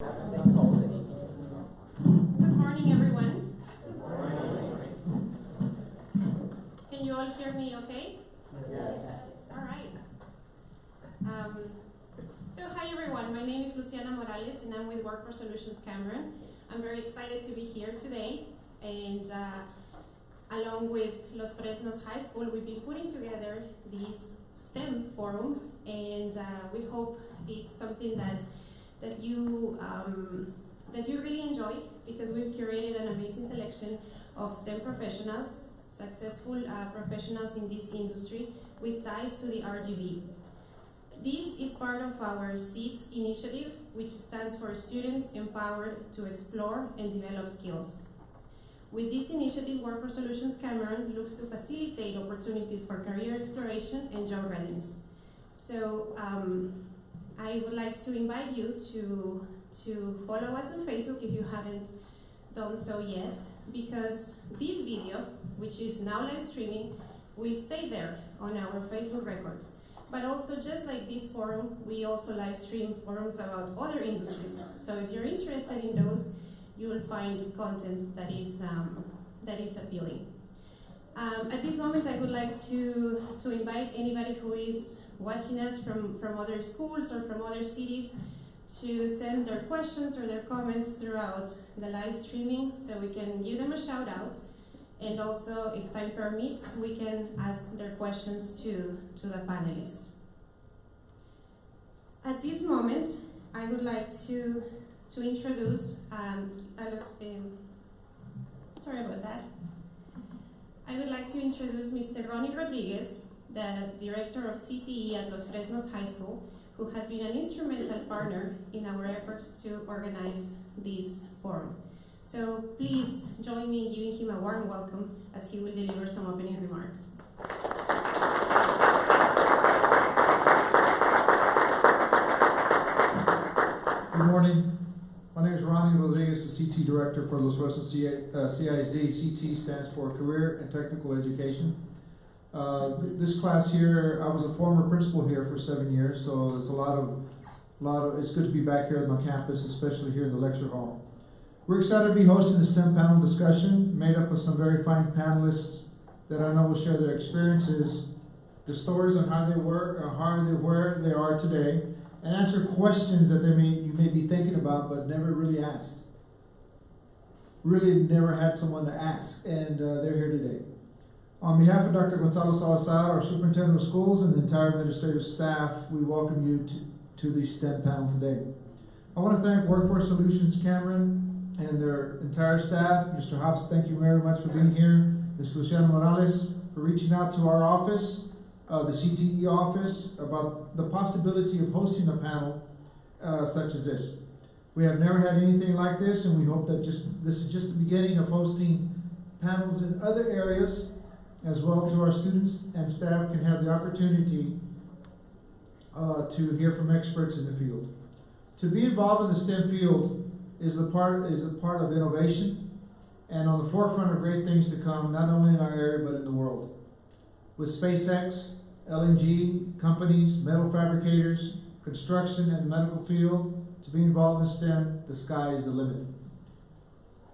Good morning, everyone. Can you all hear me okay? Yes. All right. So hi, everyone. My name is Luciana Morales, and I'm with Workforce Solutions Cameron. I'm very excited to be here today, and along with Los Fresnos High School, we've been putting together this STEM forum, and we hope it's something that you really enjoy, because we've curated an amazing selection of STEM professionals, successful professionals in this industry with ties to the RGV. This is part of our SEEDS initiative, which stands for Students Empowered to Explore and Develop Skills. With this initiative, Workforce Solutions Cameron looks to facilitate opportunities for career exploration and job readiness. So I would like to invite you to follow us on Facebook if you haven't done so yet, because this video, which is now live streaming, will stay there on our Facebook records. But also, just like this forum, we also live stream forums about other industries. So if you're interested in those, you will find content that is appealing. At this moment, I would like to invite anybody who is watching us from other schools or from other cities to send their questions or their comments throughout the live streaming, so we can give them a shout out. And also, if time permits, we can ask their questions to the panelists. At this moment, I would like to introduce, sorry about that. I would like to introduce Mr. Ronnie Rodriguez, the Director of CTE at Los Fresnos High School, who has been an instrumental partner in our efforts to organize this forum. So please join me in giving him a warm welcome as he will deliver some opening remarks. Good morning. My name is Ronnie Rodriguez, the CT Director for Los Fresnos CISD. CT stands for Career and Technical Education. This class here, I was a former principal here for 7 years, so there's a lot of, it's good to be back here on the campus, especially here in the lecture hall. We're excited to be hosting the STEM panel discussion, made up of some very fine panelists that I know will share their experiences, the stories on how they were, where they are today, and answer questions that you may be thinking about but never really asked. Really never had someone to ask, and they're here today. On behalf of Dr. Gonzalo Salazar, our Superintendent of Schools, and the entire administrative staff, we welcome you to the STEM panel today. I want to thank Workforce Solutions Cameron and their entire staff. Mr. Hobbs, thank you very much for being here. Ms. Luciana Morales for reaching out to our office, the CTE office, about the possibility of hosting a panel such as this. We have never had anything like this, and we hope that this is just the beginning of hosting panels in other areas as well, to our students and staff can have the opportunity to hear from experts in the field. To be involved in the STEM field is a part of innovation and on the forefront of great things to come, not only in our area but in the world. With SpaceX, LNG companies, metal fabricators, construction, and the medical field, to be involved in STEM, the sky is the limit.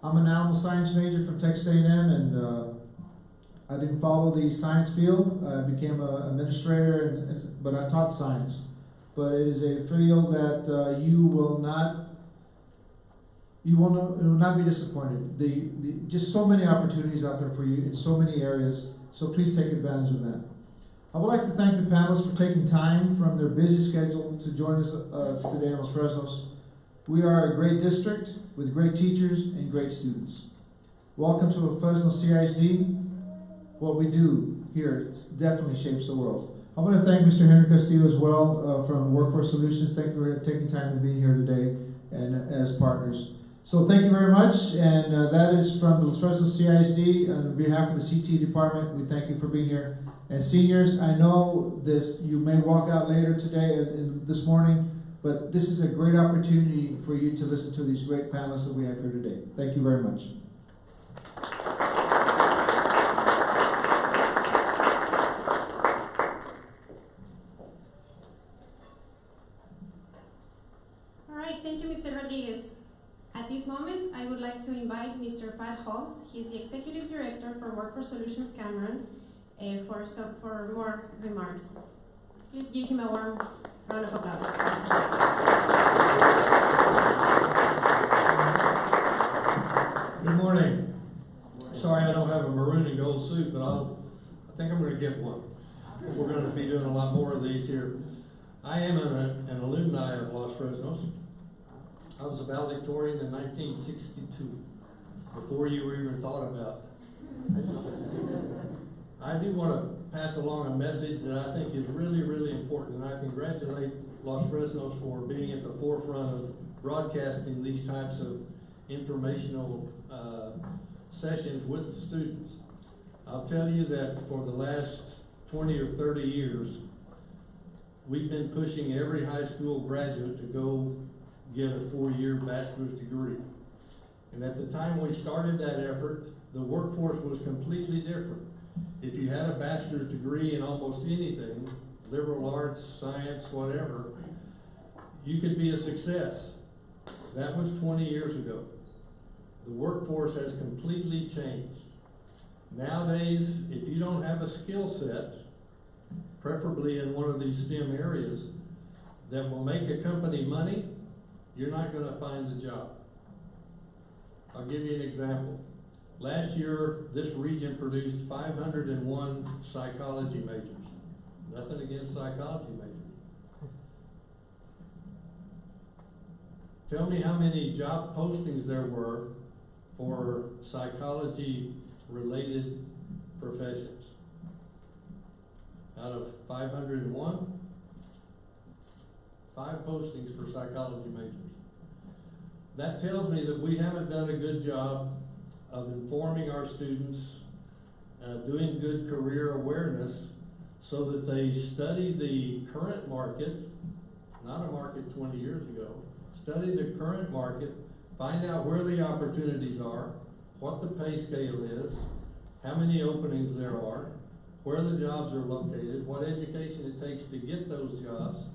I'm an animal science major from Texas A&M, and I didn't follow the science field. I became an administrator, but I taught science. But it is a field that you will not be disappointed. Just so many opportunities out there for you in so many areas, so please take advantage of that. I would like to thank the panelists for taking time from their busy schedule to join us today in Los Fresnos. We are a great district with great teachers and great students. Welcome to Los Fresnos CISD. What we do here definitely shapes the world. I want to thank Mr. Henry Castillo as well from Workforce Solutions. Thank you for taking time to be here today and as partners. So thank you very much, and that is from the Los Fresnos CISD. On behalf of the CT department, we thank you for being here. And seniors, I know you may walk out later today, this morning, but this is a great opportunity for you to listen to these great panelists that we have here today. Thank you very much. Thank you, Mr. Rodriguez. At this moment, I would like to invite Mr. Pat Hobbs. He's the Executive Director for Workforce Solutions Cameron for more remarks. Please give him a warm round of applause. Good morning. Sorry I don't have a maroon and gold suit, but I think I'm going to get one. We're going to be doing a lot more of these here. I am an alumni of Los Fresnos. I was a valedictorian in 1962, before you were even thought about. I do want to pass along a message that I think is really, really important, and I congratulate Los Fresnos for being at the forefront of broadcasting these types of informational sessions with students. I'll tell you that for the last 20 or 30 years, we've been pushing every high school graduate to go get a 4-year bachelor's degree. And at the time we started that effort, the workforce was completely different. If you had a bachelor's degree in almost anything, liberal arts, science, whatever, you could be a success. That was 20 years ago. The workforce has completely changed. Nowadays, if you don't have a skill set, preferably in one of these STEM areas, that will make a company money, you're not going to find a job. I'll give you an example. Last year, this region produced 501 psychology majors. Nothing against psychology majors. Tell me how many job postings there were for psychology-related professions. Out of 501, 5 postings for psychology majors. That tells me that we haven't done a good job of informing our students, doing good career awareness, so that they study the current market, not a market 20 years ago, study the current market, find out where the opportunities are, what the pay scale is, how many openings there are, where the jobs are located, what education it takes to get those jobs,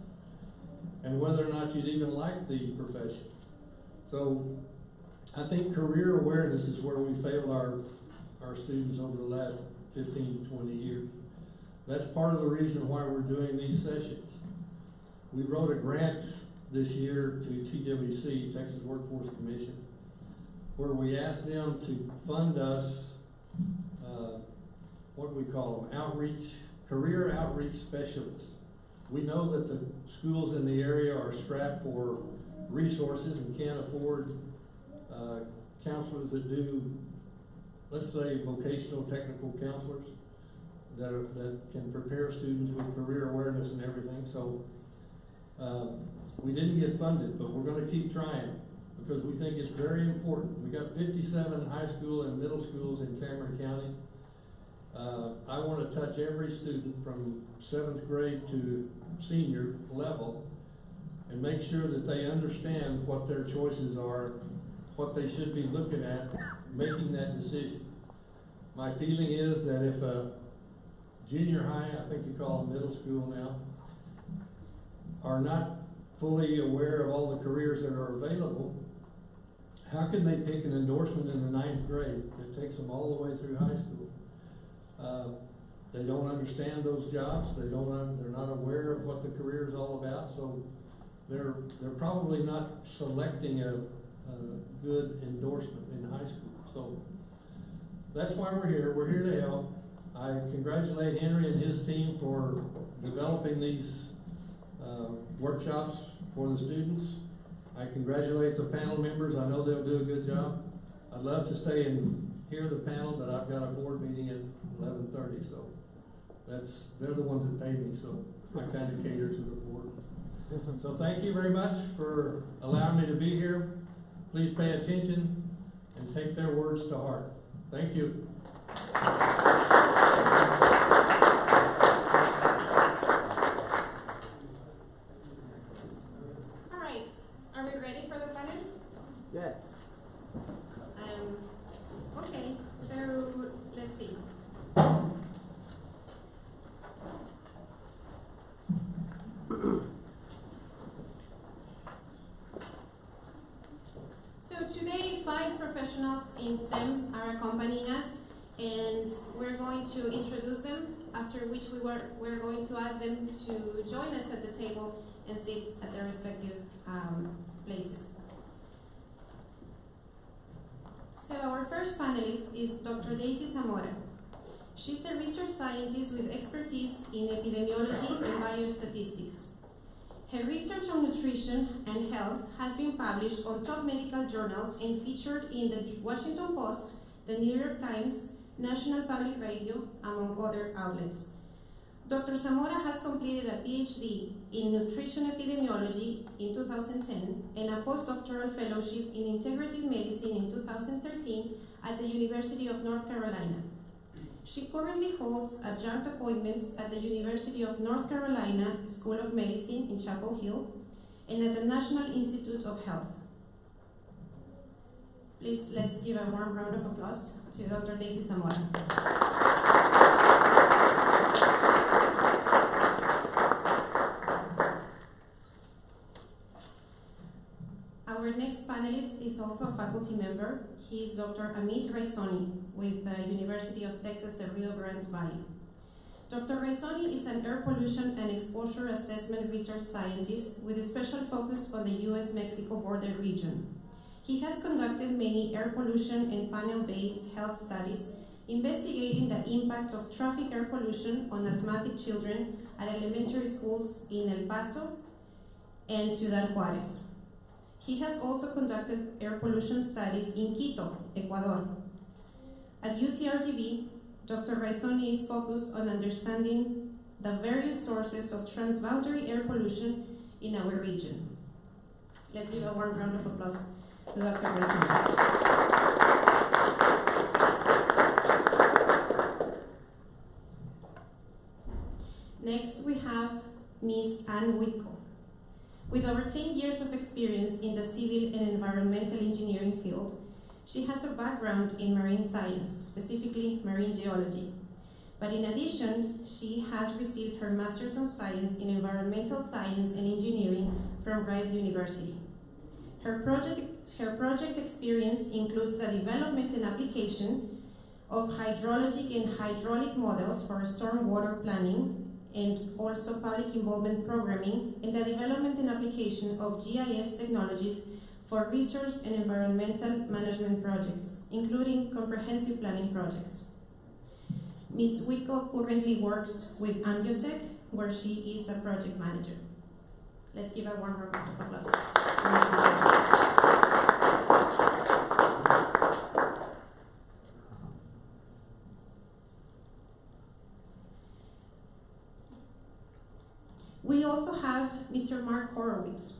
and whether or not you'd even like the profession. So I think career awareness is where we failed our students over the last 15 to 20 years. That's part of the reason why we're doing these sessions. We wrote a grant this year to TWC, Texas Workforce Commission, where we asked them to fund us, what do we call them, career outreach specialists. We know that the schools in the area are strapped for resources and can't afford counselors that do, let's say, vocational technical counselors that can prepare students with career awareness and everything. So we didn't get funded, but we're going to keep trying because we think it's very important. We got 57 high school and middle schools in Cameron County. I want to touch every student from 7th grade to senior level and make sure that they understand what their choices are, what they should be looking at, making that decision. My feeling is that if a junior high, I think you call them middle school now, are not fully aware of all the careers that are available, how can they pick an endorsement in the 9th grade that takes them all the way through high school? They don't understand those jobs. They're not aware of what the career is all about. So they're probably not selecting a good endorsement in high school. So that's why we're here. We're here to help. I congratulate Henry and his team for developing these workshops for the students. I congratulate the panel members. I know they'll do a good job. I'd love to stay and hear the panel, but I've got a board meeting at 11:30, so they're the ones that paid me, so I kind of cater to the board. So thank you very much for allowing me to be here. Please pay attention and take their words to heart. Thank you. All right, are we ready for the panel? Yes. Okay, so let's see. So today professionals in STEM are accompanying us, and we're going to introduce them, after which we're going to ask them to join us at the table and sit at their respective places. So our first panelist is Dr. Daisy Samoa. She's a research scientist with expertise in epidemiology and biostatistics. Her research on nutrition and health has been published on top medical journals and featured in the Washington Post, the New York Times, National Public Radio, among other outlets. Dr. Zamora has completed a PhD in nutrition epidemiology in 2010 and a postdoctoral fellowship in integrative medicine in 2013 at the University of North Carolina. She currently holds adjunct appointments at the University of North Carolina School of Medicine in Chapel Hill and at the National Institute of Health. Please, let's give a warm round of applause to Dr. Daisy Samoa. Our next panelist is also a faculty member. He is Dr. Amit Raysoni with the University of Texas at Rio Grande Valley. Dr. Raysoni is an air pollution and exposure assessment research scientist with a special focus on the US-Mexico border region. He has conducted many air pollution and panel-based health studies investigating the impact of traffic air pollution on asthmatic children at elementary schools in El Paso and Ciudad Juárez. He has also conducted air pollution studies in Quito, Ecuador. At UTRGV, Dr. Raysoni is focused on understanding the various sources of transboundary air pollution in our region. Let's give a warm round of applause to Dr. Raysoni. Next, we have Ms. Whitko. With over 10 years of experience in the civil and environmental engineering field, she has a background in marine science, specifically marine geology. But in addition, she has received her Master's of Science in Environmental Science and Engineering from Rice University. Her project experience includes the development and application of hydrologic and hydraulic models for stormwater planning, and also public involvement programming in the development and application of GIS technologies for resource and environmental management projects, including comprehensive planning projects. Ms. Whitko currently works with Ambiotec, where she is a project manager. Let's give a warm round of applause. We also have Mr. Mark Horowitz.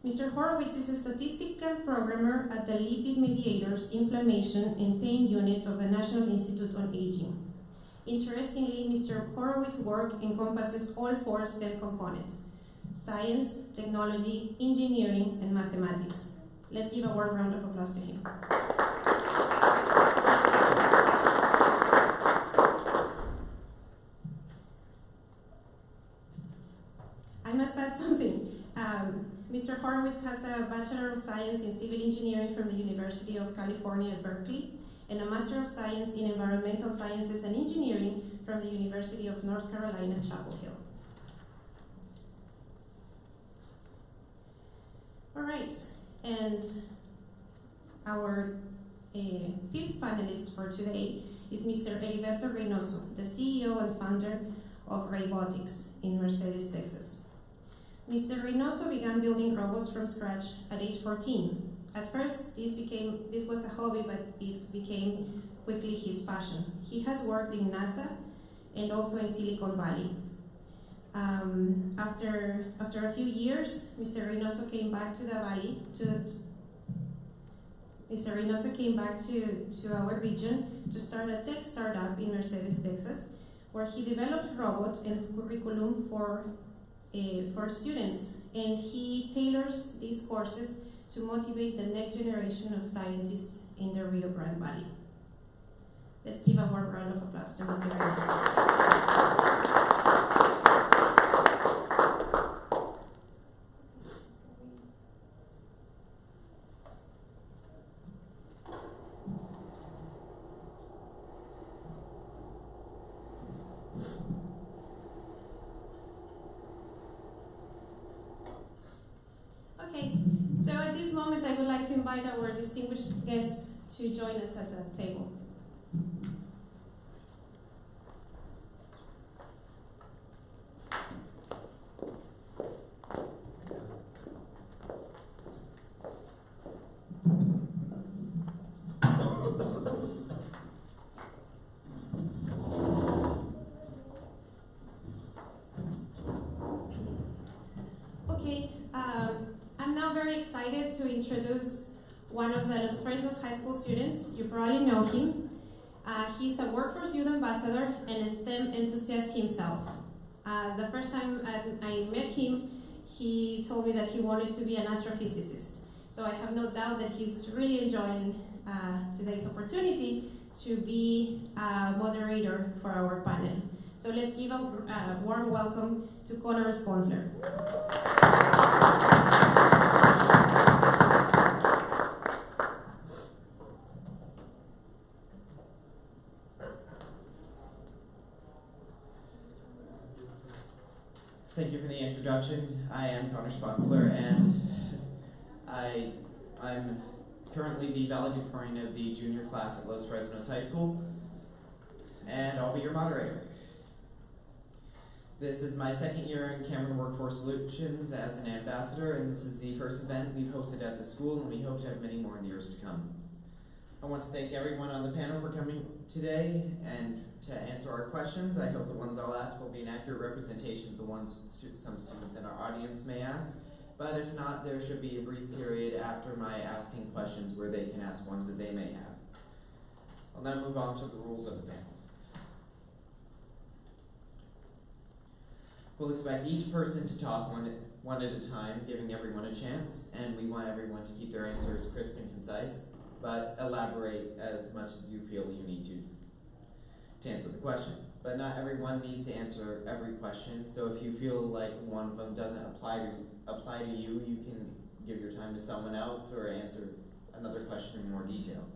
Mr. Horowitz is a statistical programmer at the Lipid Mediators, Inflammation and Pain Unit of the National Institute on Aging. Interestingly, Mr. Horowitz's work encompasses all 4 STEM components: science, technology, engineering, and mathematics. Let's give a warm round of applause to him. I must add something. Mr. Horowitz has a Bachelor of Science in Civil Engineering from the University of California at Berkeley and a Master of Science in Environmental Sciences and Engineering from the University of North Carolina, Chapel Hill. All right, and our 5th panelist for today is Mr. Heriberto Reynoso, the CEO and founder of Reybotics in Mercedes, Texas. Mr. Reynoso began building robots from scratch at age 14. At first, this was a hobby, but it became quickly his passion. He has worked in NASA and also in Silicon Valley. After a few years, Mr. Reynoso came back to the valley, Mr. Reynoso came back to our region to start a tech startup in Mercedes, Texas, where he developed robots and curriculum for students, and he tailors these courses to motivate the next generation of scientists in the Rio Grande Valley. Let's give a warm round of applause to Mr. Reynoso. this moment, I would like to invite our distinguished guests to join us at the table. I'm now very excited to introduce one of the Los Fresnos High School students. You probably know him. He's a workforce youth ambassador and a STEM enthusiast himself. The first time I met him, he told me that he wanted to be an astrophysicist. So I have no doubt that he's really enjoying today's opportunity to be a moderator for our panel. So let's give a warm welcome to Connor Sponsler. Thank you for the introduction. I am Connor Sponsler, and I'm currently the valedictorian of the junior class at Los Fresnos High School, and I'll be your moderator. This is my second year in Cameron Workforce Solutions as an ambassador, and this is the first event we've hosted at the school, and we hope to have many more in the years to come. I want to thank everyone on the panel for coming today and to answer our questions. I hope the ones I'll ask will be an accurate representation of the ones some students in our audience may ask, but if not, there should be a brief period after my asking questions where they can ask ones that they may have. I'll now move on to the rules of the panel. We'll expect each person to talk one at a time, giving everyone a chance, and we want everyone to keep their answers crisp and concise, but elaborate as much as you feel you need to answer the question. But not everyone needs to answer every question, so if you feel like one of them doesn't apply to you, you can give your time to someone else or answer another question in more detail.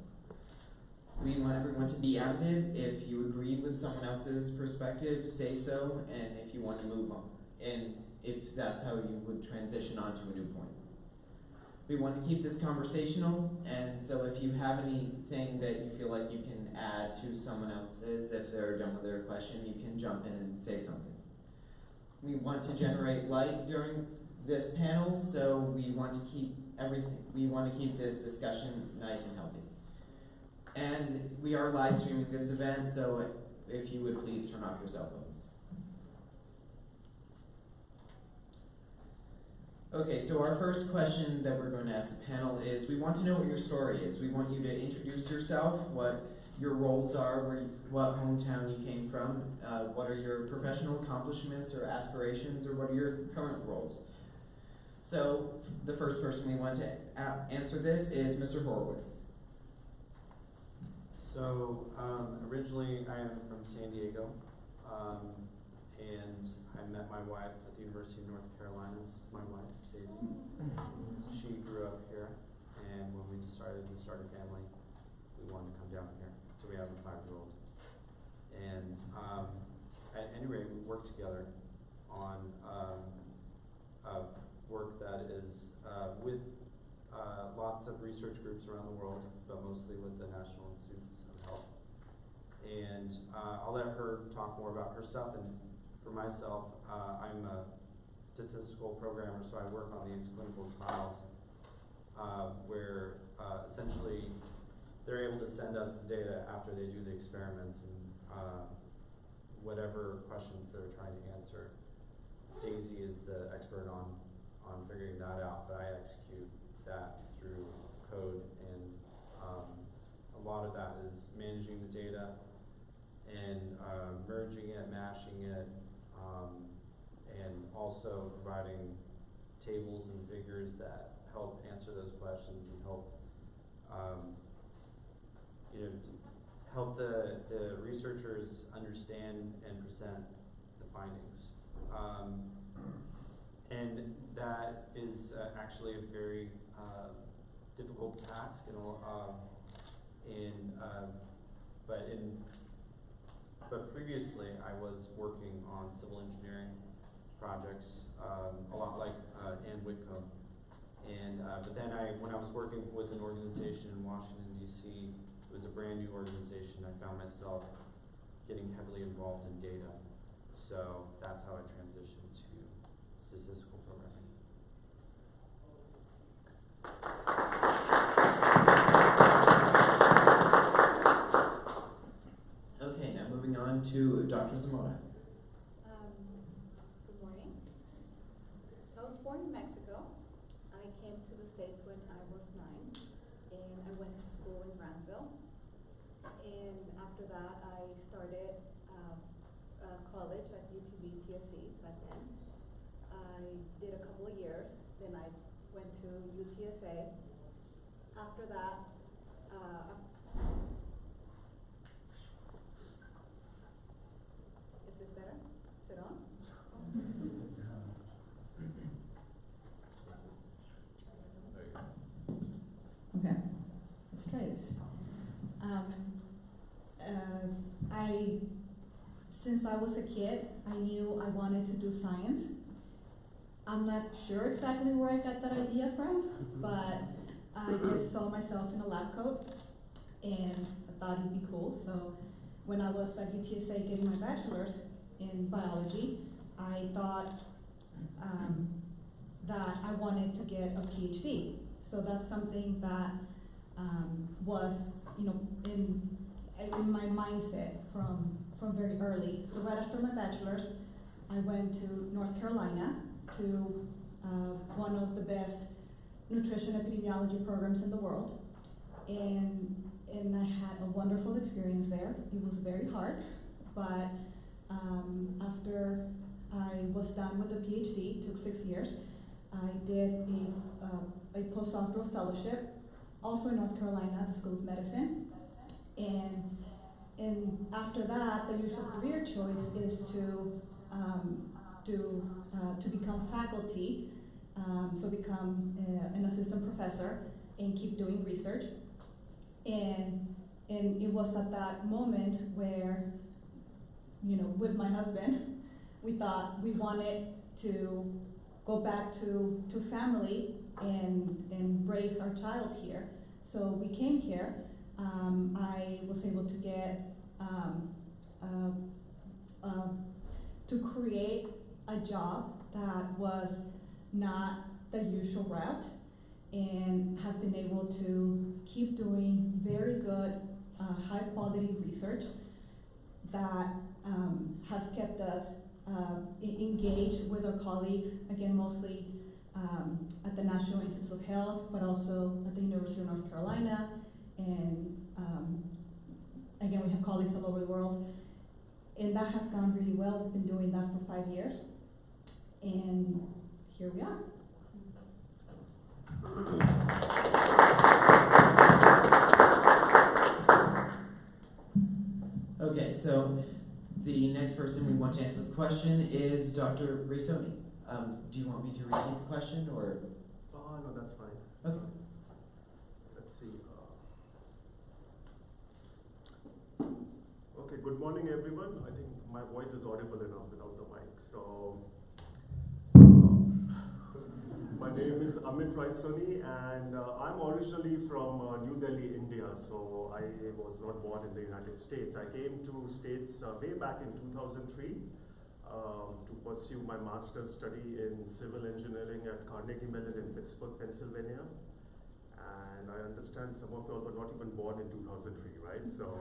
We want everyone to be additive. If you agree with someone else's perspective, say so, and if you want to move on, and if that's how you would transition on to a new point. We want to keep this conversational, and so if you have anything that you feel like you can add to someone else's, if they're done with their question, you can jump in and say something. We want to generate light during this panel, so we want to keep this discussion nice and healthy. And we are live streaming this event, so if you would please turn off your cell phones. Okay, so our first question that we're going to ask the panel is, we want to know what your story is. We want you to introduce yourself, what your roles are, what hometown you came from, what are your professional accomplishments or aspirations, or what are your current roles. So the first person we want to answer this is Mr. Horowitz. So originally I am from San Diego, and I met my wife at the University of North Carolina. This is my wife, Daisy. She grew up here, and when we decided to start a family, we wanted to come down here. So we have a 5-year-old. And at any rate, we work together on work that is with lots of research groups around the world, but mostly with the National Institutes of Health. And I'll let her talk more about her stuff. And for myself, I'm a statistical programmer, so I work on these clinical trials where essentially they're able to send us the data after they do the experiments and whatever questions they're trying to answer. Daisy is the expert on figuring that out, but I execute that through code, and a lot of that is managing the data and merging it, mashing it, and also providing tables and figures that help answer those questions and help help the researchers understand and present the findings. And that is actually a very difficult task, but previously I was working on civil engineering projects, a lot like Whitko, And, but then when I was working with an organization in Washington, D.C., it was a brand new organization. I found myself getting heavily involved in data. So that's how I transitioned to statistical programming. Okay, now moving on to Dr. Zamora. Good morning. So I was born in Mexico. I came to the States when I was 9, and I went to school in Grantsville. And after that, I started college at UTRGV back then. I did a couple of years, then I went to UTSA. After that, is this better? Is it on? Okay, let's try this. Since I was a kid, I knew I wanted to do science. I'm not sure exactly where I got that idea from, but I just saw myself in a lab coat and I thought it'd be cool. So when I was at UTSA getting my bachelor's in biology, I thought that I wanted to get a PhD. So that's something that was, in my mindset from very early. So right after my bachelor's, I went to North Carolina to one of the best nutrition epidemiology programs in the world, and I had a wonderful experience there. It was very hard, but after I was done with the PhD, it took 6 years. I did a postdoctoral fellowship, also in North Carolina at the School of Medicine, and after that, the usual career choice is to become faculty, so become an assistant professor and keep doing research. And it was at that moment where, with my husband, we thought we wanted to go back to family and raise our child here. So we came here. I was able to get to create a job that was not the usual route, and have been able to keep doing very good, high quality research that has kept us engaged with our colleagues, again, mostly at the National Institutes of Health, but also at the University of North Carolina, and again, we have colleagues all over the world, and that has gone really well. We've been doing that for 5 years, and here we are. Okay, so the next person we want to answer the question is Dr. Raysoni. Do you want me to repeat the question, or? No, that's fine. Okay. Let's see. Okay, good morning, everyone. I think my voice is audible enough without the mic. So, my name is Amit Raysoni, and I'm originally from New Delhi, India. So I was not born in the United States. I came to States way back in 2003 to pursue my master's study in civil engineering at Carnegie Mellon in Pittsburgh, Pennsylvania. And I understand some of you all were not even born in 2003, right? So,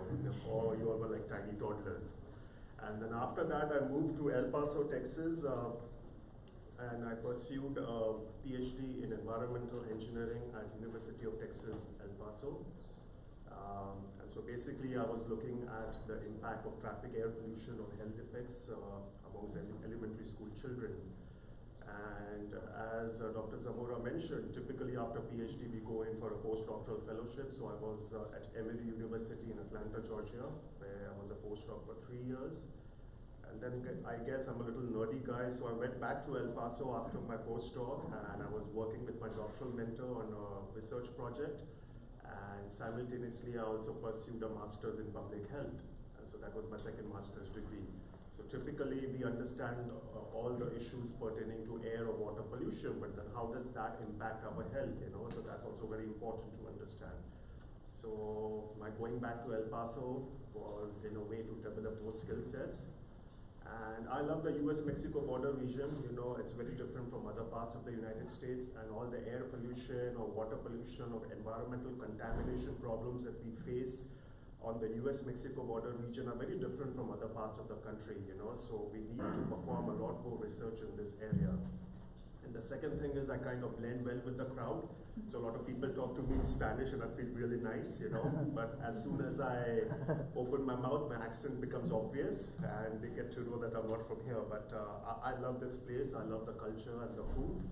or you all were like tiny toddlers. And then after that, I moved to El Paso, Texas, and I pursued a PhD in environmental engineering at University of Texas, El Paso. And so basically, I was looking at the impact of traffic air pollution on health effects amongst elementary school children. And as Dr. Zamora mentioned, typically after PhD, we go in for a postdoctoral fellowship. So I was at M.B.A. University in Atlanta, Georgia, where I was a postdoc for 3 years. And then I guess I'm a little nerdy guy, so I went back to El Paso after my postdoc, and I was working with my doctoral mentor on a research project. And simultaneously, I also pursued a master's in public health. And so that was my second master's degree. So So typically we understand all the issues pertaining to air or water pollution, but then how does that impact our health, you know? So that's also very important to understand. So my going back to El Paso was in a way to develop those skill sets. And I love the US-Mexico border region. You know, it's very different from other parts of the United States, and all the air pollution or water pollution or environmental contamination problems that we face on the US-Mexico border region are very different from other parts of the country, you know, so we need to perform a lot more research in this area. And the second thing is I kind of blend well with the crowd. So a lot of people talk to me in Spanish and I feel really nice, you know, but as soon as I open my mouth, my accent becomes obvious and they get to know that I'm not from here. But I love this place, I love the culture and the food.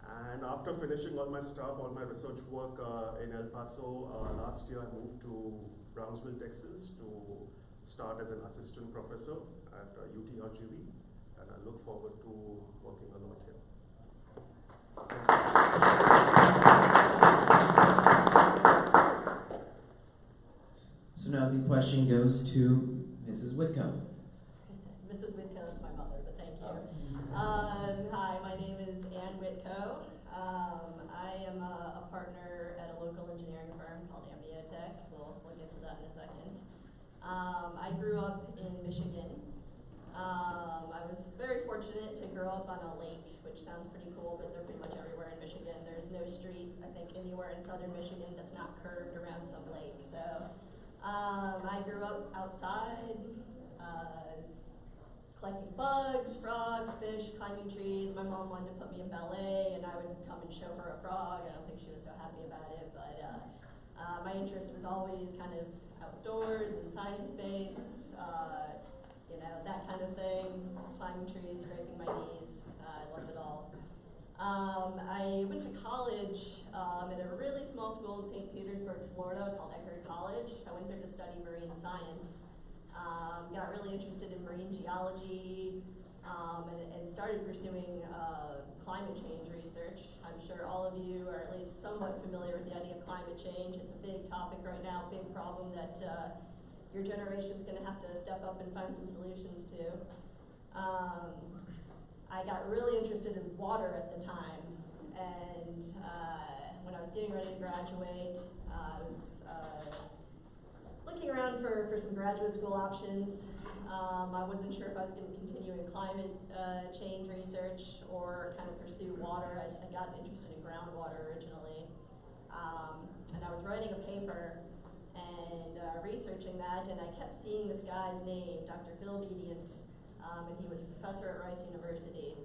And after finishing all my stuff, all my research work in El Paso, last year I moved to Brownsville, Texas to start as an assistant professor at UTRGV, and I look forward to working a lot here. So now the question goes to Mrs. Whitko. Mrs. Whitko is my mother, but thank you. Hi, my name is Ann Whitko. I am a partner at a local engineering firm called Ambiotec. We'll get to that in a second. I grew up in Michigan. I was very fortunate to grow up on a lake, which sounds pretty cool, but they're pretty much everywhere in Michigan. There's no street, I think, anywhere in southern Michigan that's not curved around some lake. So I grew up outside, collecting bugs, frogs, fish, climbing trees. My mom wanted to put me in ballet, and I would come and show her a frog. I don't think she was so happy about it, but my interest was always kind of outdoors and science-based, you know, that kind of thing, climbing trees, scraping my knees. I loved it all. I went to college at a really small school in St. Petersburg, Florida called Eckerd College. I went there to study marine science. Got really interested in marine geology, and started pursuing climate change research. I'm sure all of you are at least somewhat familiar with the idea of climate change. It's a big topic right now, big problem that your generation's going to have to step up and find some solutions to. I got really interested in water at the time, and when I was getting ready to graduate, I was looking around for some graduate school options. I wasn't sure if I was going to continue in climate change research or kind of pursue water. I got interested in groundwater originally. And I was writing a paper and researching that, and I kept seeing this guy's name, Dr. Phil Bedient, and he was a professor at Rice University.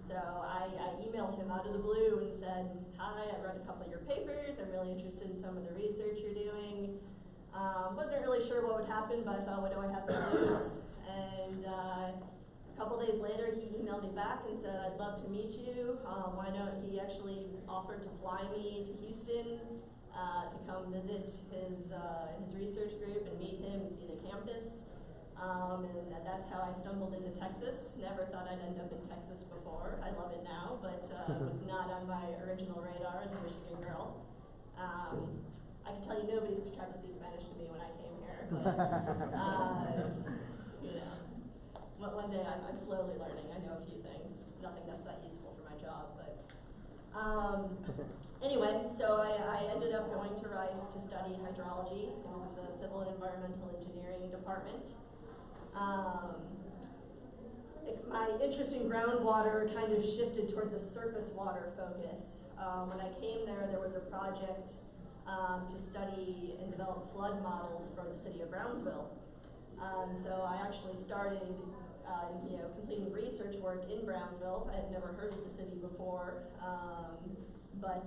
So I emailed him out of the blue and said, hi, I read a couple of your papers. I'm really interested in some of the research you're doing. Wasn't really sure what would happen, but I thought, what do I have to lose? And a couple days later, he emailed me back and said, I'd love to meet you. Why not? He actually offered to fly me to Houston to come visit his research group and meet him and see the campus. And that's how I stumbled into Texas. Never thought I'd end up in Texas before. I love it now, but was not on my original radar as a Michigan girl. I can tell you nobody used to try to speak Spanish to me when I came here, but you know, one day I'm slowly learning. I know a few things, nothing that's that useful for my job, but anyway, so I ended up going to Rice to study hydrology. It was in the Civil and Environmental Engineering department. My interest in groundwater kind of shifted towards a surface water focus. When I came there was a project to study and develop flood models for the city of Brownsville. So I actually started completing research work in Brownsville. I had never heard of the city before, but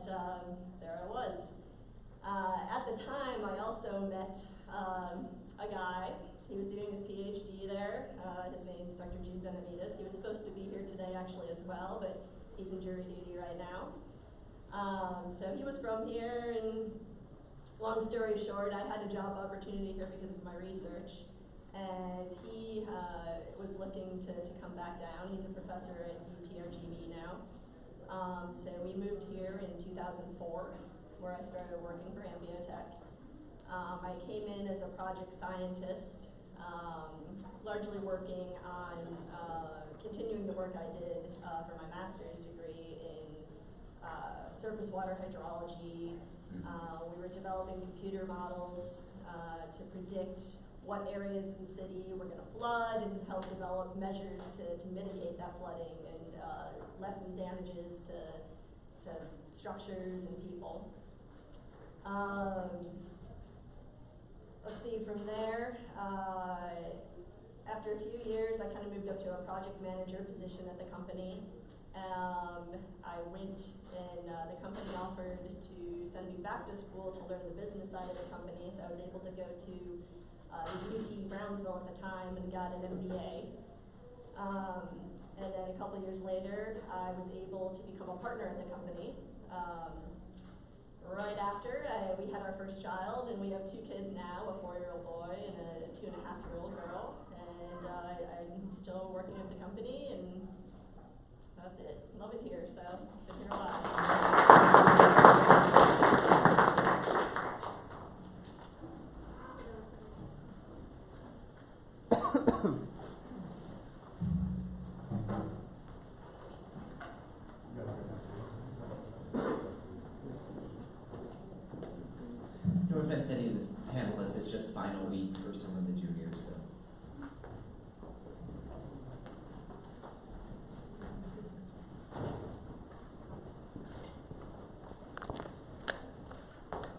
there I was. At the time, I also met a guy. He was doing his PhD there. His name is Dr. Jude Benavides. He was supposed to be here today actually as well, but he's in jury duty right now. So he was from here, and long story short, I had a job opportunity here because of my research, and he was looking to come back down. He's a professor at UTRGV now. So we moved here in 2004, where I started working for Ambiotec. I came in as a project scientist. largely working on continuing the work I did for my master's degree in surface water hydrology. We were developing computer models to predict what areas in the city were going to flood and help develop measures to mitigate that flooding and lessen damages to structures and people. Let's see, from there, after a few years, I kind of moved up to a project manager position at the company. I went and the company offered to send me back to school to learn the business side of the company, so I was able to go to UT Brownsville at the time and got an M.B.A. And then a couple years later, I was able to become a partner at the company. Right after, we had our first child, and we have 2 kids now, a 4-year-old boy and a 2.5-year-old girl. And I'm still working at the company, and that's it. Love it here, so been here a while. No offense to any of the panelists, it's just final week for some of the juniors, so.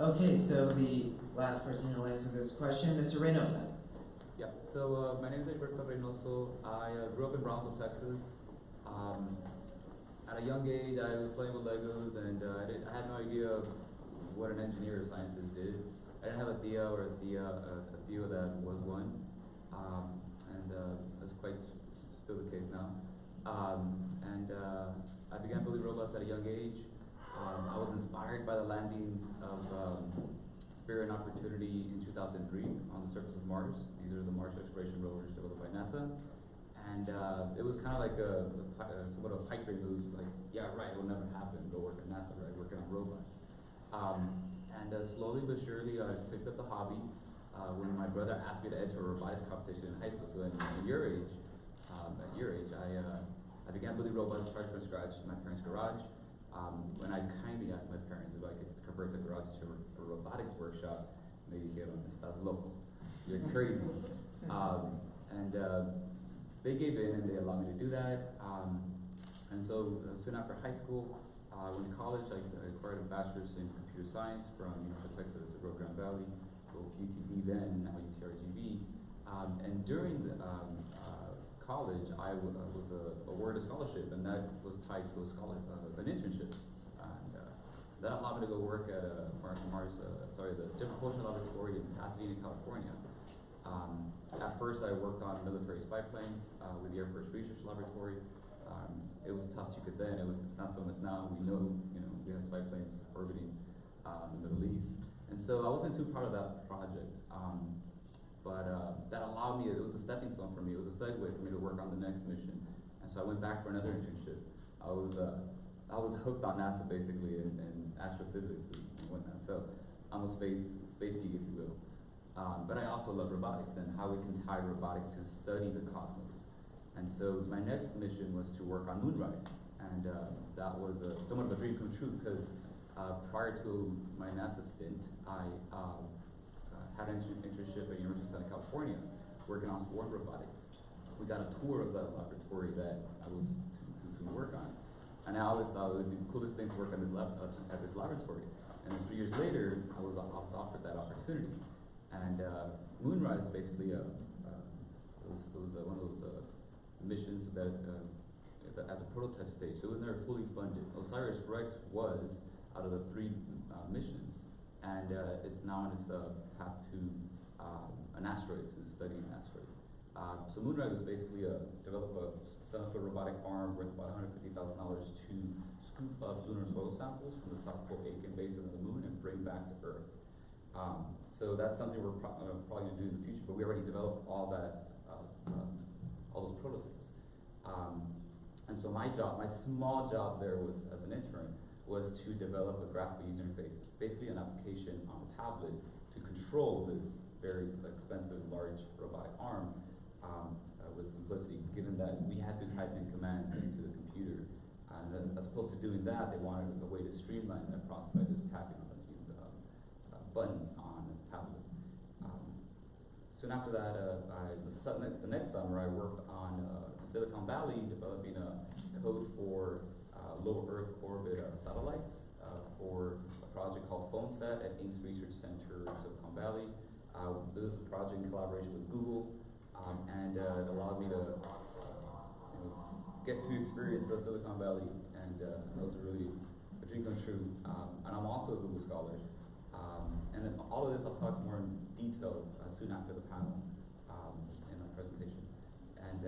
Okay, so the last person who will answer this question, Mr. Reynoso. Yeah, so my name is Heriberto Reynoso. I grew up in Brownsville, Texas. At a young age, I was playing with Legos, and I had no idea what an engineer or scientist did. I didn't have a Thea or a Theo that was one, and that's quite still the case now. I began building robots at a young age. I was inspired by the landings of Spirit and Opportunity in 2003 on the surface of Mars. These are the Mars exploration rovers developed by NASA. And it was kind of like somewhat of a pipe dream. It was like, yeah, right, it will never happen. Go work at NASA, right, working on robots. Slowly but surely, I picked up the hobby when my brother asked me to enter a robotics competition in high school. So at your age, I began building robots right from scratch in my parents' garage. When I kindly asked my parents if I could convert the garage to a robotics workshop, maybe get on this, that's local. You're crazy. They gave in and they allowed me to do that. Soon after high school, I went to college. I acquired a bachelor's in computer science from University of Texas, Grande Valley, UTV then, now UTRGV. And during the college, I was awarded a scholarship, and that was tied to an internship. And that allowed me to go work at the Jet Propulsion Laboratory in Pasadena, California. At first, I worked on military spy planes with the Air Force Research Laboratory. It was top secret then. It's not so much now. We know, we have spy planes orbiting in the Middle East, and so I wasn't too proud of that project. But that allowed me. It was a stepping stone for me. It was a segue for me to work on the next mission. And so I went back for another internship. I was hooked on NASA basically and astrophysics and whatnot. So I'm a space geek, if you will. But I also love robotics and how we can tie robotics to study the cosmos. And so my next mission was to work on Moonrise. And that was somewhat of a dream come true because prior to my NASA stint, I had an internship at University of Southern California working on swarm robotics. We got a tour of that laboratory that I was to soon work on. And I always thought it would be the coolest thing to work on at this laboratory. And then 3 years later, I was offered that opportunity. And Moonrise basically was one of those missions that at the prototype stage. It was never fully funded. OSIRIS-REx was out of the 3 missions, and it's now on its path to an asteroid, to study an asteroid. So Moonrise was basically develop a 7-foot robotic arm worth about $150,000 to scoop up lunar soil samples from the South Pole Aiken basin of the moon and bring back to Earth. So that's something we're probably going to do in the future, but we already developed all those prototypes. And so my small job there was, as an intern, was to develop a graphical user interface. It's basically an application on a tablet to control this very expensive, large robotic arm with simplicity, given that we had to type in commands into the computer. And then, as opposed to doing that, they wanted a way to streamline that process by just tapping on a few buttons on a tablet. Soon after that, the next summer, I worked on in Silicon Valley developing a code for low Earth orbit satellites for a project called PhoneSat at Ames Research Center in Silicon Valley. This is a project in collaboration with Google, and it allowed me to get to experience Silicon Valley, and that was really a dream come true. And I'm also a Google Scholar. And then all of this I'll talk more in detail soon after the panel in my presentation. And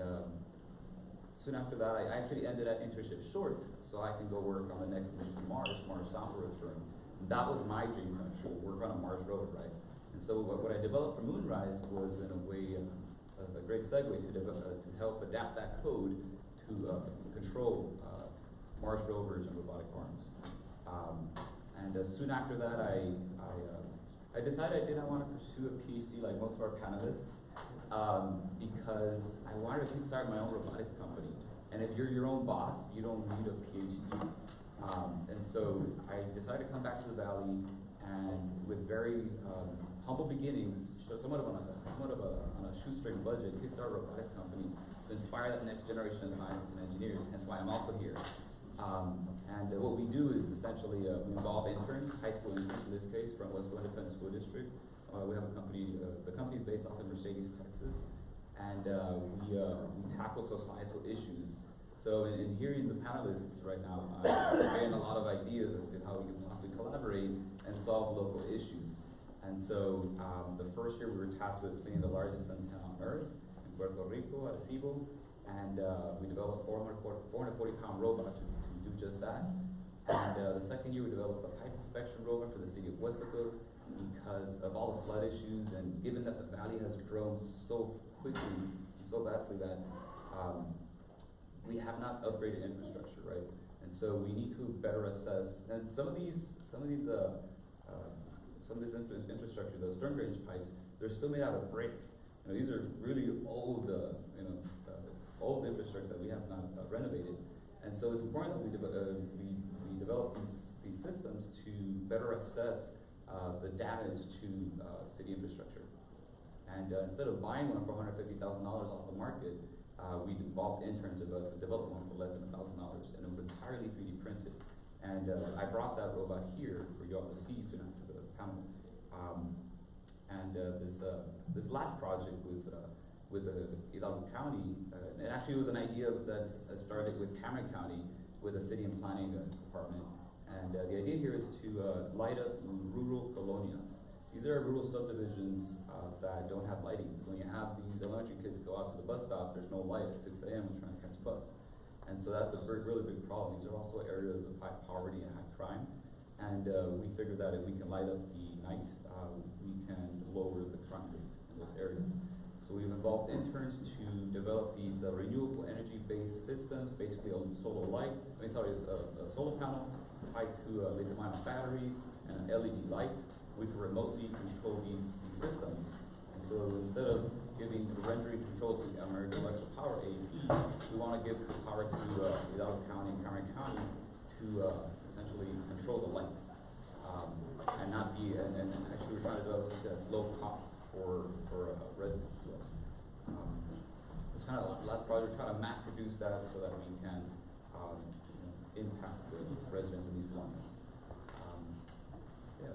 soon after that, I actually ended that internship short, so I can go work on the next mission to Mars sample return. And that was my dream come true, work on a Mars rover, right? And so what I developed for Moonrise was, in a way, a great segue to help adapt that code to control Mars rovers and robotic arms. And soon after that, I decided I didn't want to pursue a PhD like most of our panelists, because I wanted to kickstart my own robotics company. And if you're your own boss, you don't need a PhD. And so I decided to come back to the Valley, and with very humble beginnings, somewhat on a shoestring budget, kickstart a robotics company to inspire that next generation of scientists and engineers. Hence why I'm also here. And what we do is essentially we involve interns, high school interns in this case, from Whitko Independent School District. We have a company, the company is based off in Mercedes, Texas, and we tackle societal issues. So in hearing the panelists right now, I'm getting a lot of ideas as to how we can possibly collaborate and solve local issues. And so the first year we were tasked with cleaning the largest antenna on Earth in Puerto Rico, Arecibo, and we developed a 440-pound robot to do just that. And the second year we developed a pipe inspection robot for the city of Whitko, because of all the flood issues, and given that the valley has grown so quickly and so vastly that we have not upgraded infrastructure, right? And so we need to better assess. And some of these infrastructure, those stern drainage pipes, they're still made out of brick. These are really old, old infrastructure that we have not renovated. And so it's important that we develop these systems to better assess the damage to city infrastructure. And instead of buying one for $150,000 off the market, we involved interns to develop one for less than $1,000, and it was entirely 3D printed. And I brought that robot here for you all to see soon after the panel. This last project with Hidalgo County, it actually was an idea that started with Cameron County with the city and planning department. And the idea here is to light up rural colonias. These are rural subdivisions that don't have lighting. So when you have these elementary kids go out to the bus stop, there's no light at 6 a.m. when trying to catch a bus. And so that's a really big problem. These are also areas of high poverty and high crime. And we figured that if we can light up the night, we can lower the crime rate in those areas. So we've involved interns to develop these renewable energy-based systems, basically a solar light, a solar panel tied to lithium-ion batteries and an LED light. We can remotely control these systems. And so instead of giving rendering control to the American Electric Power AEP, we want to give power to Hidalgo County and Cameron County to essentially control the lights. And not be, and actually we're trying to develop something that's low cost for residents. So, it's kind of the last project, trying to mass produce that so that we can impact the residents in these colonies. Yeah.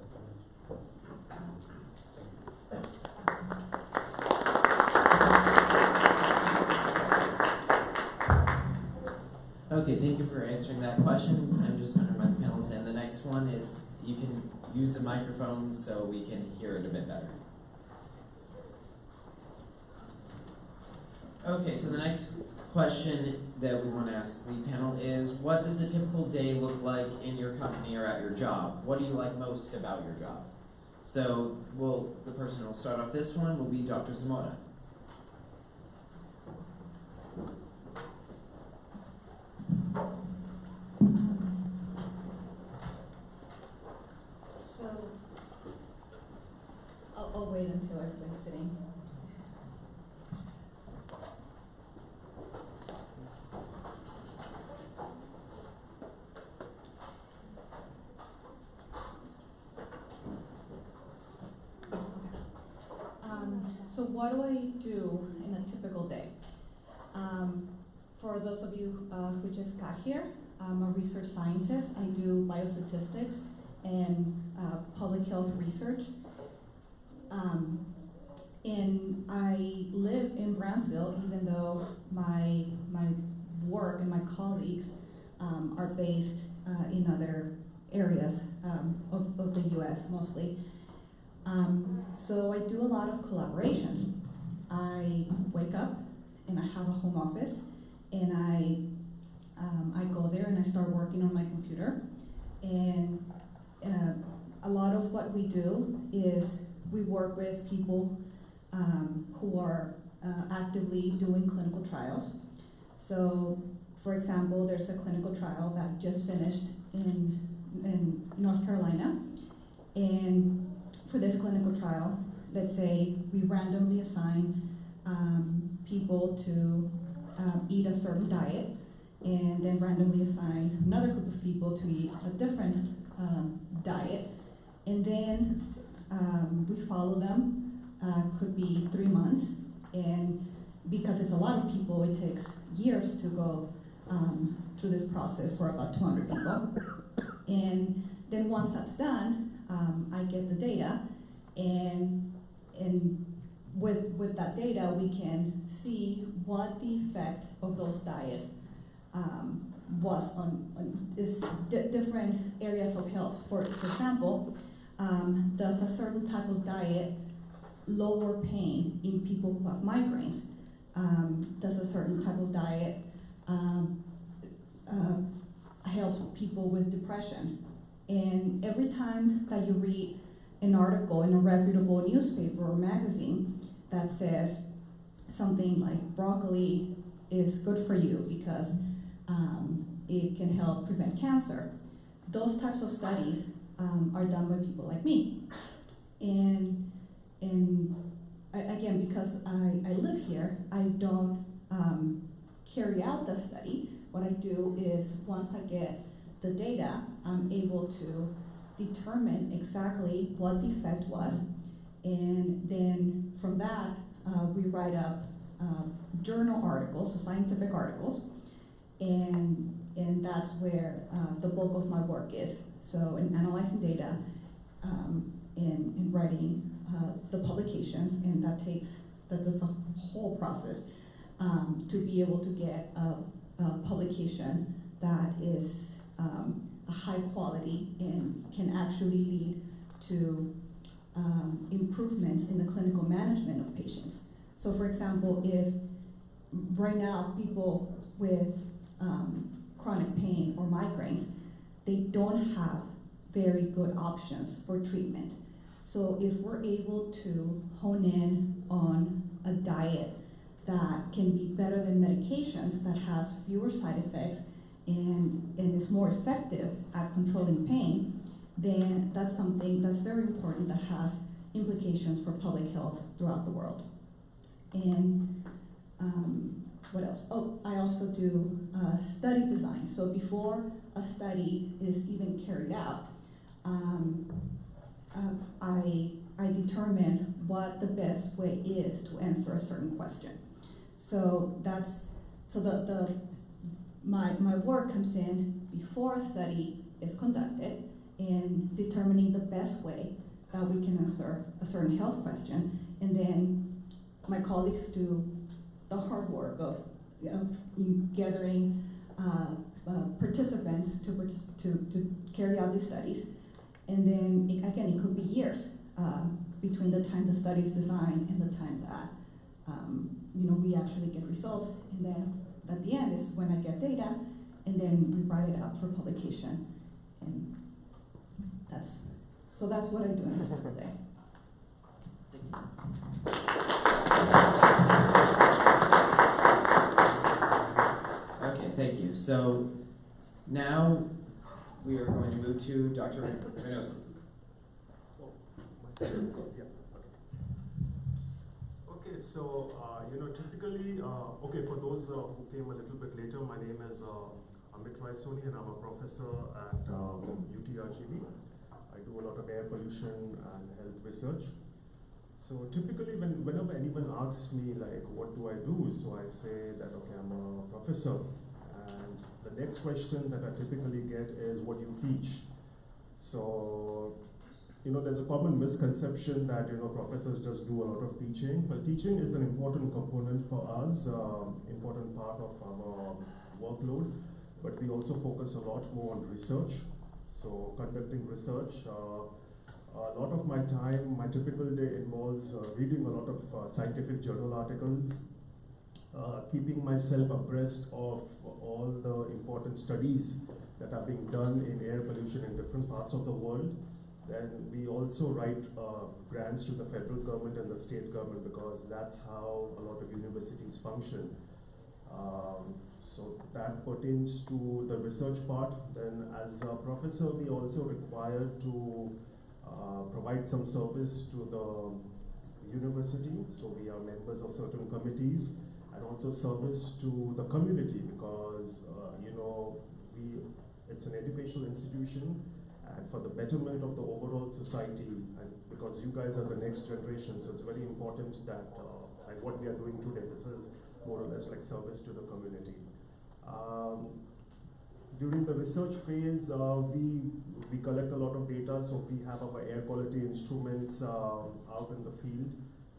Okay, thank you for answering that question. I'm just going to run the panelists, and the next one is you can use the microphone so we can hear it a bit better. Okay, so the next question that we want to ask the panel is, what does a typical day look like in your company or at your job? What do you like most about your job? So, the person who will start off this one will be Dr. Zamora. So, I'll wait until everybody's sitting. So what do I do in a typical day? For those of you who just got here, I'm a research scientist. I do biostatistics and public health research. And I live in Brownsville, even though my work and my colleagues are based in other areas of the U.S. mostly. So I do a lot of collaborations. I wake up and I have a home office, and I go there and I start working on my computer. And a lot of what we do is we work with people who are actively doing clinical trials. So, for example, there's a clinical trial that just finished in North Carolina, and for this clinical trial, let's say we randomly assign people to eat a certain diet, and then randomly assign another group of people to eat a different diet, and then we follow them, could be 3 months, and because it's a lot of people, it takes years to go through this process for about 200 people. And then once that's done, I get the data, and with that data, we can see what the effect of those diets was on this different areas of health. For example, does a certain type of diet lower pain in people who have migraines? Does a certain type of diet help people with depression? And every time that you read an article in a reputable newspaper or magazine that says something like broccoli is good for you because it can help prevent cancer, those types of studies are done by people like me. And again, because I live here, I don't carry out the study. What I do is once I get the data, I'm able to determine exactly what the effect was, and then from that we write up journal articles, so scientific articles, and that's where the bulk of my work is. So in analyzing data, in writing the publications, and that's a whole process to be able to get a publication that is a high quality and can actually lead to improvements in the clinical management of patients. So for example, if right now people with chronic pain or migraines, they don't have very good options for treatment. So if we're able to hone in on a diet that can be better than medications, that has fewer side effects and is more effective at controlling pain, then that's something that's very important that has implications for public health throughout the world. And what else? Oh, I also do study design. So before a study is even carried out, I determine what the best way is to answer a certain question. So my work comes in before a study is conducted in determining the best way that we can answer a certain health question, and then my colleagues do the hard work of gathering participants to carry out these studies, and then it could be years between the time the study is designed and the time that we actually get results, and then at the end is when I get data, and then we write it up for publication, and that's what I do in a typical day. Okay, thank you. So now we are going to move to Dr. Reynoso. So, typically, okay, for those who came a little bit later, my name is Amit Raysoni, and I'm a professor at UTRGV. I do a lot of air pollution and health research. So typically, whenever anyone asks me, like, what do I do? So I say that, okay, I'm a professor. And the next question that I typically get is, what do you teach? So, there's a common misconception that, professors just do a lot of teaching. Well, teaching is an important component for us, important part of our workload, but we also focus a lot more on research. So conducting research, a lot of my time, my typical day involves reading a lot of scientific journal articles, keeping myself abreast of all the important studies that are being done in air pollution in different parts of the world. Then we also write grants to the federal government and the state government, because that's how a lot of universities function. So that pertains to the research part. Then as a professor, we also require to provide some service to the university. So we are members of certain committees, and also service to the community, because it's an educational institution, and for the betterment of the overall society, and because you guys are the next generation, so it's very important that like what we are doing today, this is more or less like service to the community. During the research phase, we collect a lot of data, so we have our air quality instruments out in the field,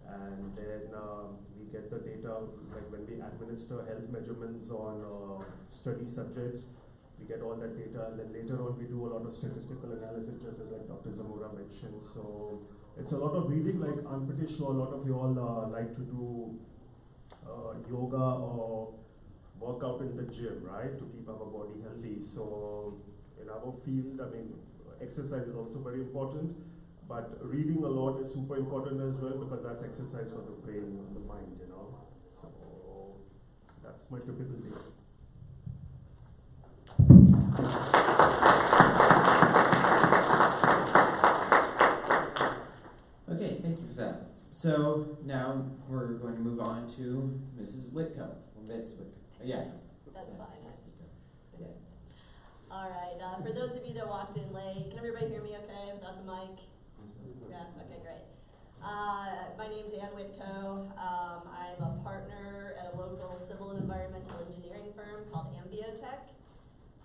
and then we get the data, like when we administer health measurements on study subjects, we get all that data, and then later on we do a lot of statistical analysis, just as like Dr. Zamora mentioned. So it's a lot of reading. Like, I'm pretty sure a lot of you all like to do yoga or work out in the gym, right, to keep our body healthy. So in our field, I mean, exercise is also very important, but reading a lot is super important as well, because that's exercise for the brain and the mind, So that's my typical day. Okay, thank you for that. So now we're going to move on to Mrs. Whitko, or Miss Whitko. Yeah. That's fine. All right, for those of you that walked in late, can everybody hear me okay without the mic? Yeah, okay, great. My name's Ann Whitko. I'm a partner at a local civil and environmental engineering firm called Ambiotec.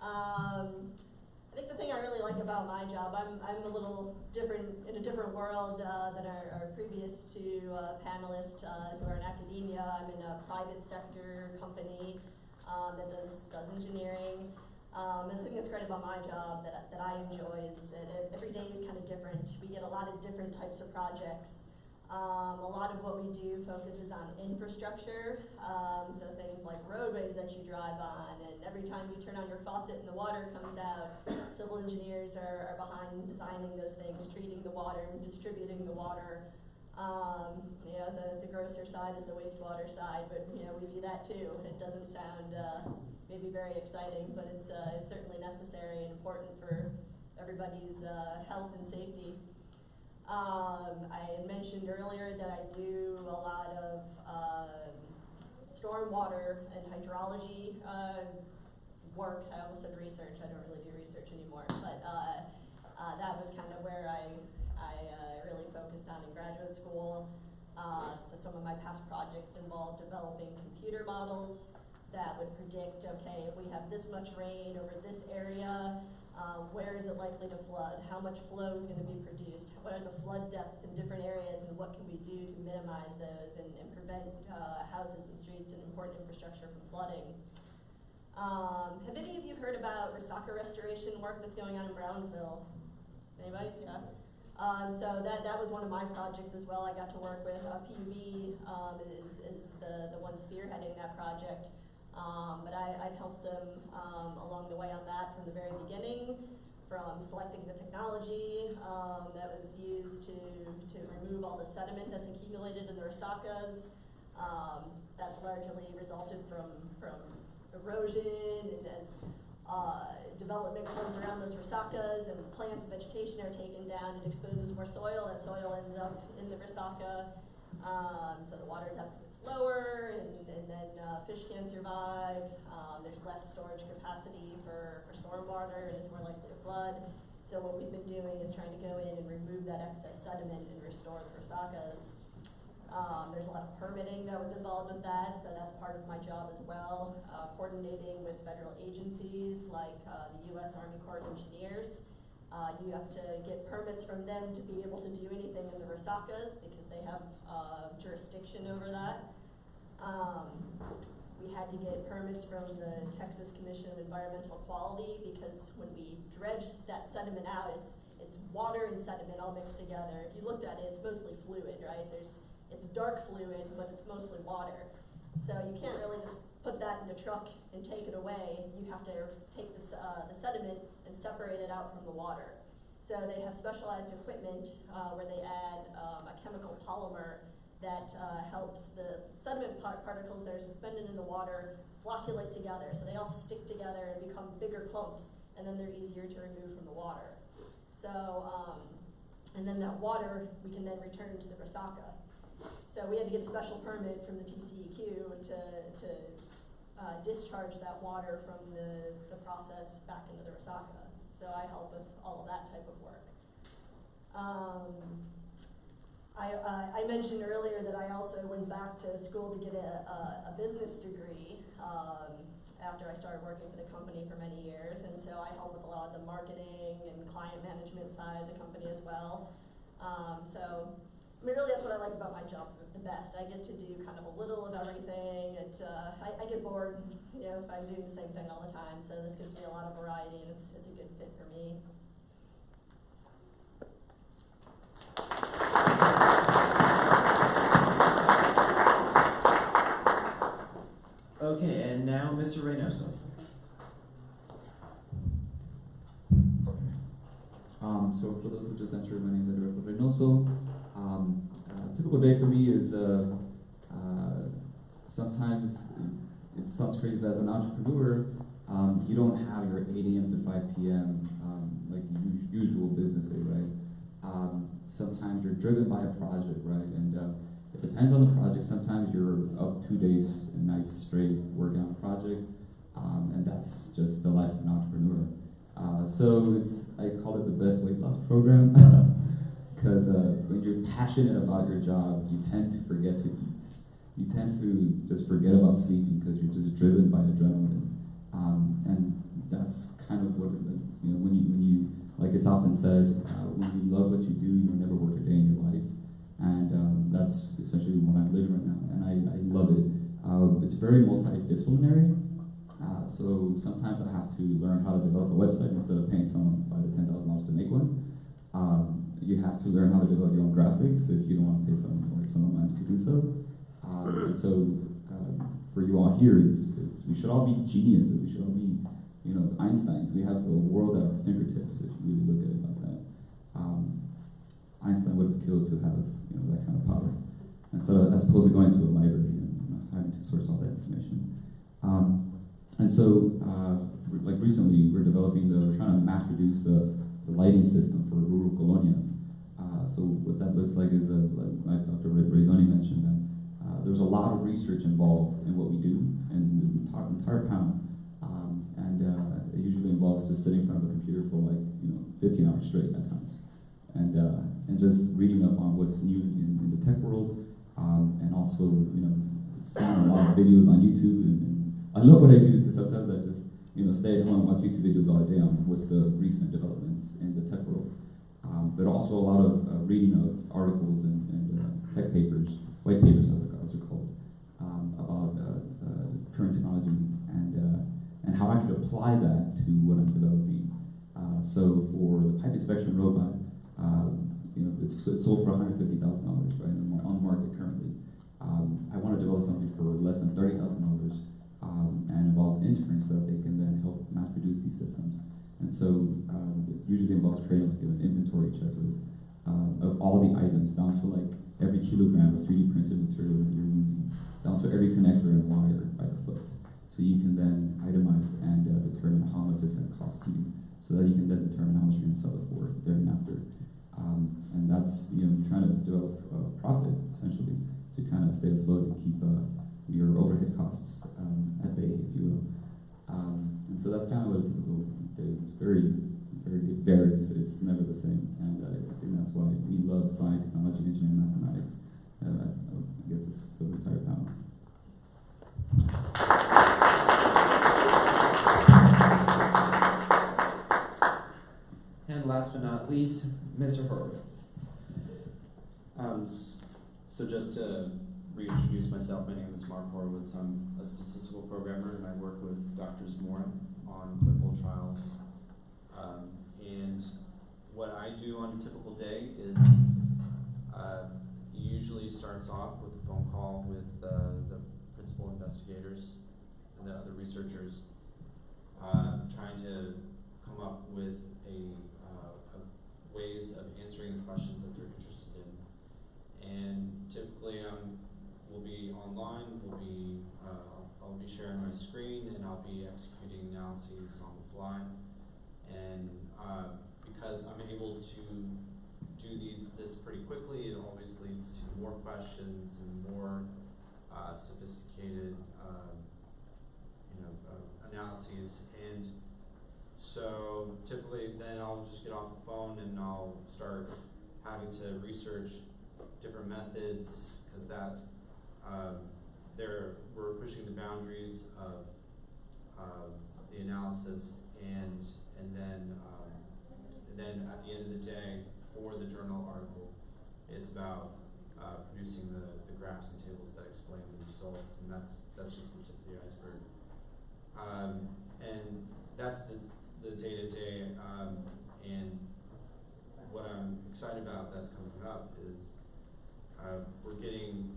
I think the thing I really like about my job, I'm a little different, in a different world than our previous two panelists who are in academia. I'm in a private sector company that does engineering. And the thing that's great about my job that I enjoy is that every day is kind of different. We get a lot of different types of projects. A lot of what we do focuses on infrastructure, so things like roadways that you drive on, and every time you turn on your faucet and the water comes out, civil engineers are behind designing those things, treating the water and distributing the water. The grosser side is the wastewater side, but we do that too. It doesn't sound maybe very exciting, but it's certainly necessary and important for everybody's health and safety. I mentioned earlier that I do a lot of stormwater and hydrology work. I almost said research. I don't really do research anymore, but that was kind of where I really focused on in graduate school. So some of my past projects involved developing computer models that would predict, okay, if we have this much rain over this area, where is it likely to flood? How much flow is going to be produced? What are the flood depths in different areas, and what can we do to minimize those and prevent houses and streets and important infrastructure from flooding? Have any of you heard about resaca restoration work that's going on in Brownsville? Anybody? Yeah. So that was one of my projects as well. I got to work with PUB is the one spearheading that project. But I've helped them along the way on that from the very beginning, from selecting the technology that was used to remove all the sediment that's accumulated in the resacas. That's largely resulted from erosion, and as development comes around those resacas and plants and vegetation are taken down, it exposes more soil. That soil ends up in the resaca. So the water depth gets lower, and then fish can't survive. There's less storage capacity for stormwater, and it's more likely to flood. So what we've been doing is trying to go in and remove that excess sediment and restore the resacas. There's a lot of permitting that was involved with that, so that's part of my job as well. Coordinating with federal agencies like the U.S. Army Corps of Engineers. You have to get permits from them to be able to do anything in the resacas because they have jurisdiction over that. We had to get permits from the Texas Commission of Environmental Quality because when we dredge that sediment out, it's water and sediment all mixed together. If you looked at it, it's mostly fluid, right? It's dark fluid, but it's mostly water. So you can't really just put that in the truck and take it away. You have to take the sediment and separate it out from the water. So they have specialized equipment where they add a chemical polymer that helps the sediment particles that are suspended in the water flocculate together. So they all stick together and become bigger clumps, and then they're easier to remove from the water. So, and then that water we can then return to the resaca. So we had to get a special permit from the TCEQ to discharge that water from the process back into the resaca. So I help with all of that type of work. I mentioned earlier that I also went back to school to get a business degree after I started working for the company for many years, and so I help with a lot of the marketing and client management side of the company as well. So I mean, really, that's what I like about my job the best. I get to do kind of a little of everything. I get bored, if I'm doing the same thing all the time. So this gives me a lot of variety, and it's a good fit for me. Okay, and now Mr. Reynoso. So for those who just entered, my name is Heriberto Reynoso. A typical day for me is sometimes it sounds crazy, but as an entrepreneur, you don't have your 8 a.m. to 5 p.m. Like usual business day, right? Sometimes you're driven by a project, right? And it depends on the project. Sometimes you're up 2 days and nights straight working on a project, and that's just the life of an entrepreneur. So I call it the best weight loss program because when you're passionate about your job, you tend to forget to eat. You tend to just forget about sleeping because you're just driven by adrenaline, and that's kind of what when you like it's often said, when you love what you do, you'll never work a day in your life, and that's essentially what I'm living right now, and I love it. It's very multidisciplinary. So sometimes I have to learn how to develop a website instead of paying someone $5,000 to $10,000 to make one. You have to learn how to develop your own graphics if you don't want to pay someone money to do so. And so for you all here, we should all be geniuses. We should all be, Einsteins. We have the world at our fingertips if you really look at it like that. Einstein would have killed to have that kind of power. And so as opposed to going to a library and having to source all that information. And so, like recently, we're trying to mass produce the lighting system for rural colonias. So what that looks like is, like Dr. Raysoni mentioned, that there's a lot of research involved in what we do and the entire panel. And it usually involves just sitting in front of a computer for 15 hours straight at times. And just reading up on what's new in the tech world, and also, seeing a lot of videos on YouTube. And I love what I do because sometimes I just, stay at home and watch YouTube videos all day on what's the recent developments in the tech world. But also a lot of reading of articles and tech papers, white papers as they're called, about current technology and how I could apply that to what I'm developing. So for the pipe inspection robot, it's sold for $150,000 right on the market currently. I want to develop something for less than $30,000 and involve interns so that they can then help mass produce these systems. And so it usually involves creating an inventory checklist of all the items down to every kilogram of 3D printed material that you're using, down to every connector and wire by the foot. So you can then itemize and determine how much it's going to cost you, so that you can then determine how much you're going to sell it for there and after. And that's, you're trying to develop profit, essentially. stay afloat and keep your overhead costs at bay, if you will. And so that's kind of what a typical day is. It varies. It's never the same, and I think that's why we love science, technology, engineering, mathematics. I guess it's for the entire panel. And last but not least, Mr. Horowitz. So just to reintroduce myself, my name is Mark Horowitz. I'm a statistical programmer, and I work with Dr. Zamora on clinical trials. And what I do on a typical day is usually starts off with a phone call with the principal investigators and the other researchers, trying to come up with ways of answering the questions that they're interested in. And typically we'll be online, I'll be sharing my screen, and I'll be executing analyses on the fly. And because I'm able to do this pretty quickly, it always leads to more questions and more sophisticated analyses. And so typically then I'll just get off the phone and I'll start having to research different methods, because we're pushing the boundaries of the analysis, and then at the end of the day, for the journal article, it's about producing the graphs and tables that explain the results, and that's just the tip of the iceberg. And that's the day-to-day, and what I'm excited about that's coming up is we're getting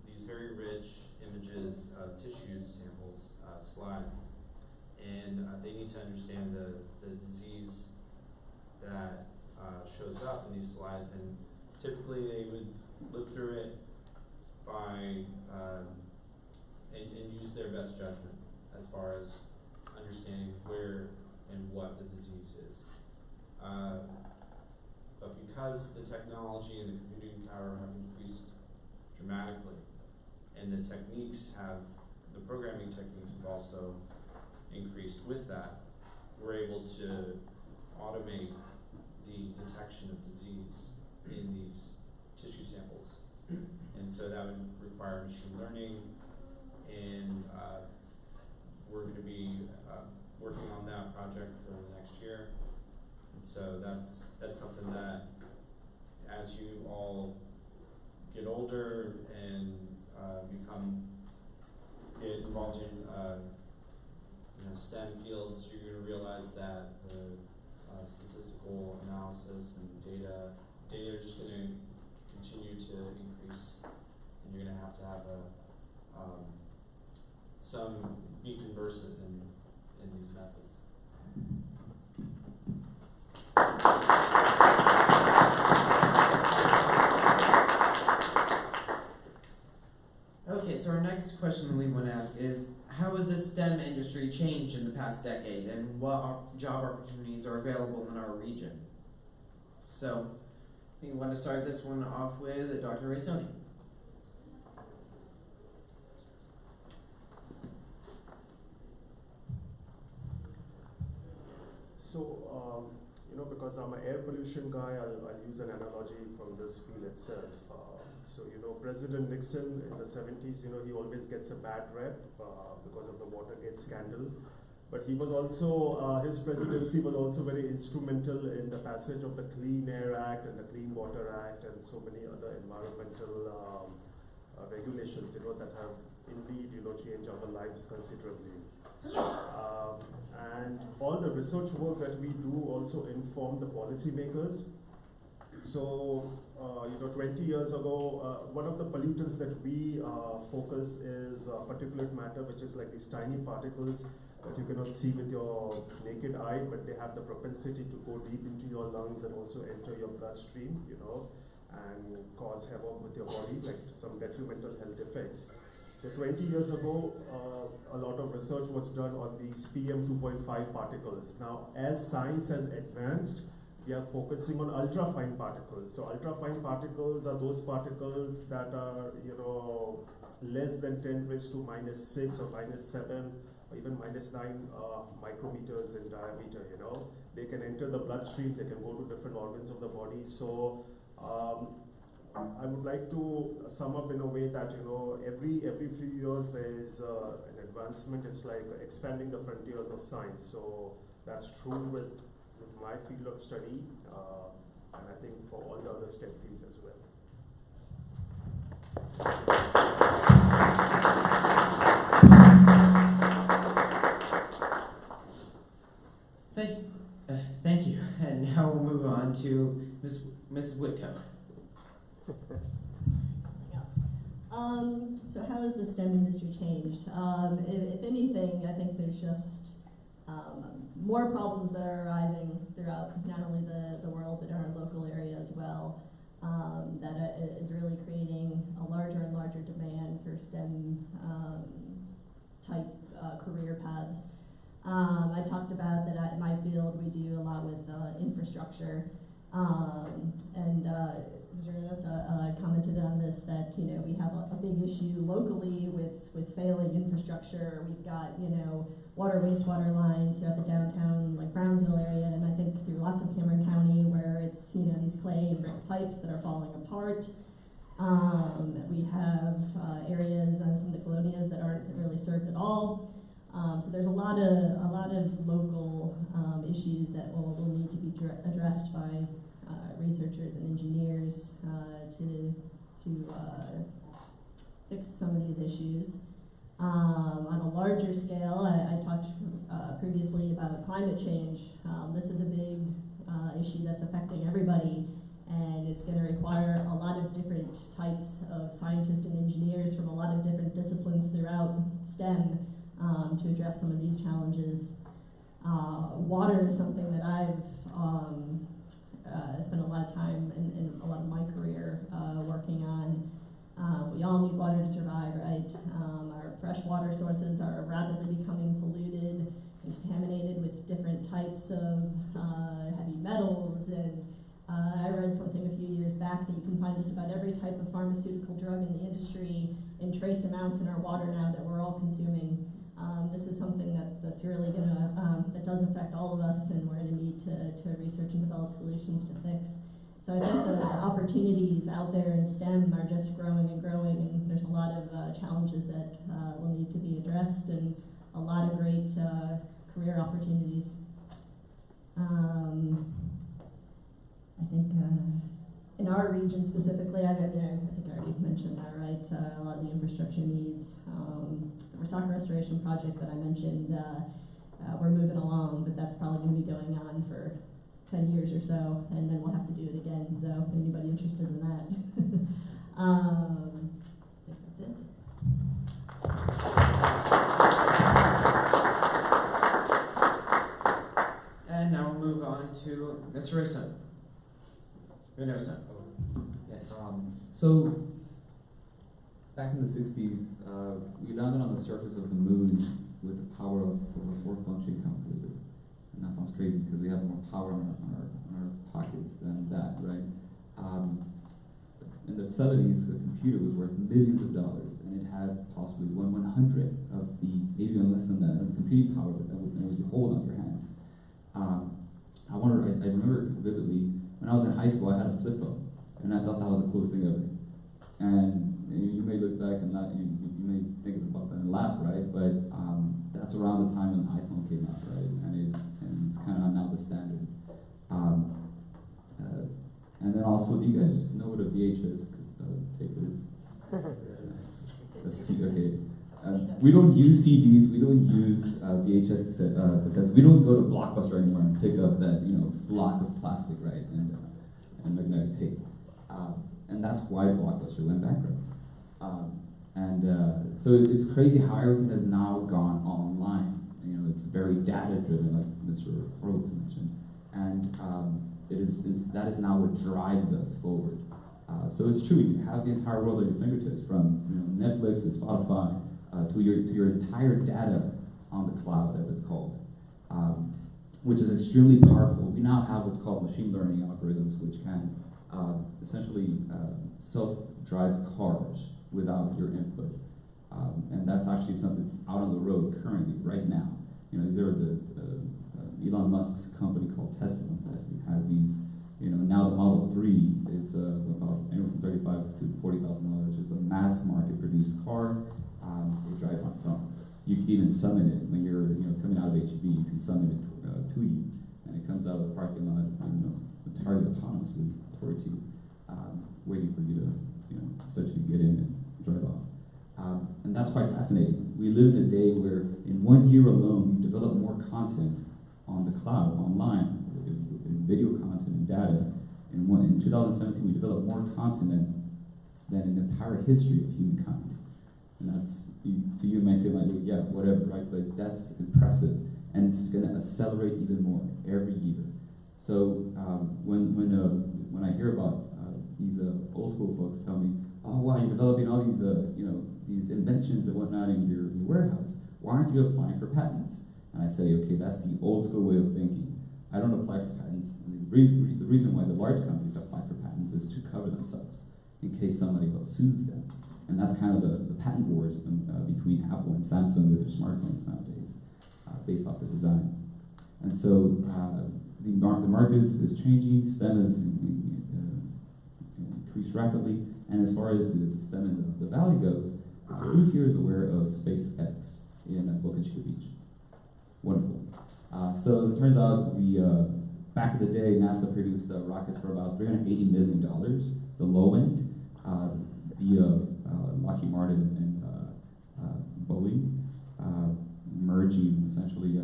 these very rich images of tissue samples, slides, and they need to understand the disease that shows up in these slides, and typically they would look through it by and use their best judgment as far as understanding where and what the disease is. But because the technology and the computing power have increased dramatically, and the programming techniques have also increased with that, we're able to automate the detection of disease in these tissue samples. And so that would require machine learning, and we're going to be working on that project for the next year. And so that's something that, as you all get older and get involved in STEM fields, you're going to realize that the statistical analysis and data are just going to continue to increase, and you're going to have be conversant in these methods. Okay, so our next question that we want to ask is, how has the STEM industry changed in the past decade, and what job opportunities are available in our region? So, we want to start this one off with Dr. Raysoni. So, because I'm an air pollution guy, I'll use an analogy from this field itself. So, President Nixon in the 70s, he always gets a bad rep because of the Watergate scandal. But he was also, his presidency was also very instrumental in the passage of the Clean Air Act and the Clean Water Act and so many other environmental regulations, that have indeed, changed our lives considerably. And all the research work that we do also inform the policymakers. So, 20 years ago, one of the pollutants that we focus is particulate matter, which is like these tiny particles that you cannot see with your naked eye, but they have the propensity to go deep into your lungs and also enter your bloodstream, and cause havoc with your body, like some detrimental health effects. So 20 years ago, a lot of research was done on these PM 2.5 particles. Now, as science has advanced, we are focusing on ultrafine particles. So ultrafine particles are those particles that are, less than 10⁻⁻⁶ or -7 or even -9 micrometers in diameter. They can enter the bloodstream, they can go to different organs of the body. So I would like to sum up in a way that every few years there is an advancement. It's like expanding the frontiers of science. So that's true with my field of study, and I think for all the other STEM fields as well. Thank you. And now we'll move on to Ms. Whitko. So how has the STEM industry changed? If anything, I think there's just more problems that are arising throughout not only the world but in our local area as well. That is really creating a larger and larger demand for STEM type career paths. I talked about that in my field we do a lot with infrastructure, and Reynoso commented on this, that we have a big issue locally with failing infrastructure. We've got water, wastewater lines throughout the downtown Brownsville area, and I think through lots of Cameron County where it's these clay and brick pipes that are falling apart. We have areas on some of the colonias that aren't really served at all. So there's a lot of local issues that will need to be addressed by researchers and engineers to fix some of these issues. On a larger scale, I talked previously about climate change. This is a big issue that's affecting everybody, and it's going to require a lot of different types of scientists and engineers from a lot of different disciplines throughout STEM to address some of these challenges. Water is something that I've spent a lot of time in a lot of my career working on. We all need water to survive, right? Our freshwater sources are rapidly becoming polluted and contaminated with different types of heavy metals, and I read something a few years back that you can find just about every type of pharmaceutical drug in the industry in trace amounts in our water now that we're all consuming. This is something that's really that does affect all of us, and we're gonna need to research and develop solutions to fix. So I think the opportunities out there in STEM are just growing and growing, and there's a lot of challenges that will need to be addressed, and a lot of great career opportunities. I think in our region specifically, I think I already mentioned that, right? A lot of the infrastructure needs. The Waco restoration project that I mentioned, we're moving along, but that's probably going to be going on for 10 years or so, and then we'll have to do it again. So anybody interested in that? I think that's it. And now we'll move on to Ms. Reynoso. Yes. So, back in the 60s, we landed on the surface of the moon with the power of a four-function calculator. And that sounds crazy because we have more power on our pockets than that, right? In the 70s, the computer was worth millions of dollars, and it had possibly 1/100th of the, maybe even less than that, of the computing power that you hold on your hand. I remember vividly, when I was in high school, I had a flip phone, and I thought that was the coolest thing ever. And you may look back and you may think about that and laugh, right? But that's around the time when the iPhone came out, right? And it's kind of now the standard. And then also, do you guys know what a VHS tape is? Okay. We don't use CDs. We don't use VHS cassettes. We don't go to Blockbuster anymore and pick up that block of plastic, right, and magnetic tape. And that's why Blockbuster went bankrupt. So it's crazy how everything has now gone online. It's very data driven, like Mr. Horowitz mentioned, and that is now what drives us forward. So it's true, you have the entire world at your fingertips, from Netflix to Spotify to your entire data on the cloud, as it's called. which is extremely powerful. We now have what's called machine learning algorithms, which can essentially self-drive cars without your input. And that's actually something that's out on the road currently, right now. You know, there was Elon Musk's company called Tesla that has these, you know, now the Model 3 is about anywhere from $35,000 to $40,000. It's a mass market produced car. It drives on its own. You can even summon it when you're, you know, coming out of HEB. You can summon it to you, and it comes out of the parking lot, you know, entirely autonomously towards you, waiting for you to, you know, essentially get in and drive off. And that's quite fascinating. We live in a day where, in 1 year alone, we've developed more content on the cloud, online, in video content and data. In 2017, we developed more content than in the entire history of humankind. And that's, to you may say, like, yeah, whatever, right? But that's impressive, and it's going to accelerate even more every year. So when I hear about these old school folks tell me, oh wow, you're developing all these you know, these inventions and whatnot in your warehouse. Why aren't you applying for patents? And I say, okay, that's the old school way of thinking. I don't apply for patents. And the reason why the large companies apply for patents is to cover themselves in case somebody else sues them. And that's kind of the patent wars between Apple and Samsung with their smartphones nowadays, based off the design. And so the market is changing. STEM has increased rapidly. And as far as the STEM and the valley goes, who here is aware of SpaceX in Boca Chica Beach? Wonderful. So as it turns out, back in the day, NASA produced rockets for about $380 million, the low end, via Lockheed Martin and Boeing, merging, essentially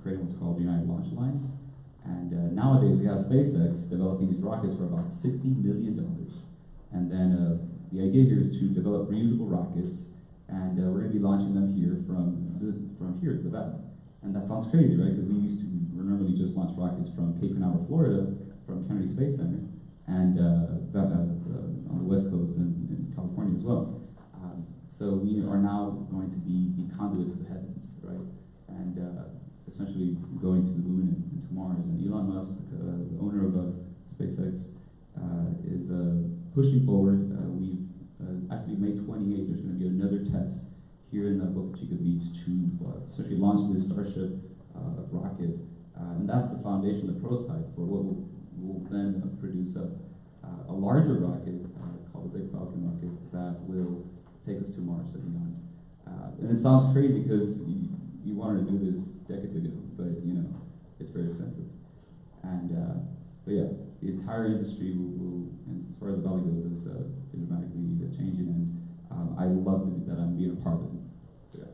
creating what's called the United Launch Alliance. And nowadays we have SpaceX developing these rockets for about $60 million. And then the idea here is to develop reusable rockets, and we're going to be launching them here from here, the valley. And that sounds crazy, right? Because we normally just launch rockets from Cape Canaveral, Florida, from Kennedy Space Center, and on the West Coast and in California as well. So we are now going to be the conduit to the heavens, right? And essentially going to the moon and to Mars. And Elon Musk, the owner of SpaceX, is pushing forward. We've actually May 28th, there's going to be another test here in Boca Chica Beach to essentially launch this Starship rocket. And that's the foundation, the prototype for what will then produce a larger rocket called the Big Falcon rocket that will take us to Mars and beyond. And it sounds crazy because you wanted to do this decades ago, but you know, it's very expensive. And but yeah, the entire industry will, and as far as the valley goes, is dramatically changing, and I love that I'm being a part of it. So, yeah.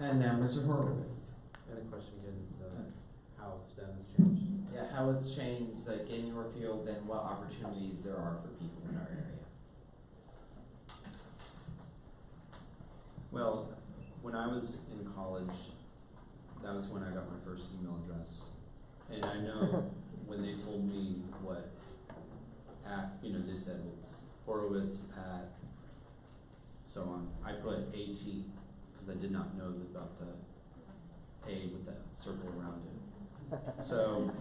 And now, Mr. Horowitz. And the question again is how STEM has changed. Yeah, how it's changed, like in your field, and what opportunities there are for people in our area. Well, when I was in college, that was when I got my first email address. And I know when they told me what they said it's Horowitz at so on, I put AT because I did not know about the A with that circle around it. So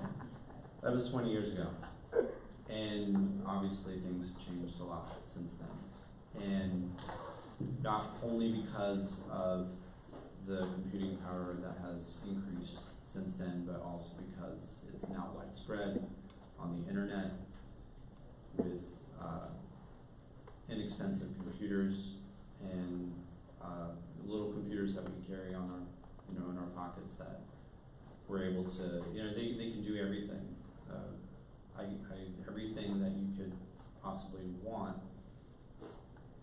that was 20 years ago. And obviously things have changed a lot since then. And not only because of the computing power that has increased since then, but also because it's now widespread on the internet with inexpensive computers and little computers that we carry on our, in our pockets that we're able to, they can do everything. Everything that you could possibly want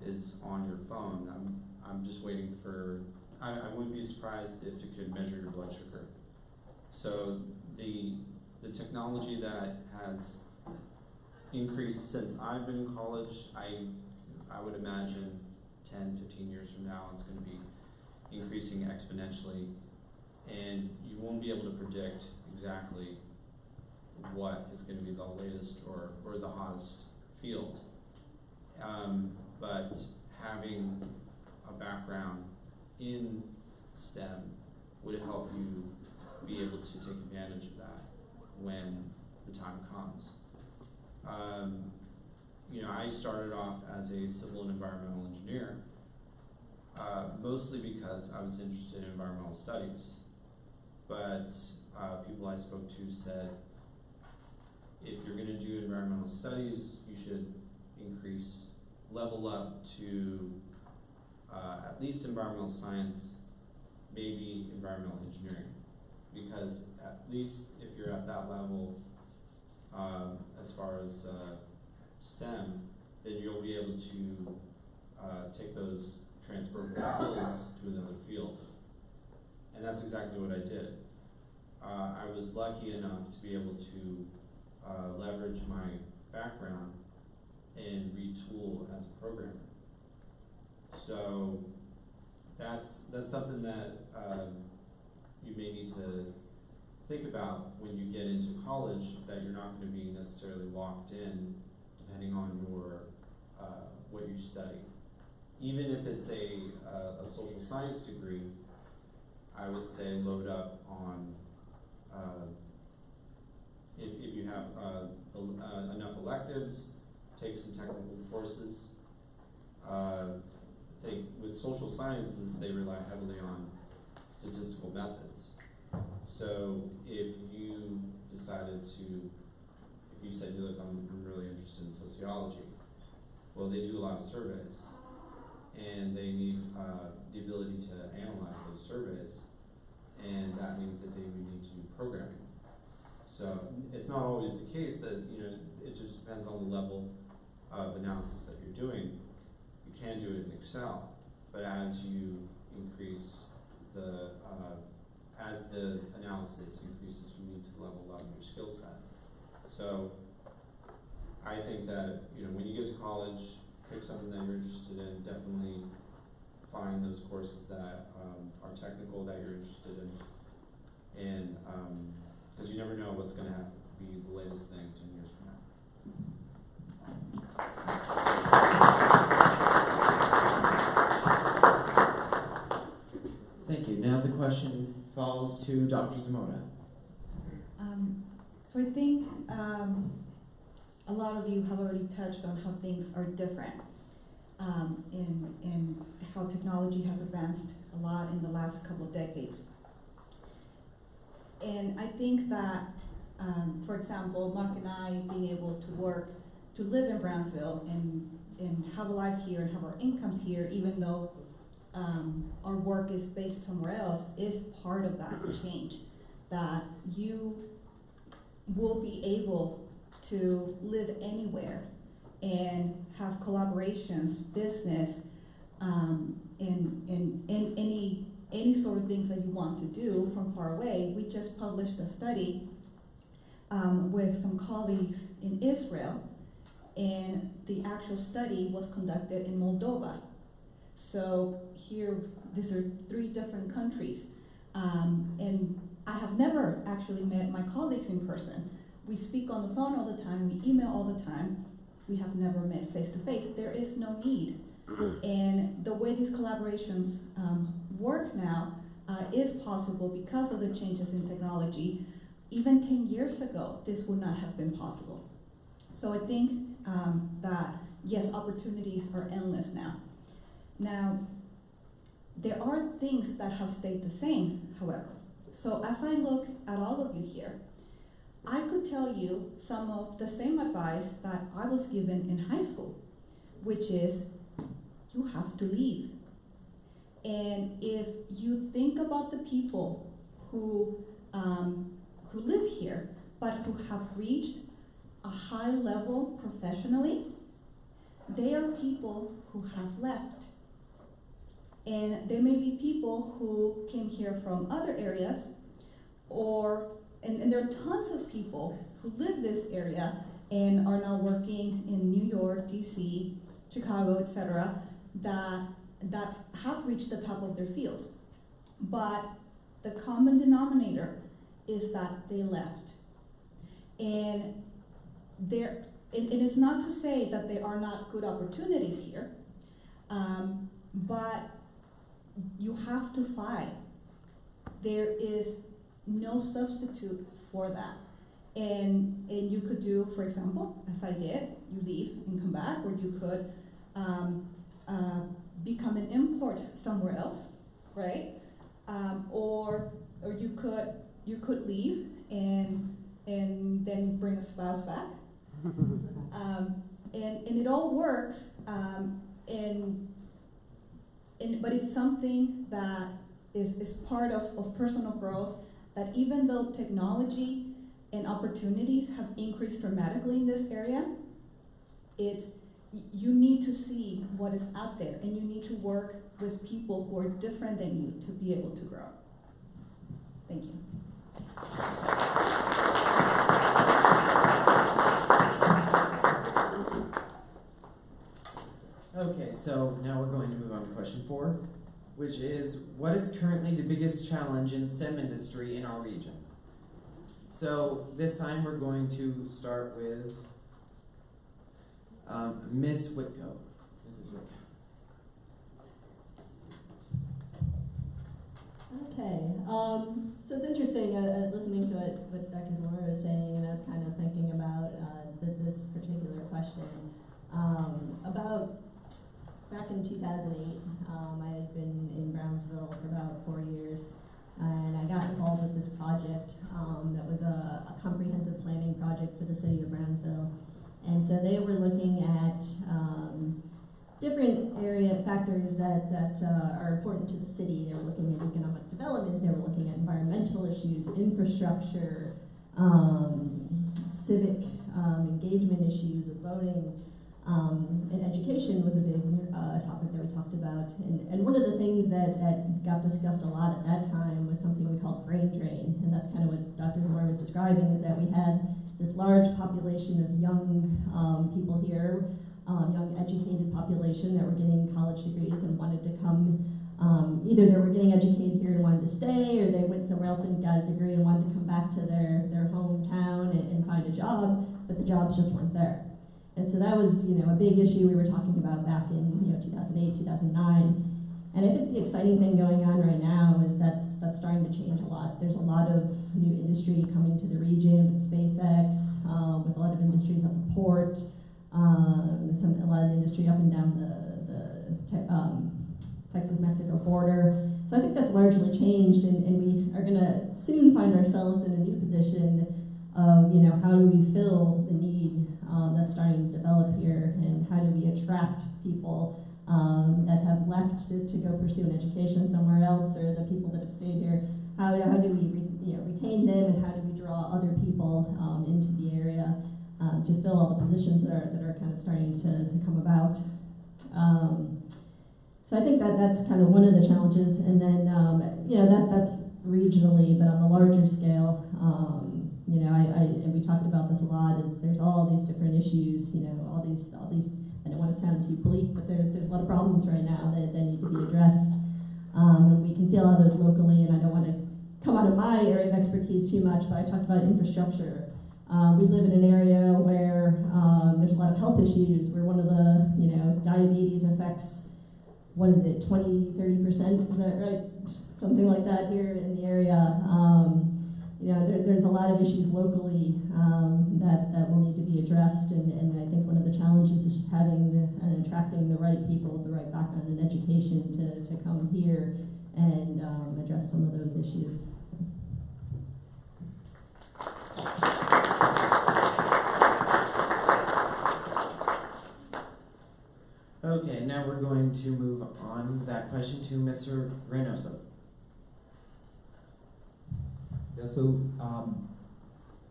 is on your phone. I'm just waiting for. I wouldn't be surprised if it could measure your blood sugar. So the technology that has increased since I've been in college, I would imagine 10, 15 years from now, it's going to be increasing exponentially, and you won't be able to predict exactly what is going to be the latest or the hottest field. But having a background in STEM would help you be able to take advantage of that when the time comes. I started off as a civil and environmental engineer, mostly because I was interested in environmental studies. But people I spoke to said, if you're going to do environmental studies, you should level up to at least environmental science, maybe environmental engineering. Because at least if you're at that level, as far as STEM, then you'll be able to take those transferable skills to another field. And that's exactly what I did. I was lucky enough to be able to leverage my background and retool as a programmer. So that's something that you may need to think about when you get into college, that you're not going to be necessarily locked in depending on your what you study. Even if it's a social science degree, I would say load up on if you have enough electives, take some technical courses. With social sciences, they rely heavily on statistical methods. So if you decided to, if you said, look, I'm really interested in sociology, well, they do a lot of surveys, and they need the ability to analyze those surveys, and that means that they would need to do programming. So it's not always the case that, it just depends on the level of analysis that you're doing. You can do it in Excel, but as you increase as the analysis increases, you need to level up your skill set. So I think that, when you get to college, pick something that you're interested in. Definitely find those courses that are technical, that you're interested in, and because you never know what's going to be the latest thing 10 years from now. Thank you. Now the question falls to Dr. Zamora. So I think a lot of you have already touched on how things are different in how technology has advanced a lot in the last couple of decades. And I think that, for example, Mark and I being able to live in Brownsville and have a life here and have our incomes here, even though our work is based somewhere else, is part of that change. That you will be able to live anywhere and have collaborations, business, and any sort of things that you want to do from far away. We just published a study with some colleagues in Israel, and the actual study was conducted in Moldova. So here, these are 3 different countries, and I have never actually met my colleagues in person. We speak on the phone all the time, we email all the time. We have never met face to face. There is no need. And the way these collaborations work now is possible because of the changes in technology. Even 10 years ago, this would not have been possible. So I think that, yes, opportunities are endless now. Now, there are things that have stayed the same, however. So as I look at all of you here, I could tell you some of the same advice that I was given in high school, which is, you have to leave. And if you think about the people who live here, but who have reached a high level professionally, they are people who have left. And there may be people who came here from other areas, and there are tons of people who live this area and are now working in New York, DC, Chicago, etc., that have reached the top of their field. But the common denominator is that they left. And it is not to say that there are not good opportunities here. But you have to fly. There is no substitute for that. And you could do, for example, as I did, you leave and come back, or you could become an import somewhere else, right? Or you could leave and then bring a spouse back. And it all works, but it's something that is part of personal growth, that even though technology and opportunities have increased dramatically in this area, you need to see what is out there, and you need to work with people who are different than you to be able to grow. Thank you. Okay, so now we're going to move on to question 4, which is, what is currently the biggest challenge in STEM industry in our region? So this time we're going to start with Miss Whitko. Mrs. Whitko. Okay, so it's interesting listening to what Dr. Zamora was saying, and I was kind of thinking about this particular question. About back in 2008, I had been in Brownsville for about 4 years, and I got involved with this project that was a comprehensive planning project for the city of Brownsville. And so they were looking at different area factors that are important to the city. They were looking at economic development, they were looking at environmental issues, infrastructure, civic engagement issues with voting, and education was a big topic that we talked about. And one of the things that got discussed a lot at that time was something we called brain drain, and that's kind of what Dr. Zamora was describing, is that we had this large population of young people here, young educated population that were getting college degrees and wanted to come, either they were getting educated here and wanted to stay, or they went somewhere else and got a degree and wanted to come back to their hometown and find a job, but the jobs just weren't there. And so that was, a big issue we were talking about back in, 2008, 2009. And I think the exciting thing going on right now is that's starting to change a lot. There's a lot of new industry coming to the region with SpaceX, with a lot of industries at the port, a lot of industry up and down the Texas-Mexico border. So I think that's largely changed, and we are going to soon find ourselves in a new position of, how do we fill the need that's starting to develop here, and how do we attract people that have left to go pursue an education somewhere else, or the people that have stayed here, how do we retain them, and how do we draw other people into the area to fill all the positions that are kind of starting to come about. So I think that's kind of one of the challenges, and then that's regionally, but on a larger scale, and we talked about this a lot, is there's all these different issues, all these, I don't want to sound too bleak, but there's a lot of problems right now that need to be addressed. And we can see a lot of those locally, and I don't want to come out of my area of expertise too much, but I talked about infrastructure. We live in an area where there's a lot of health issues, where one of the, diabetes affects, 20, 30%, is that right? Something like that here in the area. There's a lot of issues locally that will need to be addressed, and I think one of the challenges is just having and attracting the right people with the right background and education to come here and address some of those issues. Okay, now we're going to move on that question to Mr. Reynoso. Yeah, so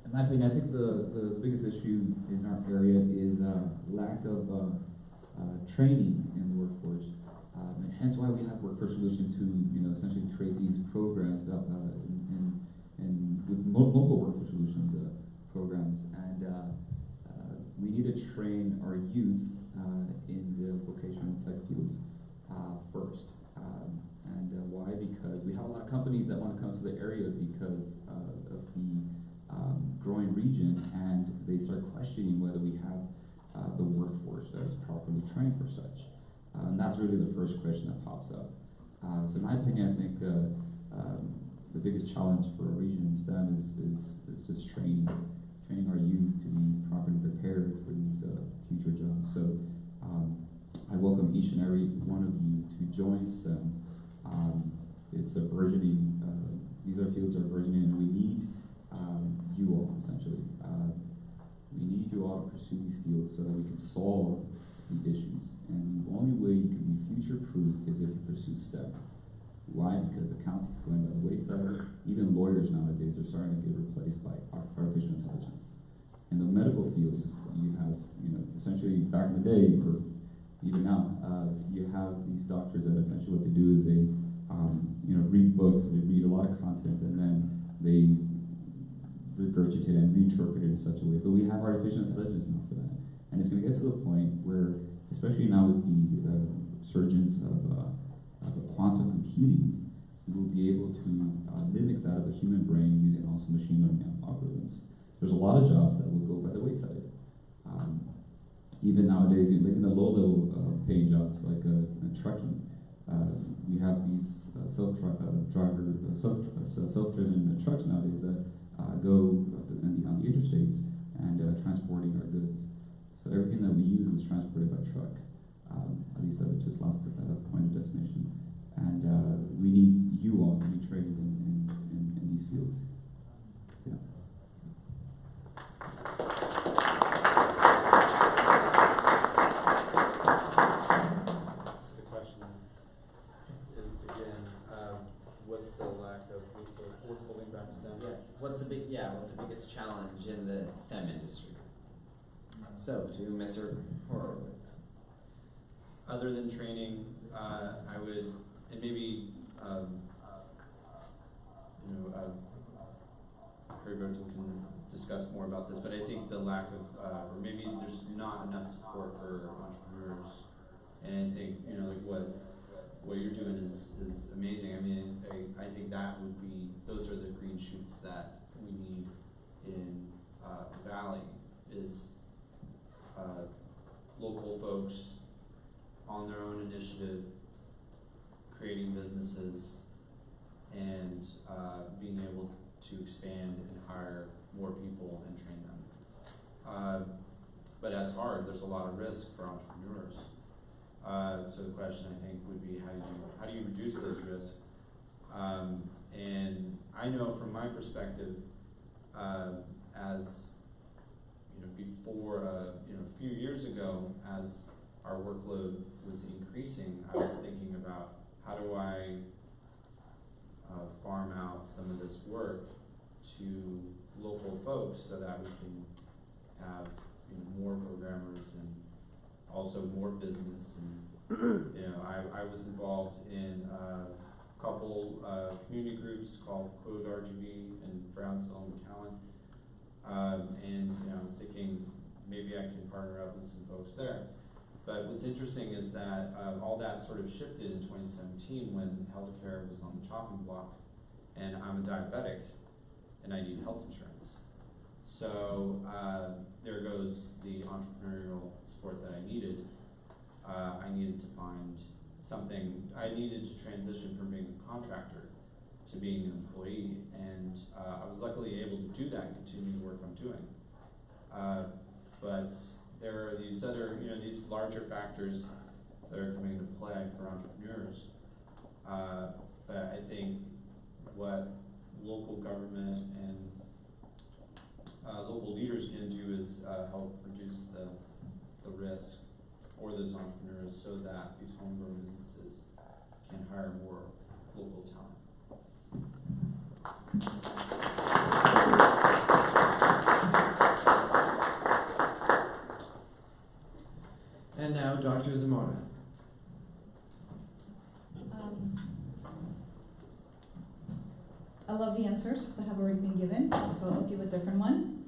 in my opinion, I think the biggest issue in our area is lack of training in the workforce, and hence why we have Workforce Solutions to essentially create these programs and with multiple Workforce Solutions programs, and we need to train our youth in the vocational tech fields first. Why? Because we have a lot of companies that want to come to the area because of the growing region, and they start questioning whether we have the workforce that is properly trained for such. And that's really the first question that pops up. So in my opinion, I think the biggest challenge for a region in STEM is just training our youth to be properly prepared for these future jobs. So I welcome each and every one of you to join STEM. It's a burgeoning, these are fields that are burgeoning, and we need you all, essentially. We need you all to pursue these fields so that we can solve the issues. And the only way you can be future-proof is if you pursue STEM. Why? Because accounting's going by the wayside. Even lawyers nowadays are starting to get replaced by artificial intelligence. In the medical field, you have, essentially back in the day, or even now, you have these doctors that essentially what they do is they, read books, they read a lot of content, and then they regurgitate and reinterpret it in such a way. But we have artificial intelligence now for that. And it's going to get to the point where, especially now with the surgence of quantum computing, we will be able to mimic that of a human brain using also machine learning algorithms. There's a lot of jobs that will go by the wayside. Even nowadays, even the low-level paying jobs like trucking, we have these self-driven trucks nowadays that go on the interstates and transporting our goods. So everything that we use is transported by truck, at least at just last point of destination. And we need you all to be trained in these fields. Yeah. So the question is again, what's holding back STEM? What's the biggest challenge in the STEM industry? So, to Mr. Horowitz. Other than training, I would, and maybe, Heriberto can discuss more about this, but I think the lack of, or maybe there's not enough support for entrepreneurs. And I think, what you're doing is amazing. I mean, I think that would be, those are the green shoots that we need in the Valley, is local folks on their own initiative, creating businesses, and being able to expand and hire more people and train them. But that's hard. There's a lot of risk for entrepreneurs. So the question, I think, would be how do you reduce those risks? And I know from my perspective, as before, a few years ago, as our workload was increasing, I was thinking about how do I farm out some of this work to local folks so that we can have more programmers and also more business. And I was involved in a couple community groups called UTRGV in Brownsville and McAllen. And I was thinking maybe I can partner up with some folks there. But what's interesting is that all that sort of shifted in 2017 when healthcare was on the chopping block, and I'm a diabetic and I need health insurance. So there goes the entrepreneurial support that I needed. I needed to find something. I needed to transition from being a contractor to being an employee, and I was luckily able to do that and continue the work I'm doing. But there are these other, these larger factors that are coming into play for entrepreneurs. But I think what local government and local leaders can do is help reduce the risk for those entrepreneurs so that these homegrown businesses can hire more local talent. And now, Dr. Zamora. I love the answers that have already been given, so I'll give a different one.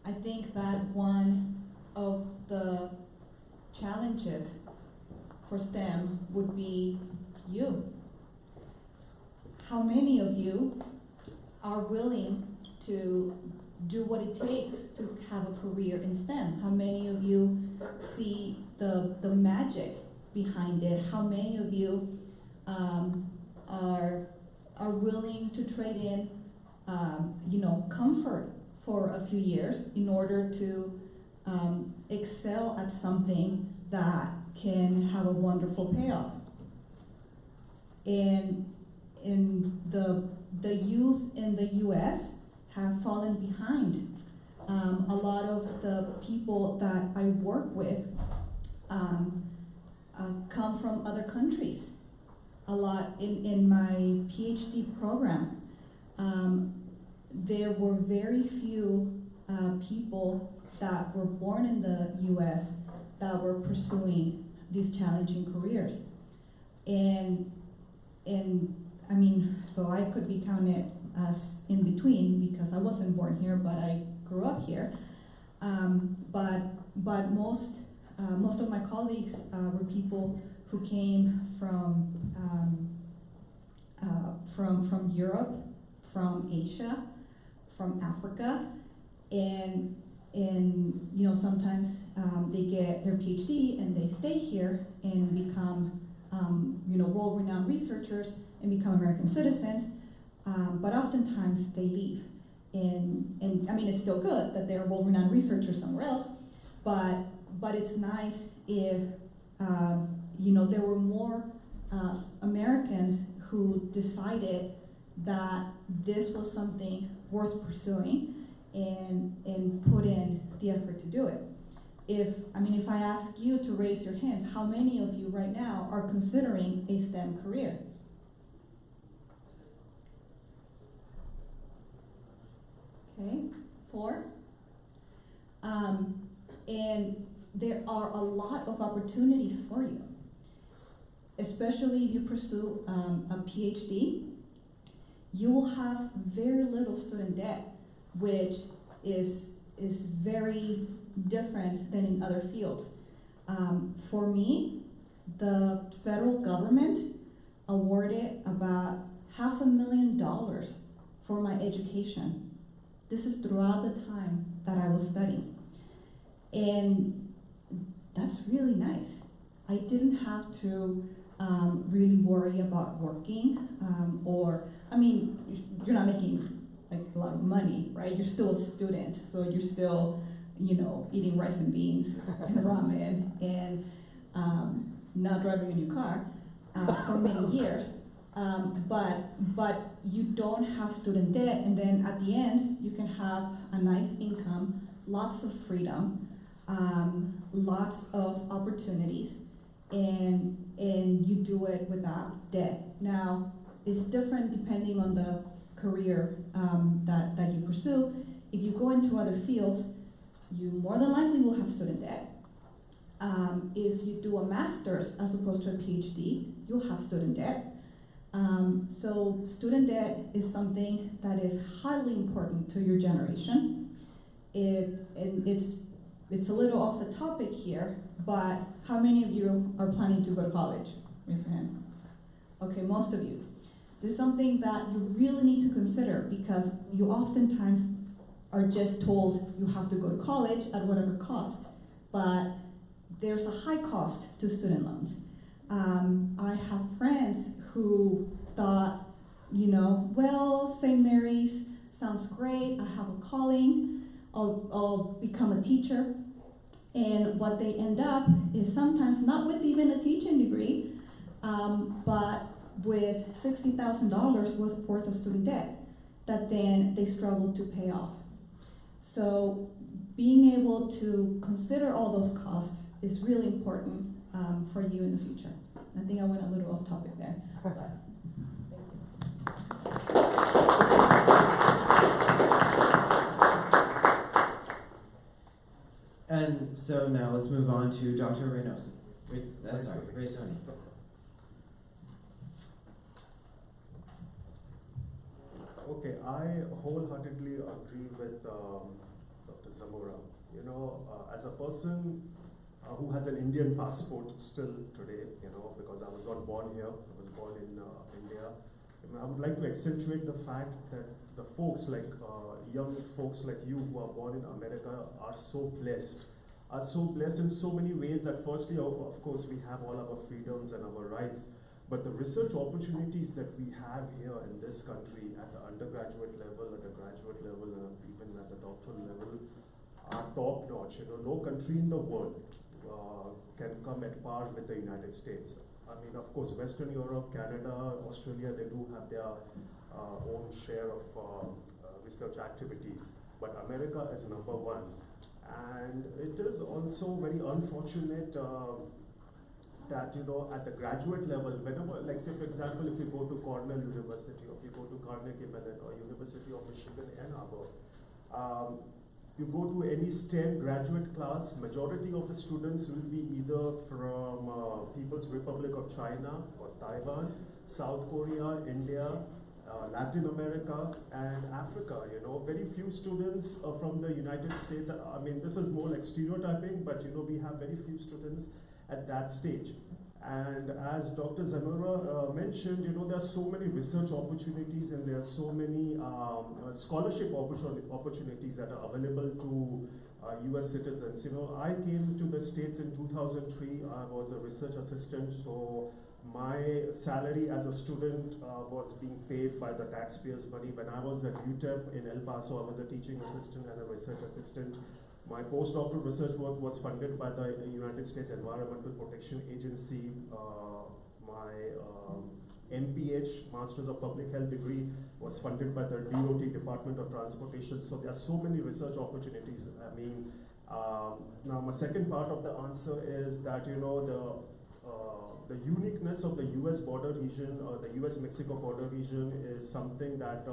I think that one of the challenges for STEM would be you. How many of you are willing to do what it takes to have a career in STEM? How many of you see the magic behind it? How many of you are willing to trade in, comfort for a few years in order to excel at something that can have a wonderful payoff? And the youth in the U.S. have fallen behind. A lot of the people that I work with come from other countries. A lot in my PhD program, there were very few people that were born in the U.S. that were pursuing these challenging careers. And I mean, so I could be counted as in between because I wasn't born here, but I grew up here. But most of my colleagues were people who came from Europe, from Asia, from Africa, and sometimes they get their PhD and they stay here and become world-renowned researchers and become American citizens, but oftentimes they leave. And I mean, it's still good that they're world-renowned researchers somewhere else, but it's nice if there were more Americans who decided that this was something worth pursuing and put in the effort to do it. If I ask you to raise your hands, how many of you right now are considering a STEM career? Okay, 4. And there are a lot of opportunities for you, especially if you pursue a PhD. You will have very little student debt, which is very different than in other fields. For me, the federal government awarded about $500,000 for my education. This is throughout the time that I was studying. And that's really nice. I didn't have to really worry about working you're not making like a lot of money, right? You're still a student, so you're still, eating rice and beans and ramen and not driving a new car for many years. But you don't have student debt, and then at the end you can have a nice income, lots of freedom, lots of opportunities, and you do it without debt. Now, it's different depending on the career that you pursue. If you go into other fields, you more than likely will have student debt. If you do a master's as opposed to a PhD, you'll have student debt. So student debt is something that is highly important to your generation. It's a little off the topic here, but how many of you are planning to go to college? Raise your hand. Okay, most of you. This is something that you really need to consider because you oftentimes are just told you have to go to college at whatever cost, but there's a high cost to student loans. I have friends who thought, St. Mary's sounds great, I have a calling, I'll become a teacher. And what they end up is sometimes not with even a teaching degree, but with $60,000 worth of student debt that then they struggle to pay off. So being able to consider all those costs is really important for you in the future. I think I went a little off topic there, but thank you. And so now let's move on to Dr. Reynoso. Raysoni. Okay, I wholeheartedly agree with Dr. Zamora. As a person who has an Indian passport still today, because I was not born here, I was born in India. I would like to accentuate the fact that the folks like young folks like you who are born in America are so blessed. are so blessed in so many ways that firstly, of course, we have all our freedoms and our rights, but the research opportunities that we have here in this country at the undergraduate level, at the graduate level, and even at the doctoral level are top notch. You know, no country in the world can come at par with the United States. I mean, of course, Western Europe, Canada, Australia, they do have their own share of research activities, but America is number one. And it is also very unfortunate that, you know, at the graduate level, whenever, like say for example, if you go to Cornell University, or if you go to Carnegie Mellon, or University of Michigan, Ann Arbor, you go to any STEM graduate class, majority of the students will be either from People's Republic of China or Taiwan, South Korea, India, Latin America, and Africa. You know, very few students from the United States. I mean, this is more like stereotyping, but you know, we have very few students at that stage. And as Dr. Zamora mentioned, you know, there are so many research opportunities and there are so many scholarship opportunities that are available to US citizens. You know, I came to the States in 2003. I was a research assistant, so my salary as a student was being paid by the taxpayers' money. When I was at UTEP in El Paso, I was a teaching assistant and a research assistant. My postdoctoral research work was funded by the United States Environmental Protection Agency. My M.B.A, Masters of Public Health degree, was funded by the DOT, Department of Transportation. So there are so many research opportunities. I mean, now my second part of the answer is that, you know, the uniqueness of the US border region, or the US-Mexico border region, is something that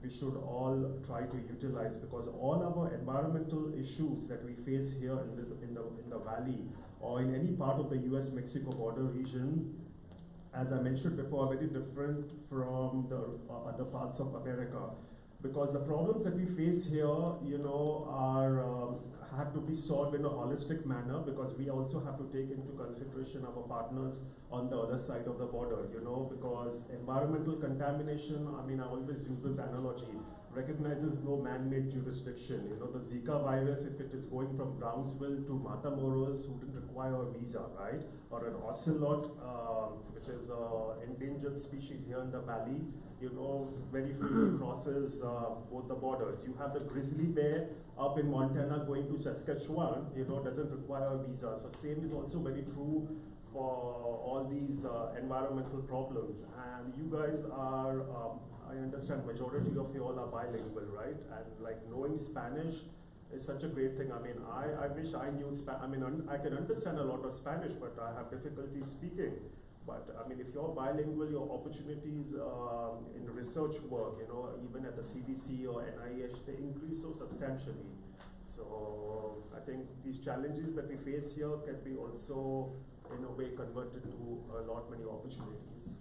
we should all try to utilize, because all our environmental issues that we face here in the valley or in any part of the US-Mexico border region, as I mentioned before, are very different from the other parts of America. Because the problems that we face here, you know, have to be solved in a holistic manner, because we also have to take into consideration our partners on the other side of the border, you know, because environmental contamination, I mean, I always use this analogy, recognizes no man-made jurisdiction. You know, the Zika virus, if it is going from Brownsville to Matamoros, wouldn't require a visa, right? Or an ocelot, which is an endangered species here in the valley, you know, very frequently crosses both the borders. You have the grizzly bear up in Montana going to Saskatchewan, you know, doesn't require a visa. So same is also very true for all these environmental problems. And you guys are, I understand majority of you all are bilingual, right? And like knowing Spanish is such a great thing. I mean, I wish I knew I mean, I can understand a lot of Spanish, but I have difficulty speaking. But I mean, if you're bilingual, your opportunities in research work, you know, even at the CDC or NIH, they increase so substantially. So I think these challenges that we face here can be also, in a way, converted to a lot many opportunities.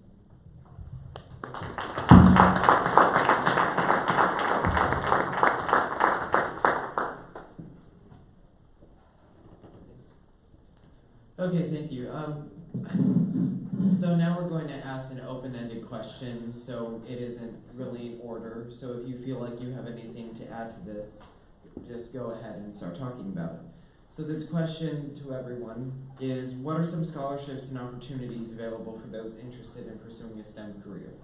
Okay, thank you. So now we're going to ask an open-ended question, so it isn't really in order. So if you feel like you have anything to add to this, just go ahead and start talking about it. So this question to everyone is, what are some scholarships and opportunities available for those interested in pursuing a STEM career?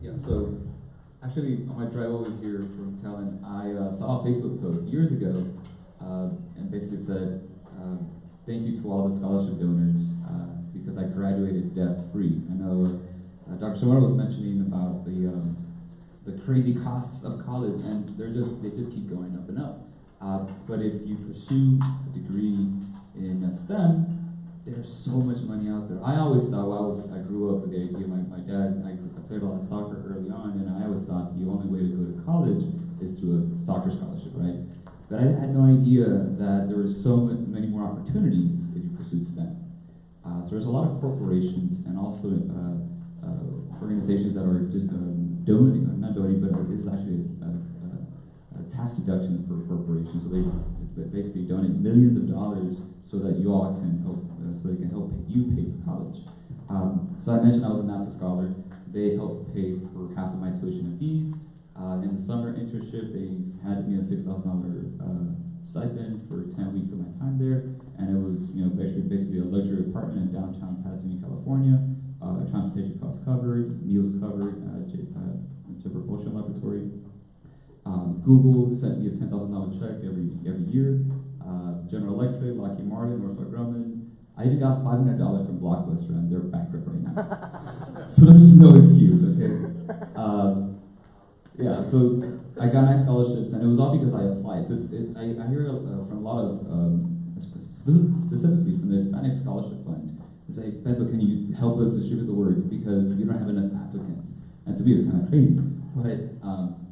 Yeah, so actually on my drive over here from Callan, I saw a Facebook post years ago and basically said, thank you to all the scholarship donors because I graduated debt-free. I know Dr. Simona was mentioning about the crazy costs of college, and they just keep going up and up. But if you pursue a degree in STEM, there's so much money out there. I always thought, I grew up with the idea, my dad, I played a lot of soccer early on, and I always thought the only way to go to college is to a soccer scholarship, right? But I had no idea that there were so many more opportunities if you pursued STEM. So there's a lot of corporations and also organizations that are just donating, not donating, but this is actually tax deductions for corporations. So they basically donate millions of dollars so that you all can help, so they can help you pay for college. So I mentioned I was a NASA scholar. They helped pay for half of my tuition and fees. In the summer internship, they handed me a $6,000 stipend for 10 weeks of my time there, and it was, basically a luxury apartment in downtown Pasadena, California. Transportation costs covered, meals covered, Jet Propulsion Laboratory. Google sent me a $10,000 check every year. General Electric, Lockheed Martin, Northrop Grumman. I even got $500 from Blockbuster, and they're bankrupt right now. So there's no excuse, okay? Yeah, so I got nice scholarships, and it was all because I applied. So I hear from a lot of, specifically from the Hispanic Scholarship Fund, they say, Beto, can you help us distribute the word because we don't have enough applicants? And to me, it's kind of crazy. But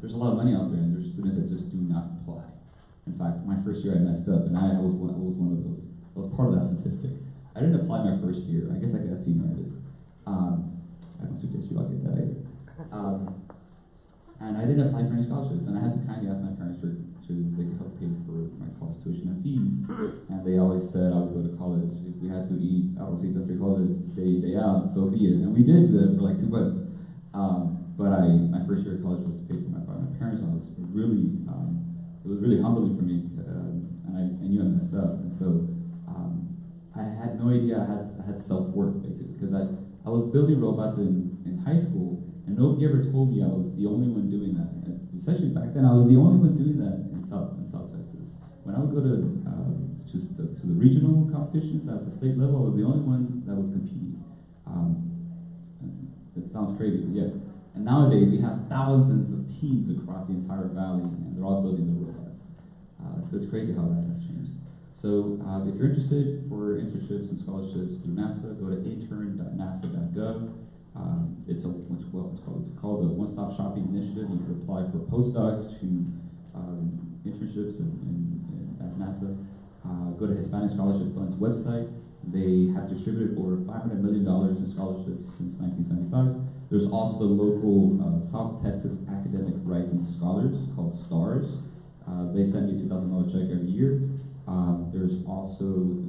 there's a lot of money out there, and there's students that just do not apply. In fact, my first year I messed up, and I was one of those. I was part of that statistic. I didn't apply my first year. I guess I got senioritis. I don't suggest you all get that either. And I didn't apply for any scholarships, and I had to kindly ask my parents to they could help pay for my college tuition and fees. And they always said I would go to college. If we had to eat arrocito frijoles day out, so be it. And we did do that for like 2 months. But my first year of college was paid for by my parents. And I was really, it was really humbling for me, and I knew I messed up. And so I had no idea I had self-worth, basically, because I was building robots in high school, and nobody ever told me I was the only one doing that. And essentially, back then, I was the only one doing that in South Texas. When I would go to the regional competitions at the state level, I was the only one that was competing. It sounds crazy, but yeah. And nowadays, we have thousands of teams across the entire valley, and they're all building their robots. So it's crazy how that has changed. So if you're interested for internships and scholarships through NASA, go to intern.nasa.gov. It's called the One-Stop Shopping Initiative. You can apply for postdocs to internships at NASA. Go to Hispanic Scholarship Fund's website. They have distributed over $500 million in scholarships since 1975. There's also the local South Texas Academic Rising Scholars called STARS. They send you a $2,000 check every year. There's also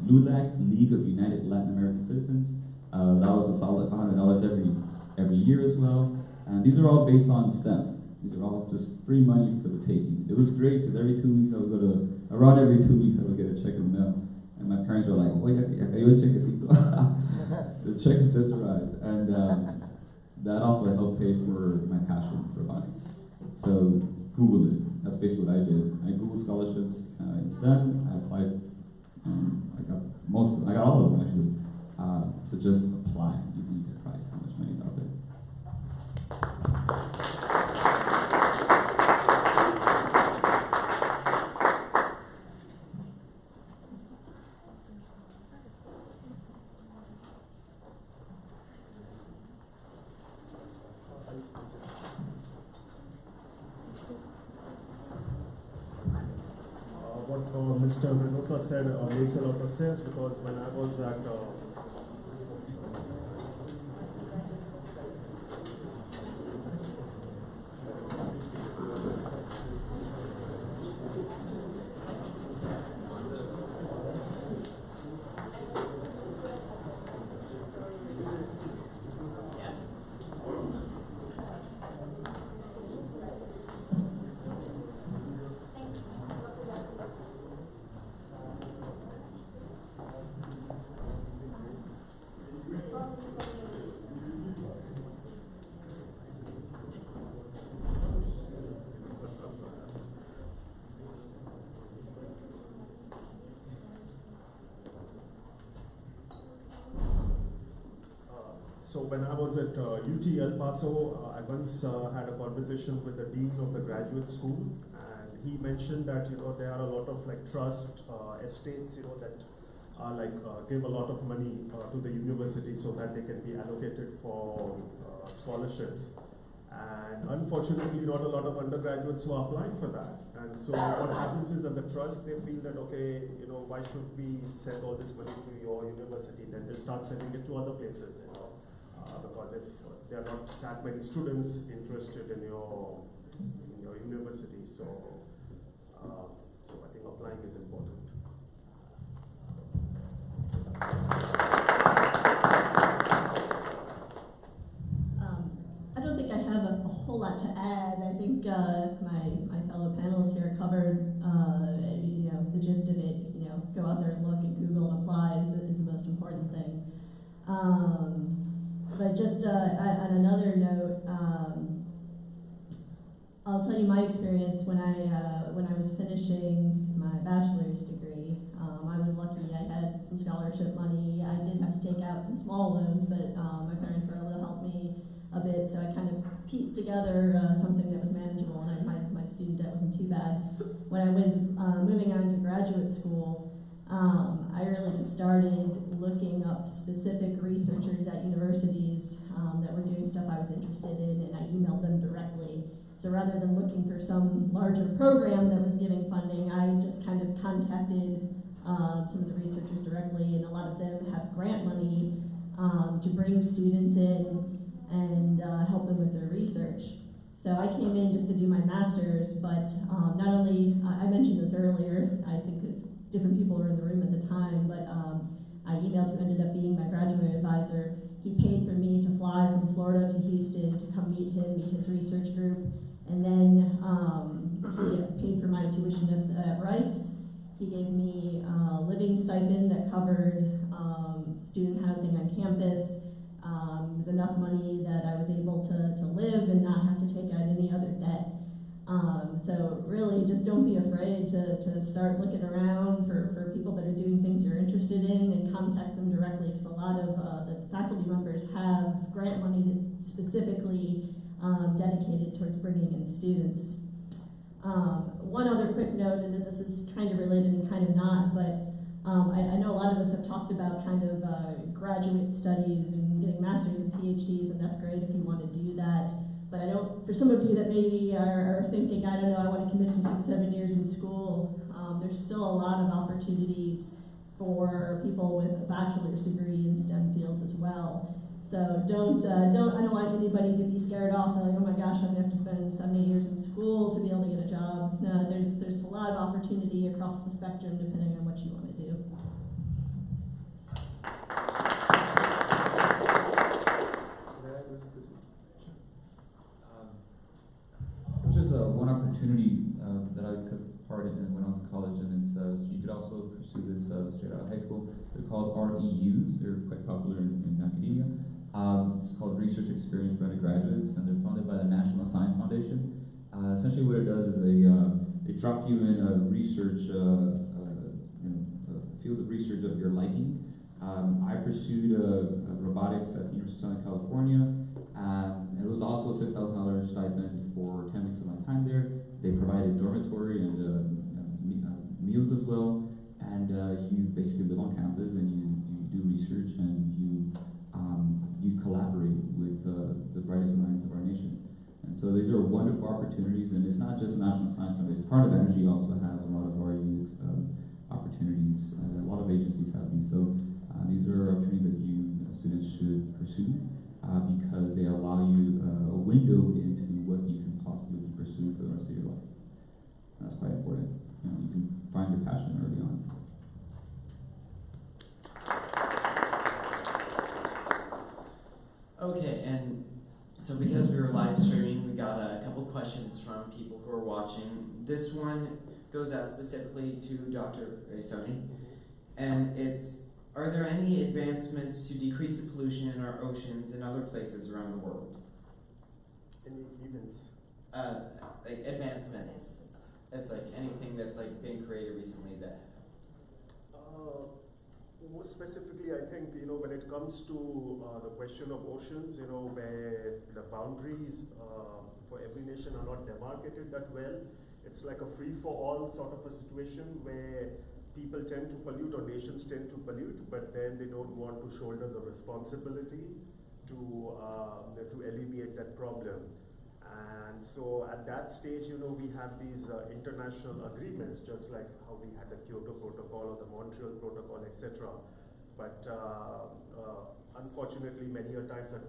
LULAC, League of United Latin American Citizens. That was a solid $500 every year as well. And these are all based on STEM. These are all just free money for the taking. It was great because every 2 weeks around every 2 weeks I would get a check in the mail. And my parents were like, "Oye, cayó el chequecito." The check has just arrived. And that also helped pay for my passion for robotics. So Google it. That's basically what I did. I Googled scholarships in STEM. I applied. I got all of them actually. So just apply. You'd be surprised how much money is out there. What Mr. Reynoso said makes a lot of sense because when I was at So when I was at UT El Paso, I once had a conversation with the dean of the graduate school, and he mentioned that there are a lot of trust estates that are give a lot of money to the university so that they can be allocated for scholarships. And unfortunately, not a lot of undergraduates were applying for that. And so what happens is that the trust, they feel that, okay, why should we send all this money to your university? Then they start sending it to other places, because if there are not that many students interested in your university, so I think applying is important. think my fellow panelists here covered the gist of it. Go out there and look and Google and apply is the most important thing. But just on another note, I'll tell you my experience when I was finishing my bachelor's degree. I was lucky; I had some scholarship money. I did have to take out some small loans, but my parents were able to help me a bit, so I kind of pieced together something that was manageable, and my student debt wasn't too bad. When I was moving on to graduate school, I really just started looking up specific researchers at universities that were doing stuff I was interested in, and I emailed them directly. So rather than looking for some larger program that was giving funding, I just kind of contacted some of the researchers directly, and a lot of them have grant money to bring students in and help them with their research. So I came in just to do my master's, but not only, I mentioned this earlier, I think that different people were in the room at the time, but I emailed who ended up being my graduate advisor. He paid for me to fly from Florida to Houston to come meet him, meet his research group, and then he paid for my tuition at Rice. He gave me a living stipend that covered student housing on campus. It was enough money that I was able to live and not have to take out any other debt. So really, just don't be afraid to start looking around for people that are doing things you're interested in, and contact them directly, because a lot of the faculty members have grant money that specifically dedicated towards bringing in students. One other quick note, and then this is kind of related and kind of not, but I know a lot of us have talked about kind of graduate studies and getting masters and PhDs, and that's great if you want to do that. But I don't, for some of you that maybe are thinking, I don't know, I want to commit to 6-7 years in school, there's still a lot of opportunities for people with a bachelor's degree in STEM fields as well. So I don't want anybody to be scared off, like, oh my gosh, I'm gonna have to spend 7-8 years in school to be able to get a job. No, there's a lot of opportunity across the spectrum depending on what you want to do. Just one opportunity that I took part in when I was in college, and it's you could also pursue this straight out of high school. They're called REUs. They're quite popular in academia. It's called Research Experience for Undergraduates, and they're funded by the National Science Foundation. Essentially, what it does is they drop you in a research field of research of your liking. I pursued robotics at the University of Southern California. It was also a $6,000 stipend for 10 weeks of my time there. They provided dormitory and meals as well. And you basically live on campus, and you do research, and you collaborate with the brightest minds of our nation. And so these are wonderful opportunities, and it's not just National Science Foundation. Department of Energy also has a lot of RU opportunities. A lot of agencies have these. So these are opportunities that you students should pursue because they allow you a window into what you can possibly pursue for the rest of your life. And that's quite important. You can find your passion early on. Okay, and so because we were live streaming, we got a couple questions from people who are watching. This one goes out specifically to Dr. Raysoni, and it's, are there any advancements to decrease the pollution in our oceans and other places around the world? Any events? Like advancements. It's like anything that's like been created recently that. More specifically, I think, when it comes to the question of oceans, where the boundaries for every nation are not demarcated that well, it's like a free-for-all sort of a situation where people tend to pollute, or nations tend to pollute, but then they don't want to shoulder the responsibility to alleviate that problem. And so at that stage, we have these international agreements, just like how we had the Kyoto Protocol or the Montreal Protocol, etc. But unfortunately, many a times a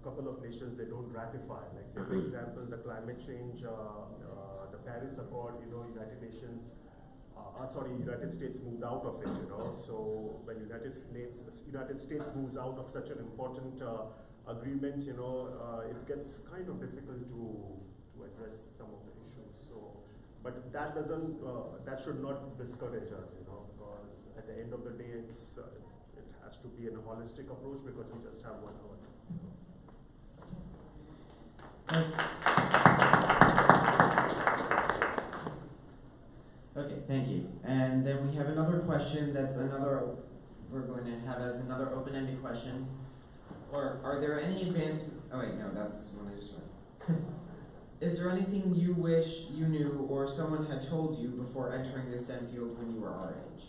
couple of nations, they don't ratify. Like, say, for example, the climate change, the Paris Accord, United States moved out of it, So when United States moves out of such an important agreement, it gets kind of difficult to to address some of the issues. So, but that doesn't, that should not discourage us, because at the end of the day, it has to be a holistic approach because we just have 1 hour. Okay, thank you. And then we have another question we're going to have as another open-ended question. Or are there any oh wait, no, that's the one I just read. Is there anything you wish you knew or someone had told you before entering the STEM field when you were our age?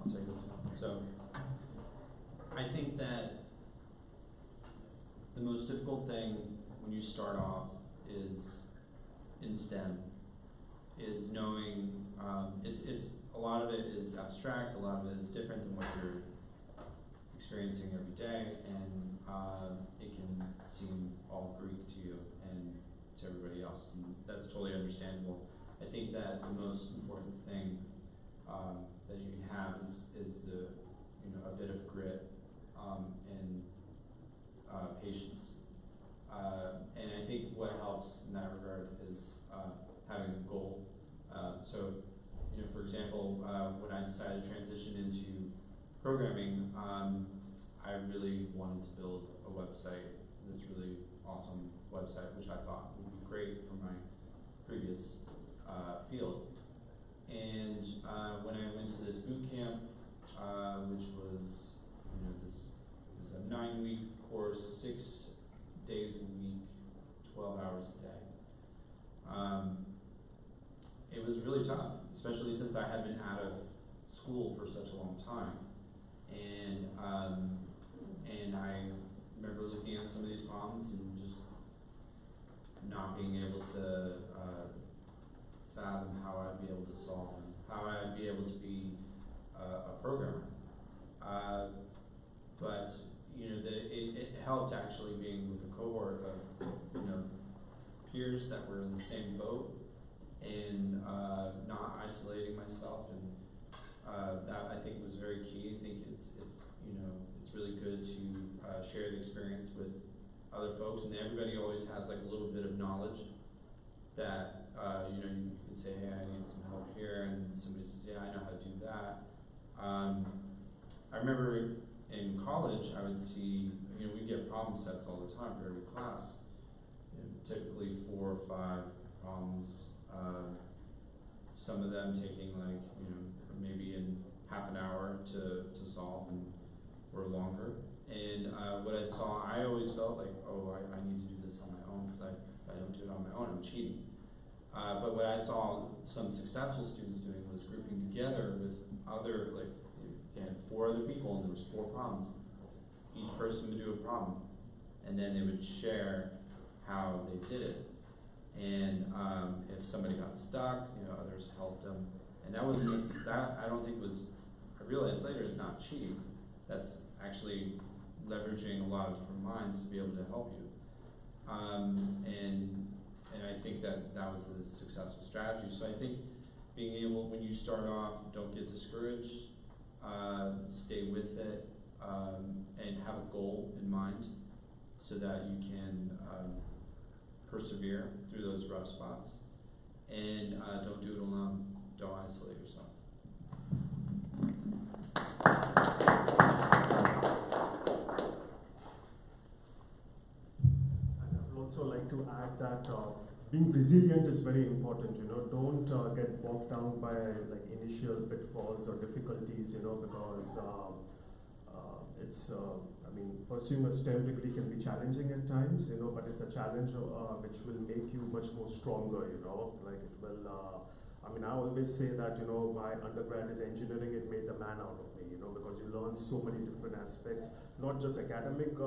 I'll take this one. So, I think that the most difficult thing when you start off is in STEM is knowing it's a lot of it is abstract, a lot of it is different than what you're experiencing every day, and it can seem all Greek to you and to everybody else, and that's totally understandable. I think that the most important thing that you can have is the a bit of grit and patience, and I think what helps in that regard is having a goal. So, for example, when I decided to transition into programming, I really wanted to build a website, this really awesome website, which I thought would be great for my previous field. And when I went to this boot camp, which was, this was a 9-week course, 6 days a week, 12 hours a day. It was really tough, especially since I had been out of school for such a long time. And I remember looking at some of these problems and just not being able to fathom how I'd be able to solve them, how I'd be able to be a programmer. But it helped actually being with a cohort of peers that were in the same boat, and not isolating myself, and that I think was very key. I think it's really good to share the experience with other folks, and everybody always has like a little bit of knowledge that you can say, hey, I need some help here, and somebody says, yeah, I know how to do that. I remember in college, I would see, we'd get problem sets all the time for every class. Typically 4 or 5 problems. Some of them taking maybe in half an hour to solve or longer. And what I saw, I always felt like, oh, I need to do this on my own, because if I don't do it on my own, I'm cheating. But what I saw some successful students doing was grouping together with other, they had 4 other people and there was 4 problems. Each person would do a problem, and then they would share how they did it. And if somebody got stuck, others helped them. And that wasn't that I don't think was. I realized later it's not cheating. That's actually leveraging a lot of different minds to be able to help you. And I think that was a successful strategy. So I think being able, when you start off, don't get discouraged. Stay with it, and have a goal in mind, so that you can persevere through those rough spots, and don't do it alone. Don't isolate yourself. And I would also like to add that being resilient is very important. Don't get bogged down by initial pitfalls or difficulties. Because it's pursuing a STEM degree can be challenging at times, but it's a challenge which will make you much more stronger, it will, I always say that, my undergrad is engineering, it made the man out of me, because you learn so many different aspects, not just academic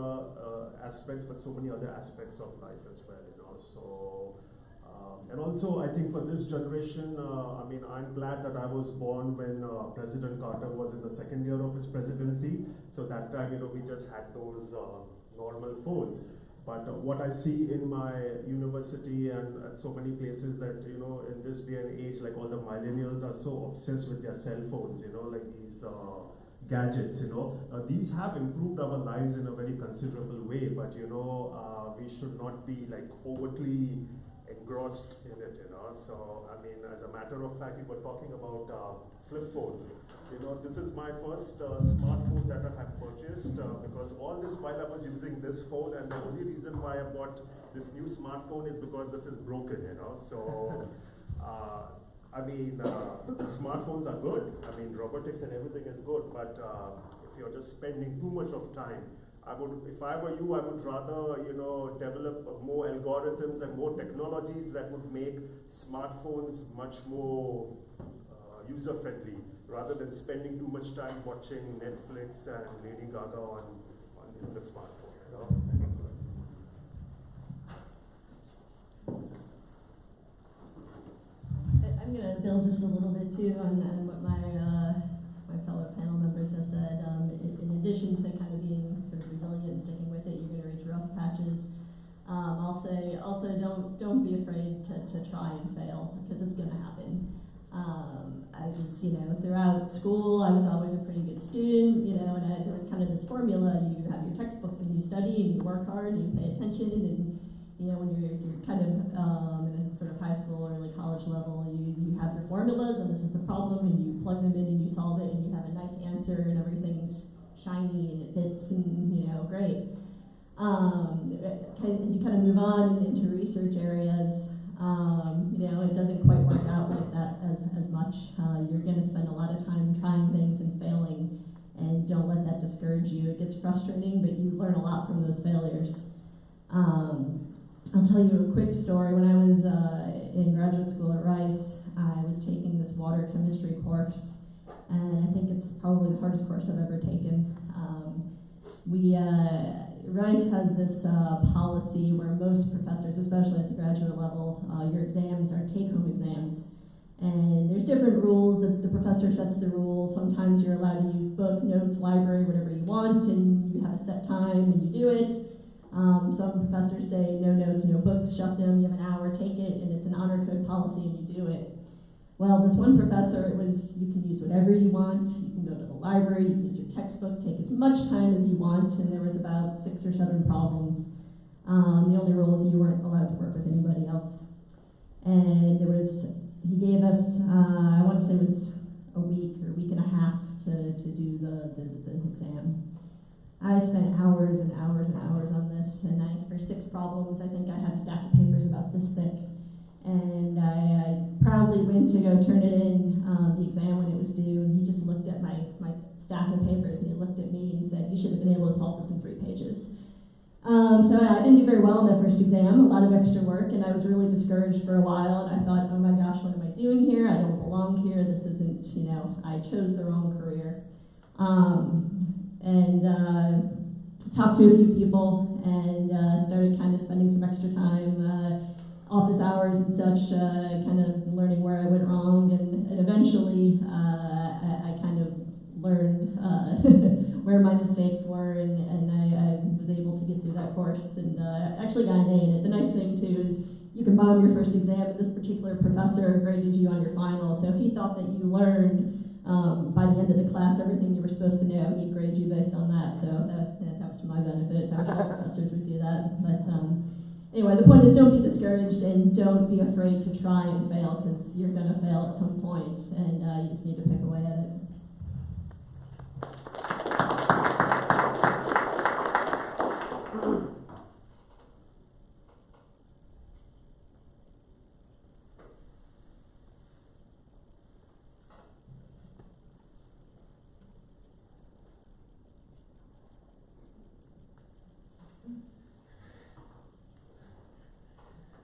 aspects, but so many other aspects of life as well, so, and also I think for this generation, I'm glad that I was born when President Carter was in the 2nd year of his presidency. So that time, we just had those normal phones. But what I see in my university and at so many places that, in this day and age, all the millennials are so obsessed with their cell phones, these gadgets, these have improved our lives in a very considerable way, but we should not be like overtly engrossed in it, So, I mean, as a matter of fact, you were talking about flip phones. This is my first smartphone that I have purchased because all this while I was using this phone, and the only reason why I bought this new smartphone is because this is broken, So, I mean, smartphones are good. I mean, robotics and everything is good, but if you're just spending too much of time, if I were you, I would rather, develop more algorithms and more technologies that would make smartphones much more user-friendly, rather than spending too much time watching Netflix and Lady Gaga on the smartphone, I'm going to build just a little bit too on what my fellow panel members have said. In addition to kind of being sort of resilient and sticking with it, you're going to reach rough patches. I'll say also don't be afraid to try and fail, because it's going to happen. I was, throughout school, I was always a pretty good student, and there was kind of this formula: you have your textbook and you study and you work hard and you pay attention, and when you're kind of in a sort of high school or early college level, you have your formulas and this is the problem, and you plug them in and you solve it and you have a nice answer and everything's shiny and it fits and great. As you kind of move on into research areas, it doesn't quite work out like that as much. You're going to spend a lot of time trying things and failing, and don't let that discourage you. It gets frustrating, but you learn a lot from those failures. I'll tell you a quick story. When I was in graduate school at Rice, I was taking this water chemistry course, and I think it's probably the hardest course I've ever taken. Rice has this policy where most professors, especially at the graduate level, your exams are take-home exams. And there's different rules. The professor sets the rules. Sometimes you're allowed to use book, notes, library, whatever you want, and you have a set time and you do it. Some professors say no notes, no books, shut them, you have an hour, take it, and it's an honor code policy and you do it. Well, this one professor, you can use whatever you want, you can go to the library, you can use your textbook, take as much time as you want, and there was about 6 or 7 problems. The only rule is you weren't allowed to work with anybody else. And he gave us, I want to say it was a week or a week and a half to do the exam. I spent hours and hours and hours on this, and for 6 problems, I think I had a stack of papers about this thick. And I proudly went to go turn it in, the exam when it was due, and he just looked at my stack of papers, and he looked at me and he said, "You should have been able to solve this in 3 pages." So I didn't do very well in that first exam, a lot of extra work, and I was really discouraged for a while, and I thought, oh my gosh, what am I doing here? I don't belong here, this isn't, I chose the wrong career. Talked to a few people and started kind of spending some extra time, office hours and such, kind of learning where I went wrong, and eventually I kind of learned where my mistakes were, and I was able to get through that course, and actually got an A in it. The nice thing too is you can bomb your first exam, and this particular professor graded you on your final, so if he thought that you learned by the end of the class everything you were supposed to know, he'd grade you based on that, so that was to my benefit. I wish all professors would do that, but anyway, the point is don't be discouraged and don't be afraid to try and fail, because you're going to fail at some point, and you just need to pick away at it.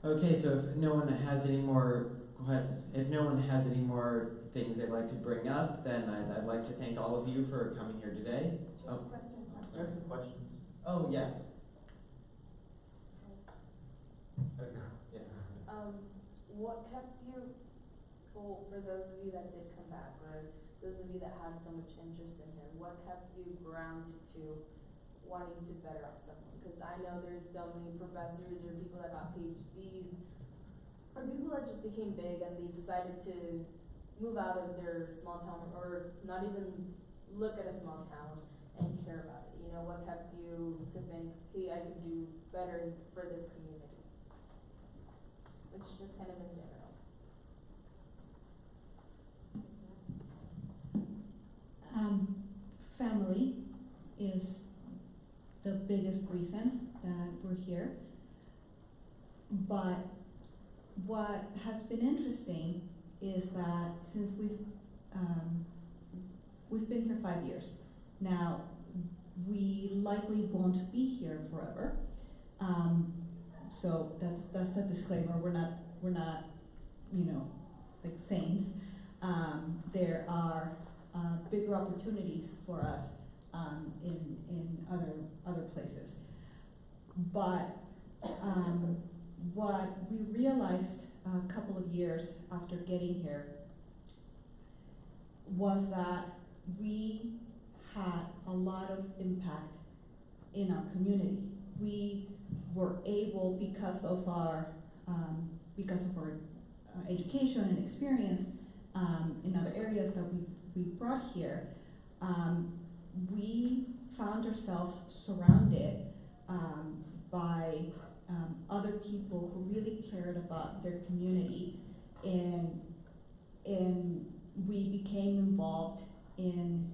Okay, so if no one has any more things they'd like to bring up, then I'd like to thank all of you for coming here today. Questions? Oh, yes. What kept you, well, for those of you that did come back, or those of you that had so much interest in him, what kept you grounded to wanting to better out someone? Because I know there's so many professors or people that got PhDs, or people that just became big and they decided to move out of their small town, or not even look at a small town and care about it? You know, what kept you to think, hey, I can do better for this community? Which just kind of in general. Family is the biggest reason that we're here. But what has been interesting is that since we've been here 5 years, now we likely won't be here forever. So that's a disclaimer. We're not, like saints. There are bigger opportunities for us in other places. But what we realized a couple of years after getting here was that we had a lot of impact in our community. We were able, because of our education and experience in other areas that we brought here, we found ourselves surrounded by other people who really cared about their community, and we became involved in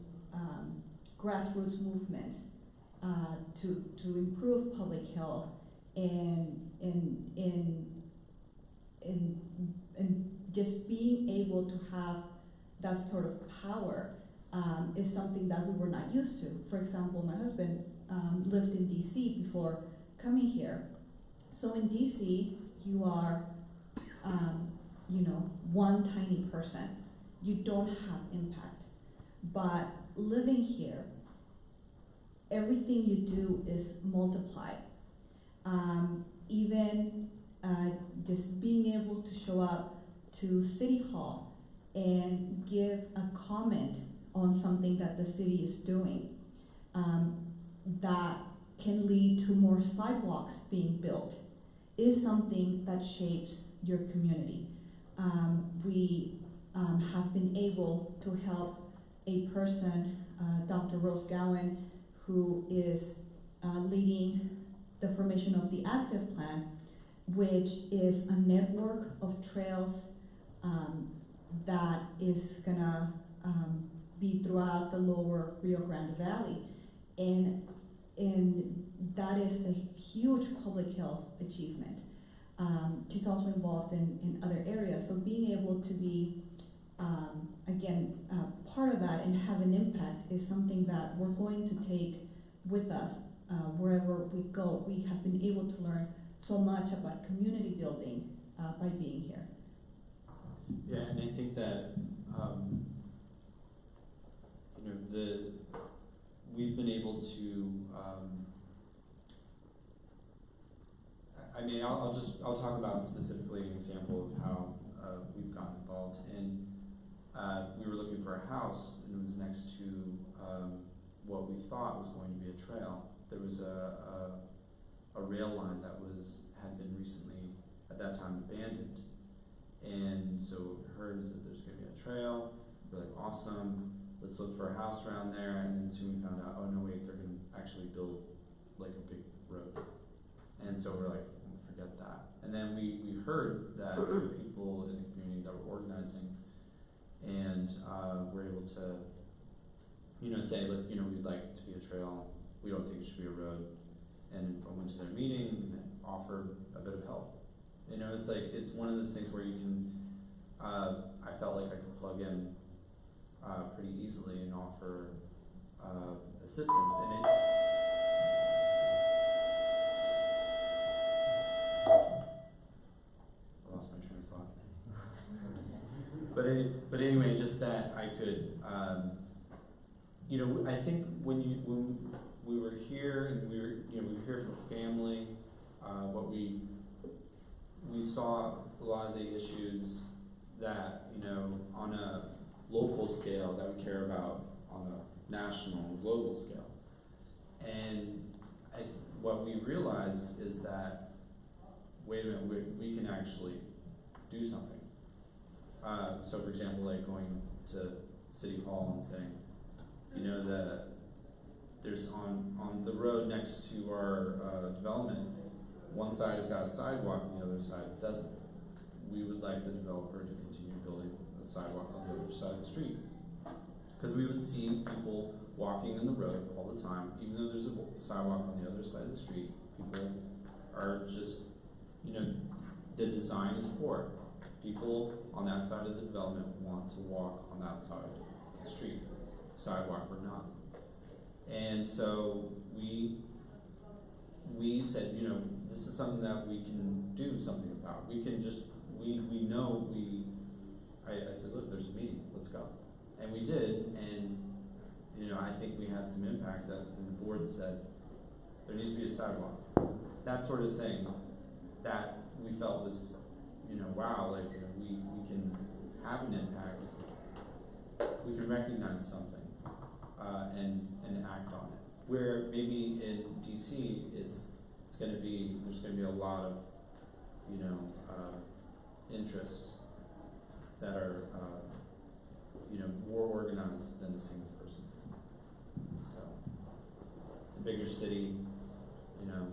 grassroots movements to improve public health and just being able to have that sort of power is something that we were not used to. For example, my husband lived in DC before coming here. So in DC, you are, one tiny person. You don't have impact. But living here, everything you do is multiplied. Even just being able to show up to City Hall and give a comment on something that the city is doing, that can lead to more sidewalks being built, is something that shapes your community. We have been able to help a person, Dr. Rose Gowan, who is leading the formation of the Active Plan, which is a network of trails that is gonna be throughout the lower Rio Grande Valley. And that is a huge public health achievement. She's also involved in other areas. So being able to be, part of that and have an impact is something that we're going to take with us wherever we go. We have been able to learn so much about community building by being here. Yeah, and I think that we've been able to. I'll talk about specifically an example of how we've gotten involved. And we were looking for a house, and it was next to what we thought was going to be a trail. There was a rail line that had been recently, at that time, abandoned. And so we heard that there's going to be a trail. We're like, awesome, let's look for a house around there. And then soon we found out, oh no, wait, they're going to actually build like a big road. And so we're like, forget that. And then we heard that there were people in the community that were organizing, and we're able to, say, look, we'd like it to be a trail. We don't think it should be a road. And I went to their meeting and offered a bit of help. It's one of those things where you can, I felt like I could plug in pretty easily and offer assistance. And I lost my train of thought. But anyway, just that I could, I think when we were here and we were here for family, what we saw a lot of the issues that, on a local scale that we care about on a national and global scale. And what we realized is that, wait a minute, we can actually do something. So for example, like going to City Hall and saying, you know, there's on the road next to our development, one side has got a sidewalk and the other side doesn't. We would like the developer to continue building a sidewalk on the other side of the street. Because we would see people walking in the road all the time, even though there's a sidewalk on the other side of the street. People are just, you know, the design is poor. People on that side of the development want to walk on that side of the street, sidewalk or not. And so we said, you know, this is something that we can do something about. We can just, I said, look, there's a meeting, let's go. And we did, and, you know, I think we had some impact that the board said, there needs to be a sidewalk. That sort of thing that we felt was, you know, wow, like, you know, we can have an impact, we can recognize something, and act on it. Where maybe in DC, there's gonna be a lot of, you know, interests that are, you know, more organized than a single person. So, it's a bigger city, you know,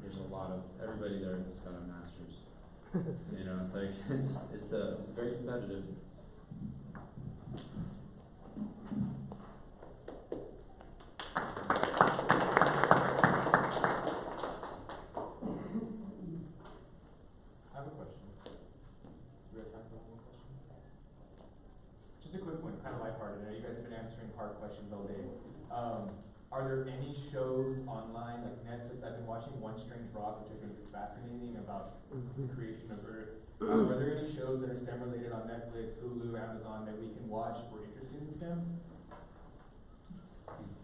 there's a lot of, everybody there has got a master's. You know, it's like, it's very competitive. I have a question. Do we have time for one more question? Just a quick one, kind of lighthearted. I know you guys have been answering hard questions all day. Are there any shows online, like Netflix? I've been watching One Strange Rock, which I think is fascinating, about the creation of Earth. Are there any shows that are STEM related on Netflix, Hulu, Amazon that we can watch if we're interested in STEM?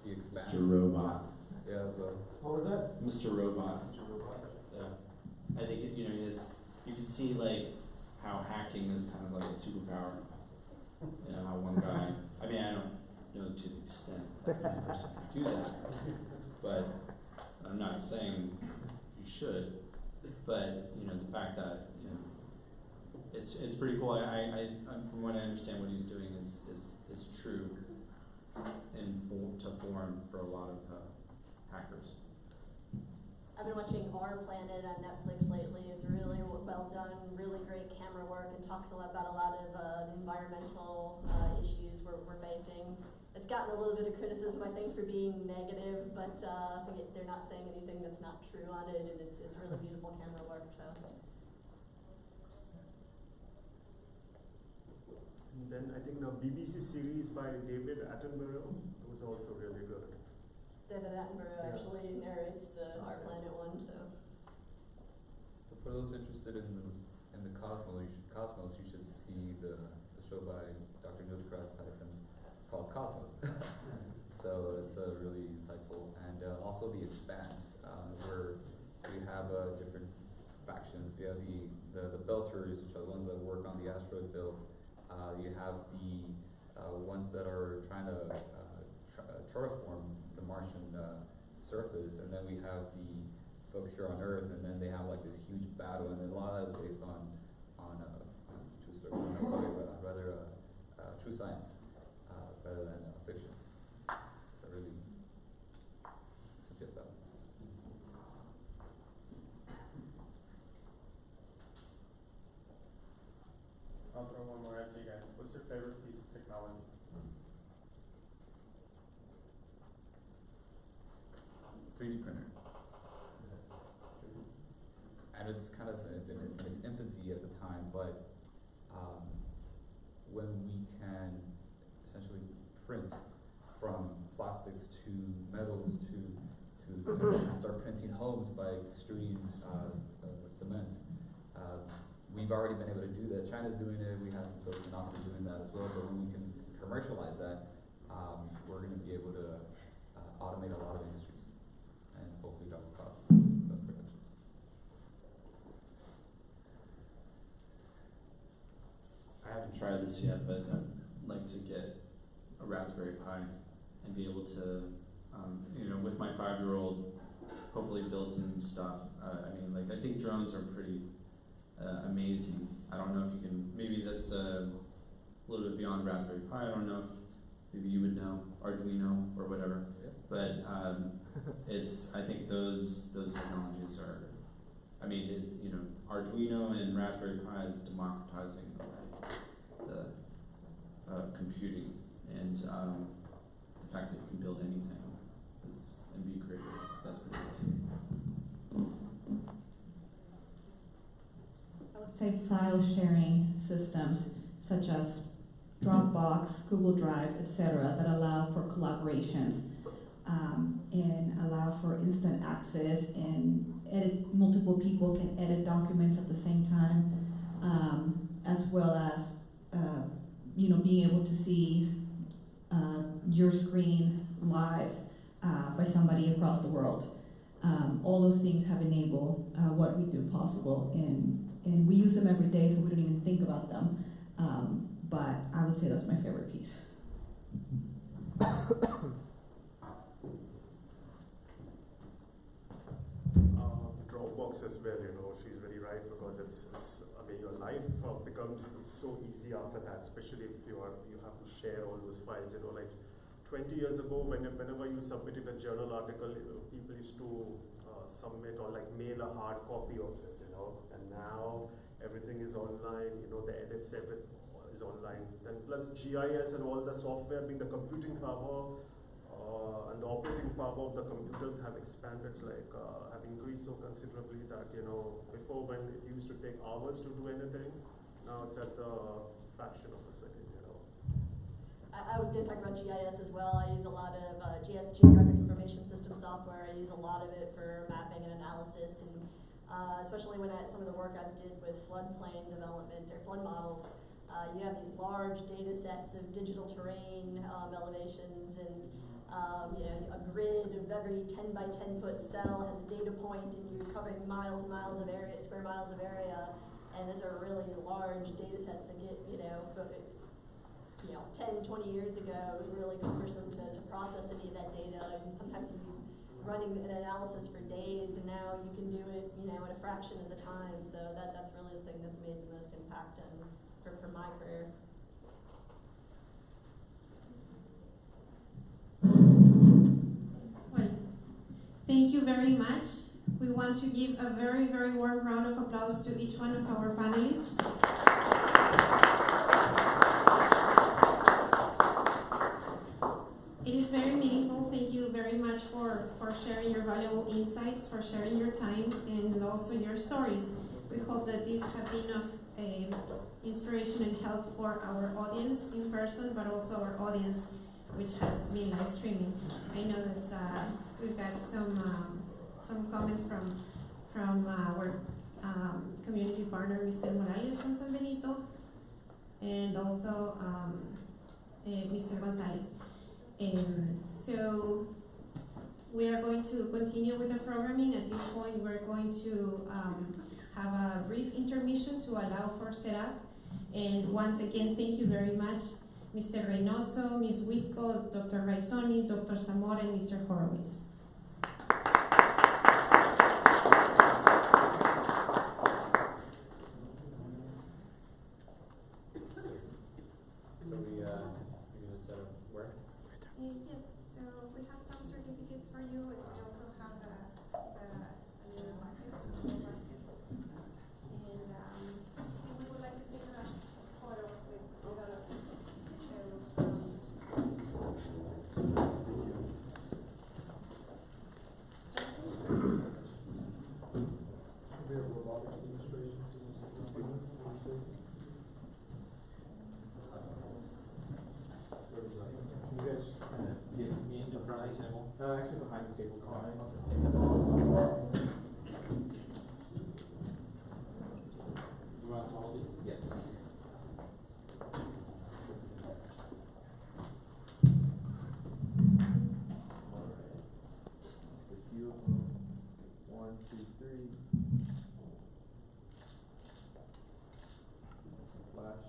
The Expanse. Mr. Robot. Yeah, as well. What was that? Mr. Robot. Mr. Robot. Yeah. I think, you know, you can see, like, how hacking is kind of like a superpower. You know, how one guy, I mean, I don't know to the extent that one person can do that, but I'm not saying you should, but, you know, the fact that, you know, it's pretty cool. I from what I understand, what he's doing is true and to form for a lot of hackers. I've been watching Our Planet on Netflix lately. It's really well done, really great camera work, and talks a lot about a lot of environmental issues we're facing. It's gotten a little bit of criticism, I think, for being negative, but they're not saying anything that's not true on it, and it's really beautiful camera work. So. And then I think the BBC series by David Attenborough was also really good. David Attenborough actually narrates the Our Planet one, so. For those interested in the cosmos, you should see the show by Dr. Neil deGrasse Tyson called Cosmos. So it's really insightful, and also The Expanse, where we have different factions. You have the Belters, which are the ones that work on the asteroid belt. You have the ones that are trying to terraform the Martian surface, and then we have the folks here on Earth, and then they have like this huge battle, and a lot of that is based on true story. Rather true science rather than fiction. So really suggest that. I'll throw one more at you guys. What's your favorite piece of technology? 3D printer. And it's kind of in its infancy at the time, but when we can essentially print from plastics to metals to start printing homes by extruding cement, we've already been able to do that. China's doing it. We have some folks in Austin doing that as well. But when we can commercialize that, we're going to be able to automate a lot of industries and hopefully drop the costs of production. I haven't tried this yet, but I'd like to get a Raspberry Pi and be able to, you know, with my 5-year-old, hopefully build some stuff. I mean, like, I think drones are pretty amazing. I don't know if you can, maybe that's a little bit beyond Raspberry Pi. I don't know if maybe you would know, Arduino or whatever. But I think those technologies are, I mean, it's, you know, Arduino and Raspberry Pi is democratizing the computing, and the fact that you can build anything and be creative, that's pretty awesome. I would say file sharing systems such as Dropbox, Google Drive, etc., that allow for collaborations and allow for instant access and multiple people can edit documents at the same time, as well as being able to see your screen live by somebody across the world. All those things have enabled what we do possible, and we use them every day, so we don't even think about them. But I would say that's my favorite piece. Dropbox as well, you know, she's very right, because it's I mean, your life becomes so easy after that, especially if you have to share all those files, you know, like 20 years ago, whenever you submitted a journal article, people used to submit or like mail a hard copy of it, you know, and now everything is online, you know, the edits, everything is online. Then plus GIS and all the software being the computing power and the operating power of the computers have expanded, like have increased so considerably that, you know, before when it used to take hours to do anything, now it's at the fraction of a second, you know. I was going to talk about GIS as well. I use a lot of GIS, Geographic Information System software. I use a lot of it for mapping and analysis, and especially when some of the work I did with floodplain development or flood models. You have these large data sets of digital terrain elevations, and a grid of every 10 by 10 foot cell has a data point, and you're covering miles and miles of area, square miles of area, and those are really large data sets that get, 10, 20 years ago, it was really cumbersome to process any of that data, and sometimes you'd be running an analysis for days, and now you can do it, at a fraction of the time. So that's really the thing that's made the most impact for my career. Well, thank you very much. We want to give a very, very warm round of applause to each one of our panelists. It is very meaningful. Thank you very much for sharing your valuable insights, for sharing your time, and also your stories. We hope that this has been of inspiration and help for our audience in person, but also our audience which has been live streaming. I know that we've got some comments from our community partner, Mr. Morales from San Benito, and also Mr. Gonzalez. So we are going to continue with the programming. At this point, we're going to have a brief intermission to allow for setup. And once again, thank you very much, Mr. Reynoso, Ms. Whitko, Dr. Raysoni, Dr. Zamora, and Mr. Horowitz. Yes, so we have some certificates for you, and we also have the baskets. And we would like to take a photo with all of them. We have robotic demonstration. You guys get me in front of the table? Actually behind the table. You want to follow these? Yes, please. Alright. A few of them. 1, 2, 3. Flash.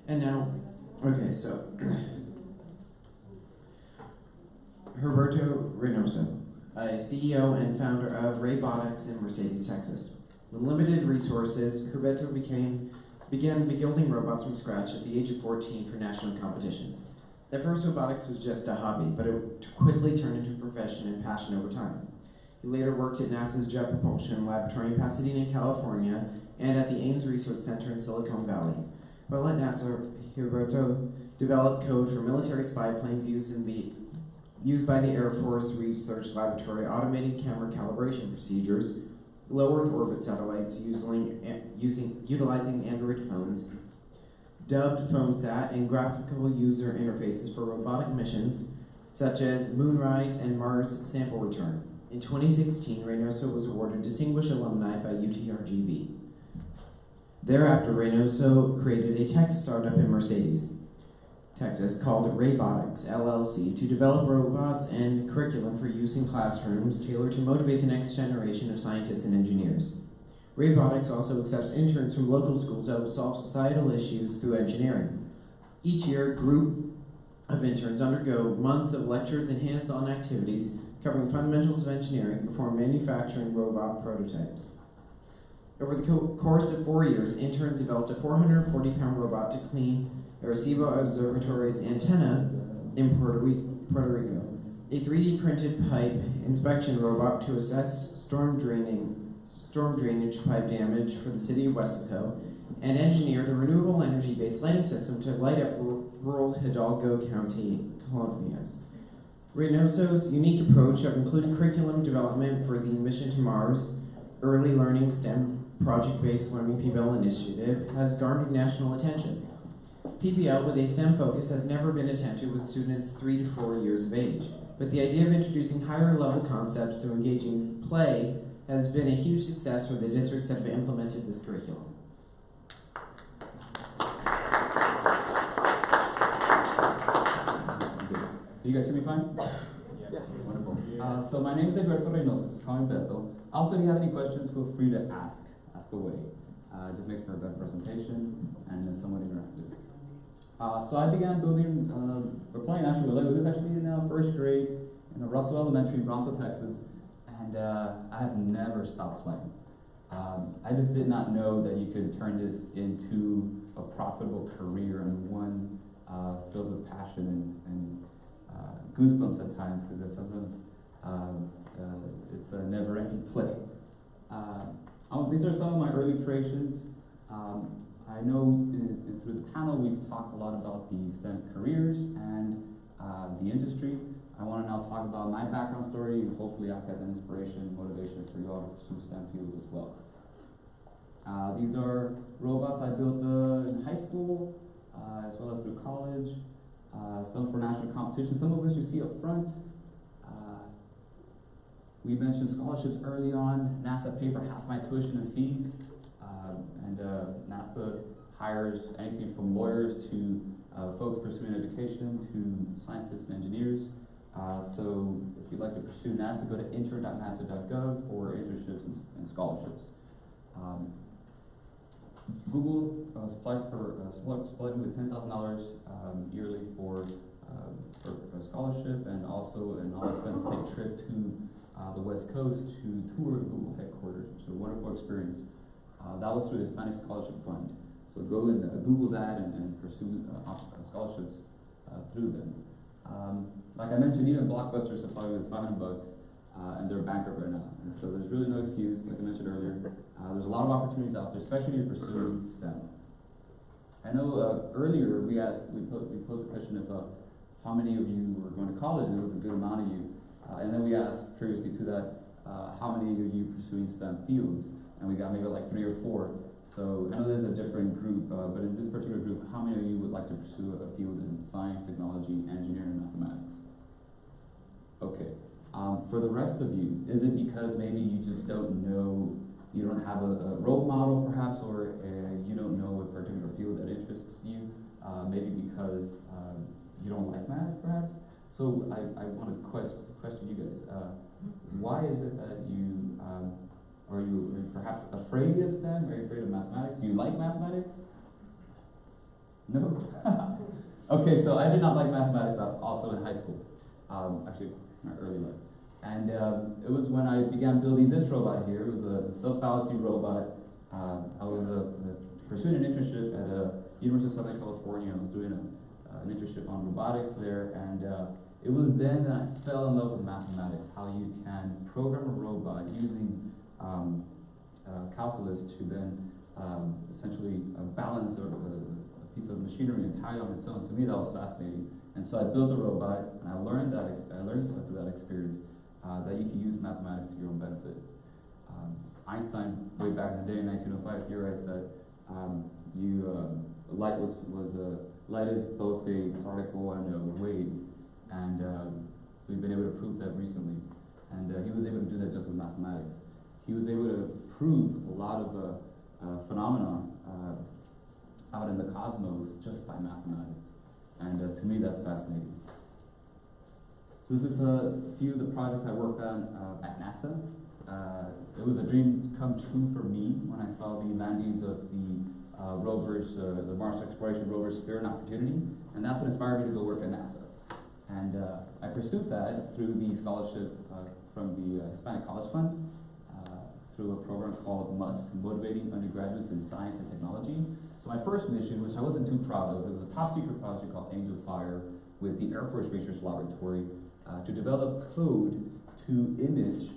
And now, okay, so Heriberto Reynoso, a CEO and founder of Reybotics in Mercedes, Texas. With limited resources, Heriberto began building robots from scratch at the age of 14 for national competitions. At first, robotics was just a hobby, but it quickly turned into a profession and passion over time. He later worked at NASA's Jet Propulsion Laboratory in Pasadena, California, and at the Ames Research Center in Silicon Valley. While at NASA, Heriberto developed code for military spy planes used by the Air Force Research Laboratory, automated camera calibration procedures, low Earth orbit satellites utilizing Android phones, dubbed PhoneSat, and graphical user interfaces for robotic missions such as Moonrise and Mars Sample Return. In 2016, Reynoso was awarded Distinguished Alumni by UTRGV. Thereafter, Reynoso created a tech startup in Mercedes, Texas, called Reybotics, LLC, to develop robots and curriculum for use in classrooms tailored to motivate the next generation of scientists and engineers. Reybotics also accepts interns from local schools to help solve societal issues through engineering. Each year, a group of interns undergo months of lectures and hands-on activities covering fundamentals of engineering before manufacturing robot prototypes. Over the course of 4 years, interns developed a 440-pound robot to clean Arecibo Observatory's antenna in Puerto Rico, a 3D printed pipe inspection robot to assess storm drainage pipe damage for the city of Whitko, and engineered a renewable energy-based lighting system to light up rural Hidalgo County, Colombia's. Reynoso's unique approach of including curriculum development for the Mission to Mars, Early Learning STEM project-based learning PBL initiative has garnered national attention. PBL with a STEM focus has never been attempted with students 3 to 4 years of age, but the idea of introducing higher level concepts through engaging play has been a huge success for the districts that have implemented this curriculum. You guys hear me fine? Yes. Wonderful. So my name is Heriberto Reynoso, Heriberto. Also, if you have any questions, feel free to ask away. Just make for a better presentation and somewhat interactive. So I began building, or playing actually, Lego. This is actually in first grade in Russell Elementary in Bronzo, Texas, and I have never stopped playing. I just did not know that you could turn this into a profitable career and one filled with passion and goosebumps at times, because sometimes it's a never-ending play. These are some of my early creations. I know through the panel we've talked a lot about the STEM careers and the industry. I want to now talk about my background story and hopefully act as an inspiration, motivation for you all to pursue STEM fields as well. These are robots I built in high school, as well as through college, some for national competition, some of which you see up front. We mentioned scholarships early on. NASA paid for half my tuition and fees, and NASA hires anything from lawyers to folks pursuing education to scientists and engineers. So if you'd like to pursue NASA, go to intern.nasa.gov for internships and scholarships. Google supplied me with $10,000 yearly for a scholarship, and also an all-expenses paid trip to the West Coast to tour Google headquarters, which was a wonderful experience. That was through the Hispanic Scholarship Fund. So go and Google that and pursue scholarships through them. Like I mentioned, even Blockbuster supplied me with $500, and they're bankrupt right now. And so there's really no excuse, like I mentioned earlier. There's a lot of opportunities out there, especially if you're pursuing STEM. I know earlier we posed a question of how many of you were going to college, and it was a good amount of you. And then we asked previously to that, how many of you pursuing STEM fields? And we got maybe like 3 or 4. So I know there's a different group, but in this particular group, how many of you would like to pursue a field in science, technology, engineering, and mathematics? Okay. For the rest of you, is it because maybe you just don't know, you don't have a role model perhaps, or you don't know a particular field that interests you? Maybe because you don't like math perhaps? So I want to question you guys. Why is it that you, are you perhaps afraid of STEM? Are you afraid of mathematics? Do you like mathematics? No? Okay, so I did not like mathematics. I was also in high school, actually my early life. And it was when I began building this robot here. It was a self-balancing robot. I was pursuing an internship at University of Southern California. I was doing an internship on robotics there, and it was then that I fell in love with mathematics, how you can program a robot using calculus to then essentially balance a piece of machinery entirely on its own. To me, that was fascinating. And so I built a robot, and I learned through that experience that you can use mathematics to your own benefit. Einstein, way back in the day in 1905, theorized that light is both a particle and a wave, and we've been able to prove that recently. And he was able to do that just with mathematics. He was able to prove a lot of phenomena out in the cosmos just by mathematics. And to me, that's fascinating. So this is a few of the projects I worked on at NASA. It was a dream come true for me when I saw the landings of the rovers, the Mars exploration rover Spirit and Opportunity, and that's what inspired me to go work at NASA. And I pursued that through the scholarship from the Hispanic College Fund, through a program called MUST, Motivating Undergraduates in Science and Technology. So my first mission, which I wasn't too proud of, it was a top secret project called Angel Fire with the Air Force Research Laboratory to develop code to image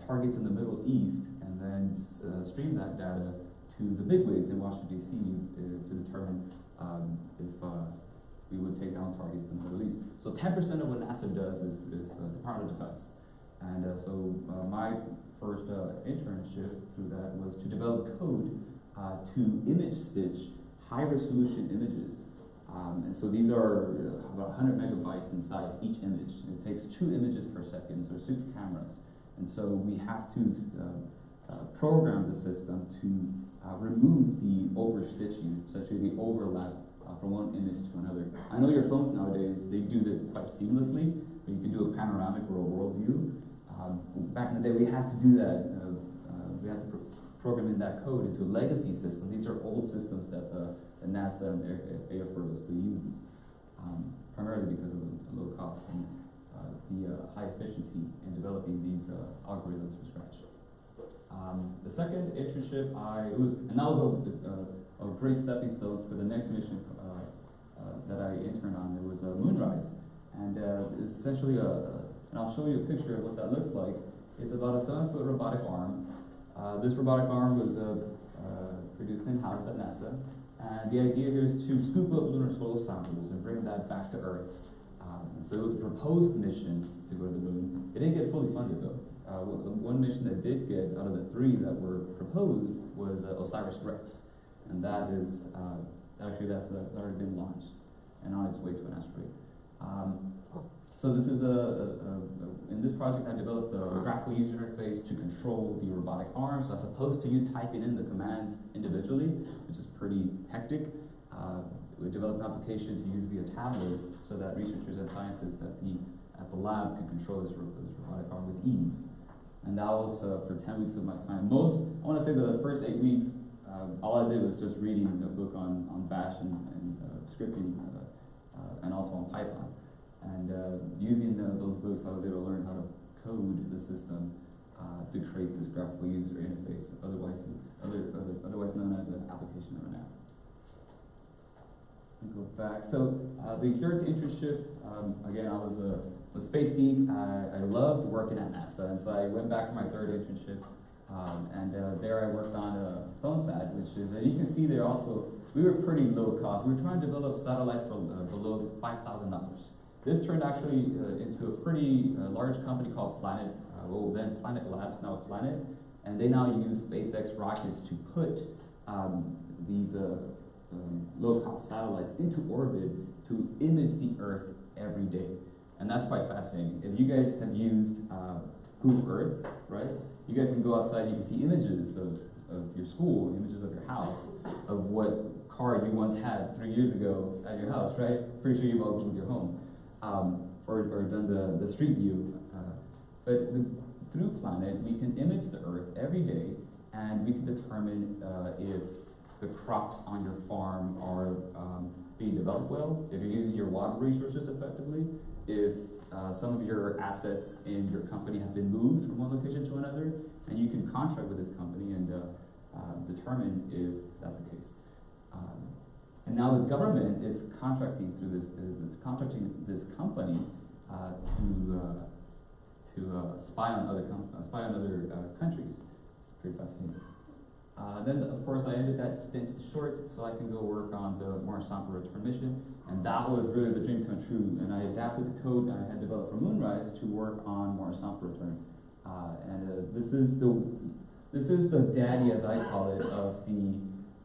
targets in the Middle East and then stream that data to the bigwigs in Washington, D.C. To determine if we would take down targets in the Middle East. So 10% of what NASA does is Department of Defense. And so my first internship through that was to develop code to image stitch high-resolution images. And so these are about 100 megabytes in size, each image. And it takes 2 images per second, so 6 cameras. And so we have to program the system to remove the overstitching, essentially the overlap from one image to another. I know your phones nowadays, they do that quite seamlessly, but you can do a panoramic or a world view. Back in the day, we had to do that. We had to program in that code into a legacy system. These are old systems that the NASA and Air Force still uses, primarily because of the low cost and the high efficiency in developing these algorithms from scratch. The second internship, that was a great stepping stone for the next mission that I interned on. It was Moonrise, and it's essentially and I'll show you a picture of what that looks like. It's about a 7-foot robotic arm. This robotic arm was produced in-house at NASA, and the idea here is to scoop up lunar soil samples and bring that back to Earth. So it was a proposed mission to go to the moon. It didn't get fully funded though. One mission that did get out of the 3 that were proposed was OSIRIS-REx, and that is that's already been launched and on its way to an asteroid. So this is in this project I developed a graphical user interface to control the robotic arm. So as opposed to you typing in the commands individually, which is pretty hectic, we developed an application to use via tablet so that researchers and scientists at the lab can control this robotic arm with ease. And that was for 10 weeks of my time. I want to say the first 8 weeks, all I did was just reading a book on Bash and scripting, and also on Python. And using those books, I was able to learn how to code the system to create this graphical user interface, otherwise known as an application or an app. Go back. So the third internship, again, I was a space geek. I loved working at NASA, and so I went back for my third internship, and there I worked on a PhoneSat, which is, you can see there also, we were pretty low cost. We were trying to develop satellites for below $5,000. This turned actually into a pretty large company called Planet, then Planet Labs, now Planet, and they now use SpaceX rockets to put these low-cost satellites into orbit to image the Earth every day. And that's quite fascinating. If you guys have used Google Earth, right, you guys can go outside, you can see images of your school, images of your house, of what car you once had 3 years ago at your house, right? Pretty sure you've all Googled your home. Or done the street view. But through Planet, we can image the Earth every day, and we can determine if the crops on your farm are being developed well, if you're using your water resources effectively, if some of your assets in your company have been moved from one location to another, and you can contract with this company and determine if that's the case. And now the government is contracting through this company to spy on other countries. It's pretty fascinating. Then, of course, I ended that stint short so I can go work on the Mars sample return mission, and that was really the dream come true. And I adapted the code I had developed for Moonrise to work on Mars sample return. This is the daddy, as I call it, of the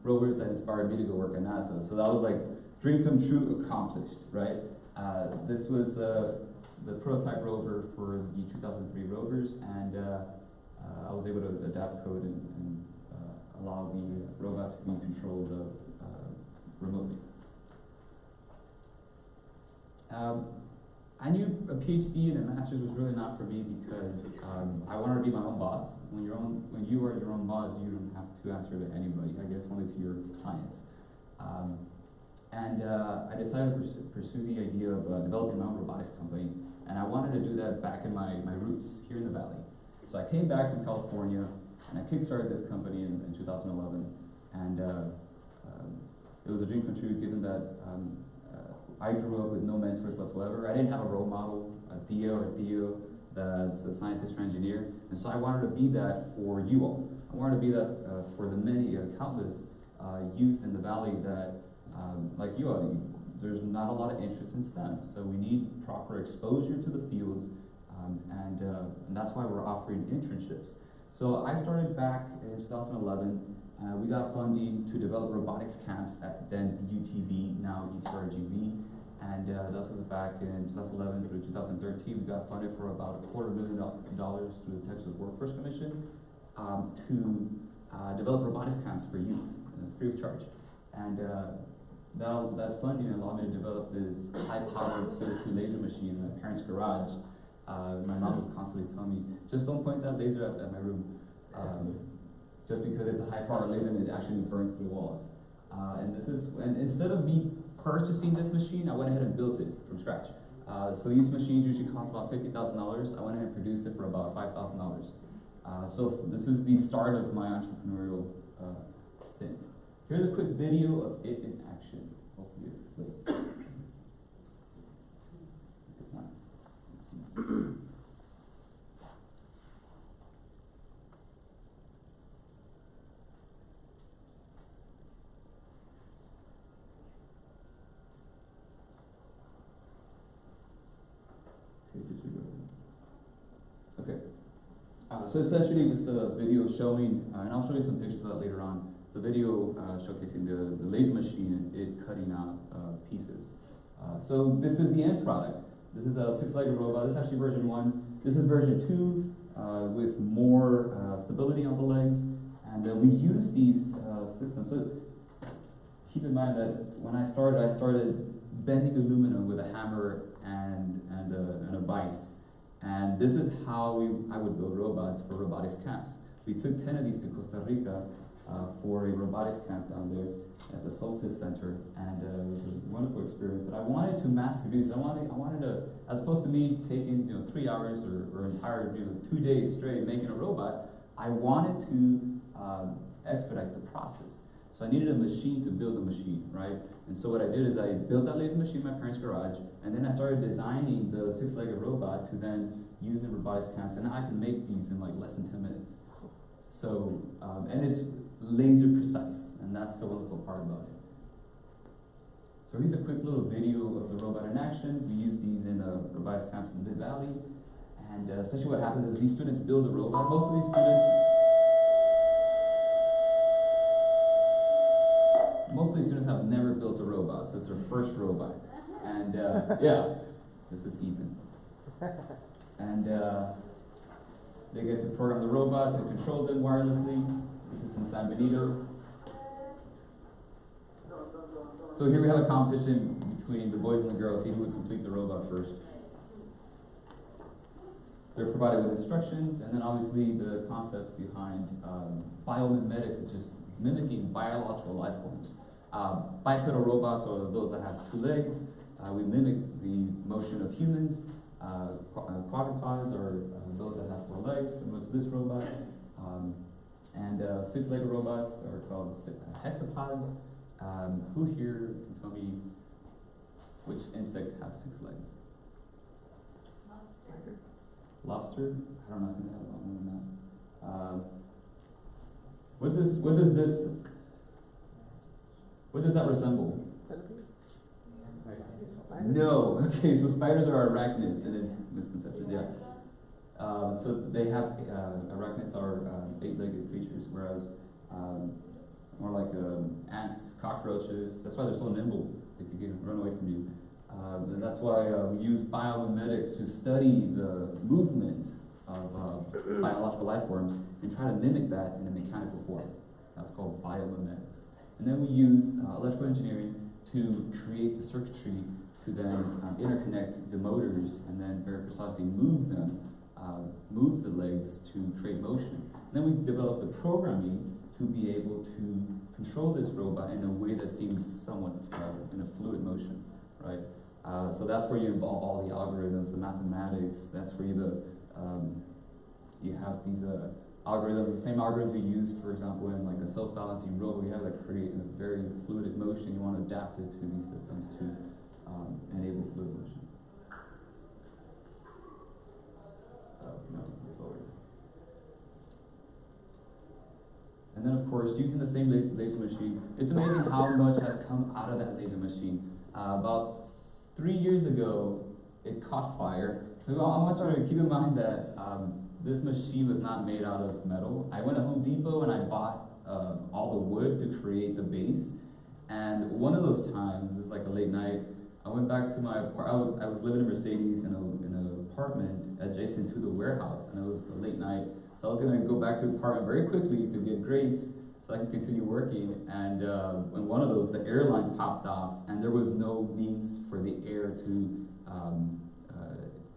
rovers that inspired me to go work at NASA. So that was like dream come true accomplished, right? This was the prototype rover for the 2003 rovers, and I was able to adapt code and allow the robot to be controlled remotely. I knew a PhD and a master's was really not for me because I wanted to be my own boss. When you are your own boss, you don't have to answer to anybody. I guess only to your clients. I decided to pursue the idea of developing my own robotics company, and I wanted to do that back in my roots here in the Valley. So I came back from California, and I kickstarted this company in 2011, and it was a dream come true given that I grew up with no mentors whatsoever. I didn't have a role model, a Theo that's a scientist or engineer, and so I wanted to be that for you all. I wanted to be that for the many, countless youth in the Valley that, like you all, there's not a lot of interest in STEM, so we need proper exposure to the fields, and that's why we're offering internships. So I started back in 2011. We got funding to develop robotics camps at then UTV, now UTRGV, and this was back in 2011 through 2013. We got funded for about $250,000 through the Texas Workforce Commission to develop robotics camps for youth, free of charge. And that funding allowed me to develop this high-powered CO2 laser machine in my parents' garage My mom would constantly tell me, just don't point that laser at my room, just because it's a high power laser and it actually burns through walls. And instead of me purchasing this machine, I went ahead and built it from scratch. So these machines usually cost about $50,000. I went ahead and produced it for about $5,000. So this is the start of my entrepreneurial stint. Here's a quick video of it in action. Hopefully it plays. It's not. Let's see. Okay. So essentially just a video showing, and I'll show you some pictures of that later on. It's a video showcasing the laser machine and it cutting out pieces. So this is the end product. This is a 6-legged robot. This is actually version 1. This is version 2 with more stability on the legs. And we use these systems. So keep in mind that when I started bending aluminum with a hammer and a vise. And this is how I would build robots for robotics camps. We took 10 of these to Costa Rica for a robotics camp down there at the Soltis Center, and it was a wonderful experience. But I wanted to mass produce. I wanted to, as opposed to me taking 3 hours or entire 2 days straight making a robot, I wanted to expedite the process. So I needed a machine to build a machine, right? And so what I did is I built that laser machine in my parents' garage, and then I started designing the 6-legged robot to then use in robotics camps, and now I can make these in like less than 10 minutes. So, and it's laser precise, and that's the wonderful part about it. So here's a quick little video of the robot in action. We use these in robotics camps in the Mid-Valley, and essentially what happens is these students build a robot. Most of these students have never built a robot, so it's their first robot. And yeah, this is Ethan. And they get to program the robots and control them wirelessly. This is in San Benito. So here we have a competition between the boys and the girls, see who would complete the robot first. They're provided with instructions, and then obviously the concepts behind biomimetic, which is mimicking biological life forms. Bipedal robots are those that have 2 legs. We mimic the motion of humans. Quadrupeds are those that have 4 legs, similar to this robot. And 6-legged robots are called hexapods. Who here can tell me which insects have 6 legs? Lobster. Lobster? I don't know, I think they have a lot more than that. What does that resemble? No. Okay, so spiders are arachnids, and it's misconception. Yeah. So they have arachnids are 8-legged creatures, whereas more like ants, cockroaches. That's why they're so nimble; they can run away from you. And that's why we use biomimetics to study the movement of biological life forms and try to mimic that in a mechanical form. That's called biomimetics. And then we use electrical engineering to create the circuitry to then interconnect the motors and then very precisely move them, move the legs to create motion. And then we develop the programming to be able to control this robot in a way that seems somewhat in a fluid motion, right? So that's where you involve all the algorithms, the mathematics. That's where you have these algorithms, the same algorithms you use, for example, in like a self-balancing robot. You have like create a very fluid motion. You want to adapt it to these systems to enable fluid motion. And then, of course, using the same laser machine, it's amazing how much has come out of that laser machine. About 3 years ago, it caught fire. I want you to keep in mind that this machine was not made out of metal. I went to Home Depot and I bought all the wood to create the base. And one of those times, it was like a late night, I went back to my apartment. I was living in Mercedes in an apartment adjacent to the warehouse, and it was a late night. So I was going to go back to the apartment very quickly to get grapes so I could continue working. And in one of those, the air line popped off, and there was no means for the air to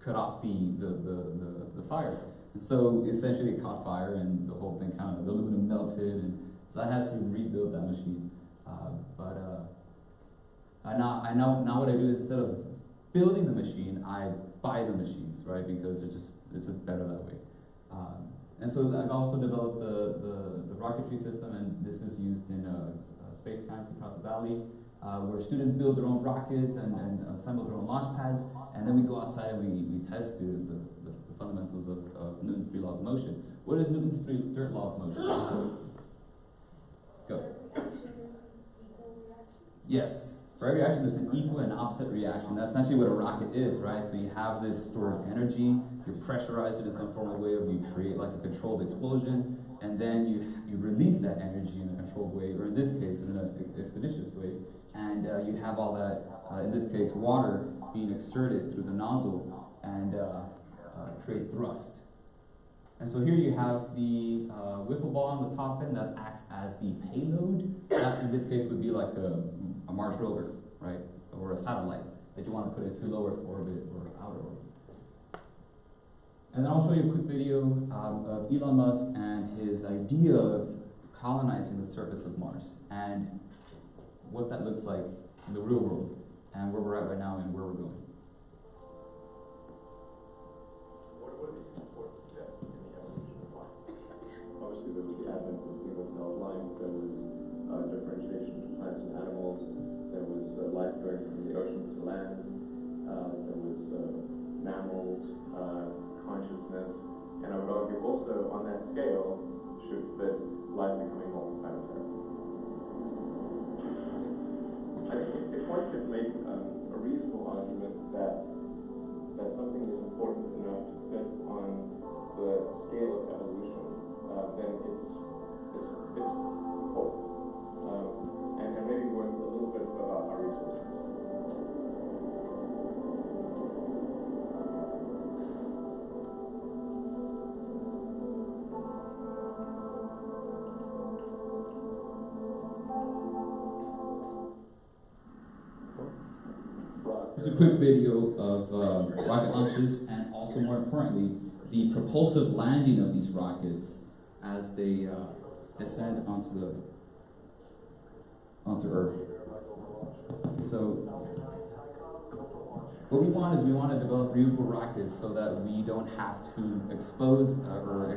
cut off the fire. And so essentially it caught fire and the whole thing kind of, the aluminum melted, and so I had to rebuild that machine. I know what I do is instead of building the machine, I buy the machines, right? Because it's just better that way. And so I've also developed the rocketry system, and this is used in space camps across the valley, where students build their own rockets and assemble their own launch pads, and then we go outside and we test the fundamentals of Newton's 3 laws of motion. What is Newton's third law of motion? Go. Yes. For every reaction, there's an equal and opposite reaction. That's essentially what a rocket is, right? So you have this stored energy, you pressurize it in some form of way, or you create like a controlled explosion, and then you release that energy in a controlled way, or in this case, in an expeditious way, and you have all that, in this case, water being exerted through the nozzle and create thrust. And so here you have the wiffle ball on the top end that acts as the payload. That in this case would be like a Mars rover, right? Or a satellite that you want to put into lower orbit or outer orbit. And then I'll show you a quick video of Elon Musk and his idea of colonizing the surface of Mars and what that looks like in the real world and where we're at right now and where we're going. Obviously, there was the advent of single-celled life, there was differentiation between plants and animals, there was life going from the oceans to land, there was mammals, consciousness, and I would argue also on that scale should fit life becoming multi-planetary. I think if one could make a reasonable argument that something is important enough to fit on the scale of evolution, then it's hope, and maybe worth a little bit about our resources. Here's a quick video of rocket launches and also, more importantly, the propulsive landing of these rockets as they descend onto Earth. So what we want is we want to develop reusable rockets so that we don't have to expose or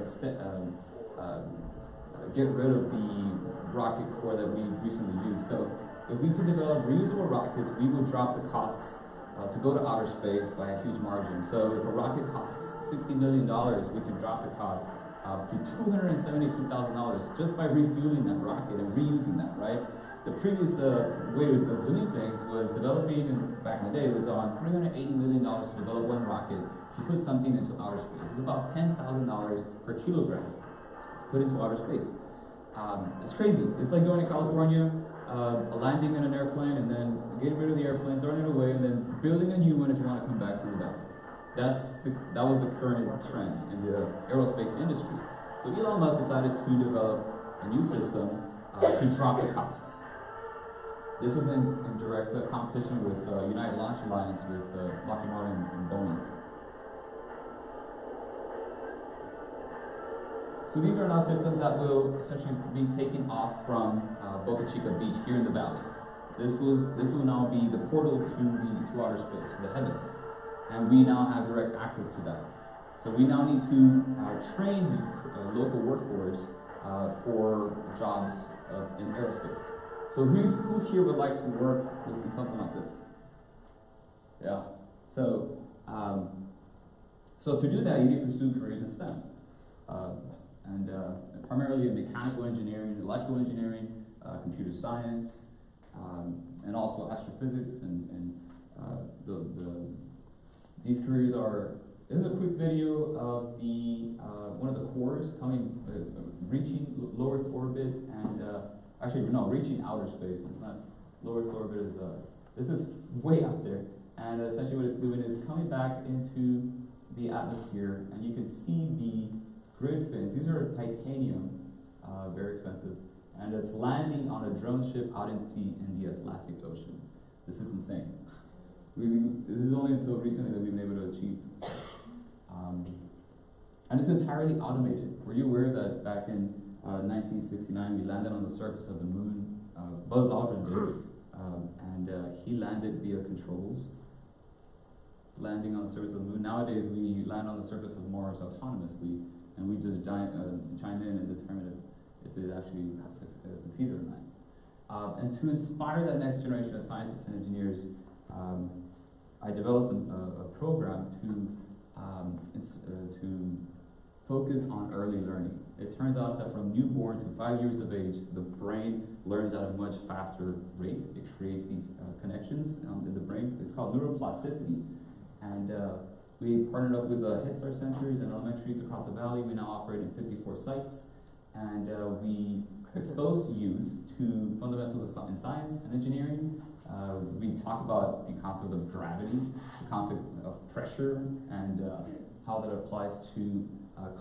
get rid of the rocket core that we recently used. So if we can develop reusable rockets, we will drop the costs to go to outer space by a huge margin. So if a rocket costs $60 million, we can drop the cost to $272,000 just by refueling that rocket and reusing that, right? The previous way of doing things was developing, back in the day, it was on $380 million to develop one rocket to put something into outer space. It's about $10,000 per kilogram to put into outer space. It's crazy. It's like going to California, landing in an airplane and then getting rid of the airplane, throwing it away, and then building a new one if you want to come back to the valley. That was the current trend in the aerospace industry. So Elon Musk decided to develop a new system to drop the costs. This was in direct competition with United Launch Alliance with Lockheed Martin and Boeing. So these are now systems that will essentially be taken off from Boca Chica Beach here in the valley. This will now be the portal to outer space, to the heavens, and we now have direct access to that. So we now need to train the local workforce for jobs in aerospace. So who here would like to work in something like this? Yeah. So to do that, you need to pursue careers in STEM. And primarily in mechanical engineering, electrical engineering, computer science, and also astrophysics. And these careers are. This is a quick video of the one of the cores reaching low Earth orbit and reaching outer space. It's not low Earth orbit. This is way out there, and essentially what it's doing is coming back into the atmosphere, and you can see the grid fins. These are titanium, very expensive, and it's landing on a drone ship out in the Atlantic Ocean. This is insane. This is only until recently that we've been able to achieve this. and it's entirely automated. Were you aware that back in 1969 we landed on the surface of the moon? Buzz Aldrin did, and he landed via controls, landing on the surface of the moon. Nowadays we land on the surface of Mars autonomously, and we just chime in and determine if it actually succeeded or not. And to inspire that next generation of scientists and engineers, I developed a program to focus on early learning. It turns out that from newborn to 5 years of age, the brain learns at a much faster rate. It creates these connections in the brain. It's called neuroplasticity. And we partnered up with Head Start centers and elementaries across the valley. We now operate in 54 sites. And we expose youth to fundamentals in science and engineering. We talk about the concept of gravity, the concept of pressure, and how that applies to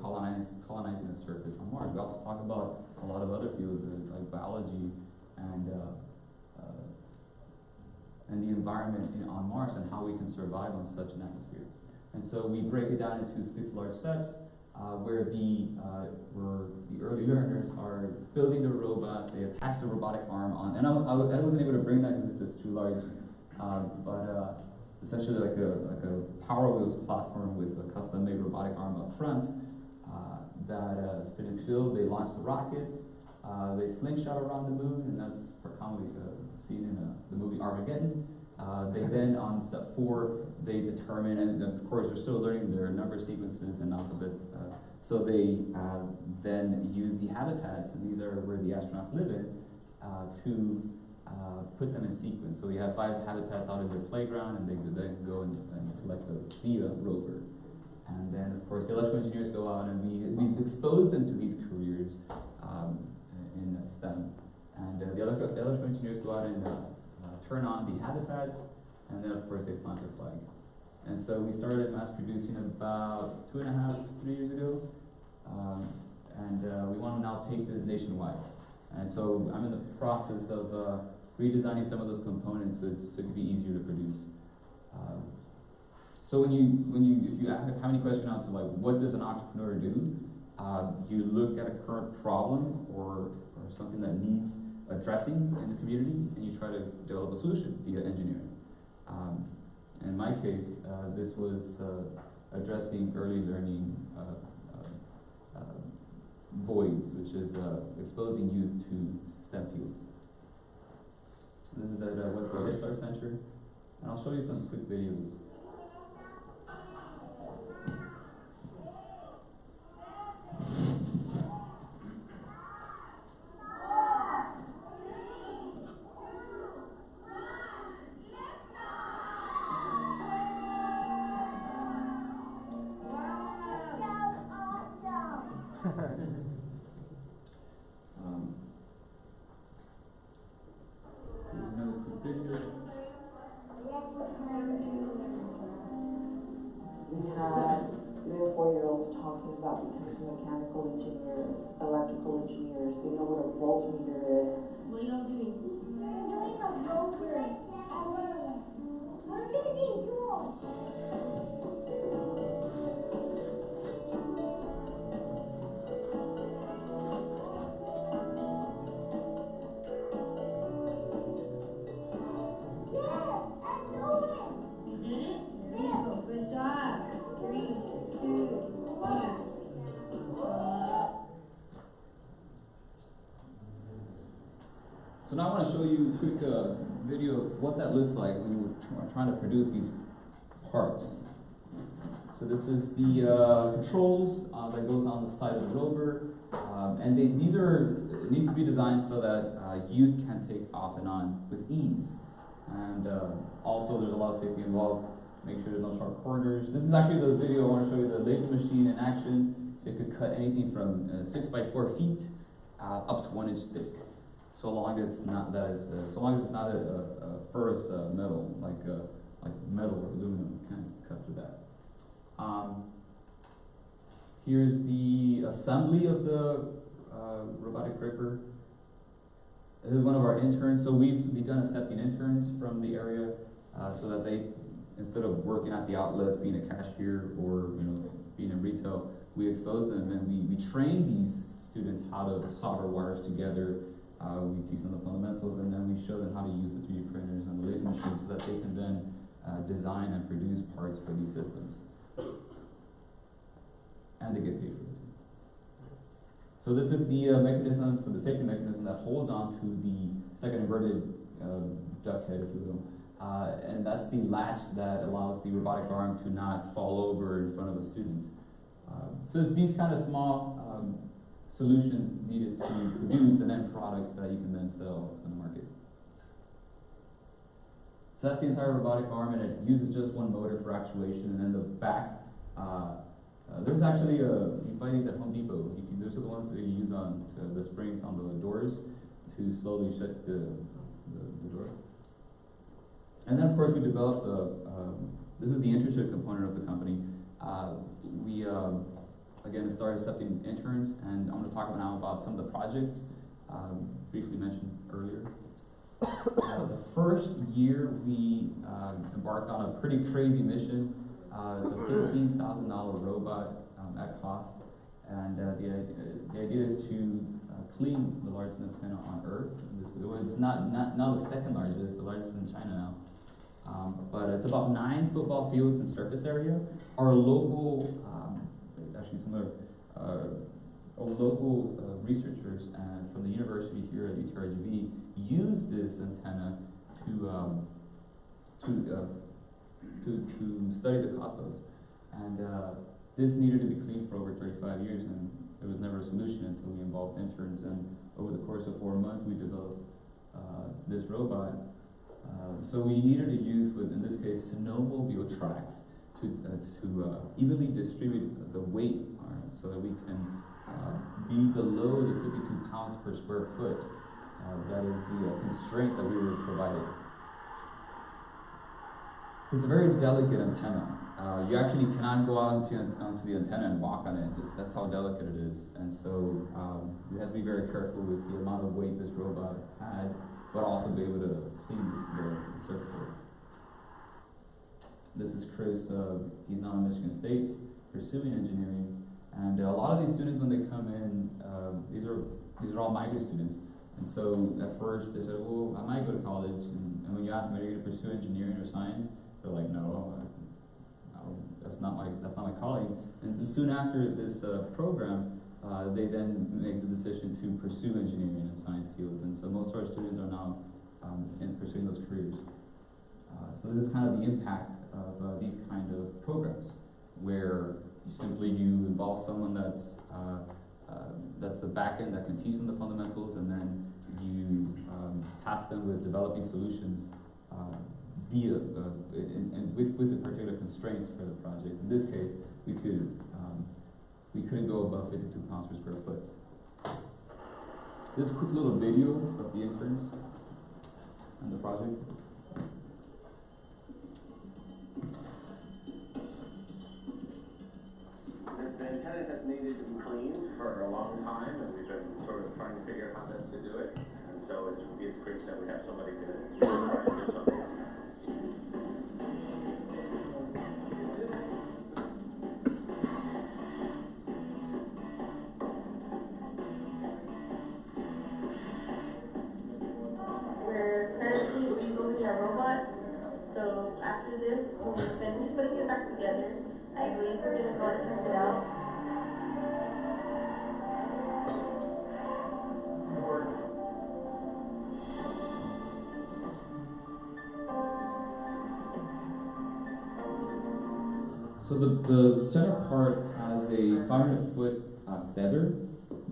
colonizing the surface on Mars. We also talk about a lot of other fields like biology and the environment on Mars and how we can survive on such an atmosphere. And so we break it down into 6 large steps. Where the early learners are building the robot, they attach the robotic arm on, and I wasn't able to bring that because it's just too large, but essentially like a Power Wheels platform with a custom-made robotic arm up front that students build. They launch the rockets, they slingshot around the moon, and that's commonly seen in the movie Armageddon. They then, on step 4, they determine, and of course we're still learning their number sequences and alphabets, so they then use the habitats, and these are where the astronauts live in, to put them in sequence. So you have 5 habitats out in their playground, and they then go and collect those via rover. And then, of course, the electrical engineers go out, and we've exposed them to these careers in STEM. And the electrical engineers go out and turn on the habitats, and then of course they plant their flag. And so we started mass producing about 2.5 to 3 years ago, and we want to now take this nationwide. And so I'm in the process of redesigning some of those components so it can be easier to produce. So if you have any question on to like what does an entrepreneur do, you look at a current problem or something that needs addressing in the community, and you try to develop a solution via engineering. In my case, this was addressing early learning voids, which is exposing youth to STEM fields. This is at Whitko Head Start Center, and I'll show you some quick videos. Here's another quick video. We had 3 or 4-year-olds talking about becoming mechanical engineers, electrical engineers. They know what a voltmeter is. What are you doing? I'm doing a rover. What are you doing? So now I want to show you a quick video of what that looks like when you're trying to produce these parts. So this is the controls that goes on the side of the rover, and it needs to be designed so that youth can take off and on with ease. And also there's a lot of safety involved. Make sure there's no sharp corners. This is actually the video I want to show you, the laser machine in action. It could cut anything from 6 by 4 feet up to 1 inch thick. So long as it's not a ferrous metal, like metal or aluminum, can cut through that. Here's the assembly of the robotic gripper. This is one of our interns. So we've begun accepting interns from the area so that they, instead of working at the outlets, being a cashier or being in retail, we expose them and we train these students how to solder wires together. We teach them the fundamentals, and then we show them how to use the 3D printers and the laser machines so that they can then design and produce parts for these systems. And they get paid for it. So this is the mechanism, for the safety mechanism that holds on to the second inverted duck head, if you will. And that's the latch that allows the robotic arm to not fall over in front of a student. So it's these kind of small solutions needed to produce an end product that you can then sell in the market. So that's the entire robotic arm, and it uses just one motor for actuation, and then the back, there's actually, you can buy these at Home Depot. Those are the ones that you use on the springs on the doors to slowly shut the door. And then of course we developed this is the internship component of the company. We again started accepting interns, and I'm going to talk now about some of the projects briefly mentioned earlier. The first year we embarked on a pretty crazy mission. It's a $15,000 robot at cost, and the idea is to clean the largest antenna on Earth. It's not the second largest, the largest in China now. But it's about 9 football fields in surface area. Our local, actually some of our local researchers from the university here at UTRGV use this antenna to study the cosmos. And this needed to be cleaned for over 35 years, and there was never a solution until we involved interns. And over the course of 4 months, we developed this robot. So we needed to use, in this case, snowmobile tracks to evenly distribute the weight so that we can be below the 52 pounds per square foot. That is the constraint that we were provided. So it's a very delicate antenna. You actually cannot go out onto the antenna and walk on it. That's how delicate it is. And so you have to be very careful with the amount of weight this robot had, but also be able to clean the surface area. This is Chris. He's now in Michigan State pursuing engineering. And a lot of these students, when they come in, these are all migrant students. And so at first they said, well, I might go to college. And when you ask them, are you going to pursue engineering or science? They're like, no, that's not my calling. And soon after this program, they then make the decision to pursue engineering and science fields. And so most of our students are now in pursuing those careers. So this is kind of the impact of these kind of programs, where you involve someone that's the back end that can teach them the fundamentals, and then you task them with developing solutions with the particular constraints for the project. In this case, we couldn't go above 52 pounds per square foot. This is a quick little video of the interns and the project. The antenna has needed to be cleaned for a long time, and we've been sort of trying to figure out how best to do it. And so it's great that we have somebody to try and do something. We're currently rebuilding our robot. So after this, when we finish putting it back together, I believe we're going to go and test it out. So the center part has a 500-foot feather.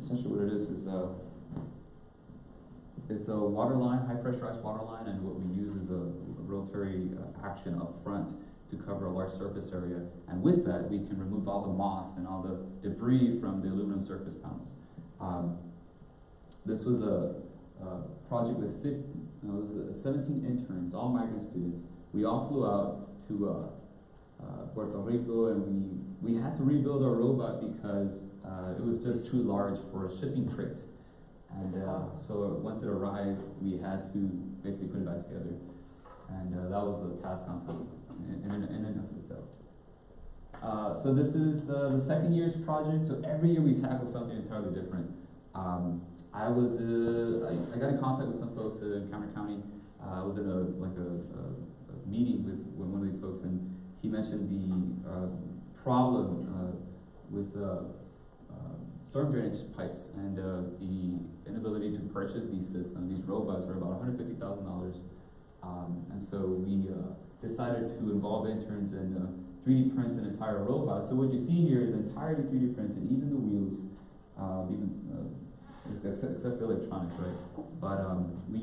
Essentially what it is it's a water line, high pressurized water line, and what we use is a rotary action up front to cover a large surface area. And with that, we can remove all the moss and all the debris from the aluminum surface panels. This was a project with 17 interns, all migrant students. We all flew out to Puerto Rico, and we had to rebuild our robot because it was just too large for a shipping crate. And so once it arrived, we had to basically put it back together. And that was a task on top in and of itself. So this is the second year's project. So every year we tackle something entirely different. I got in contact with some folks in Cameron County. I was in a meeting with one of these folks, and he mentioned the problem with storm drainage pipes and the inability to purchase these systems. These robots are about $150,000, and so we decided to involve interns and 3D print an entire robot. So what you see here is entirely 3D printed, even the wheels, except for electronics, right? But we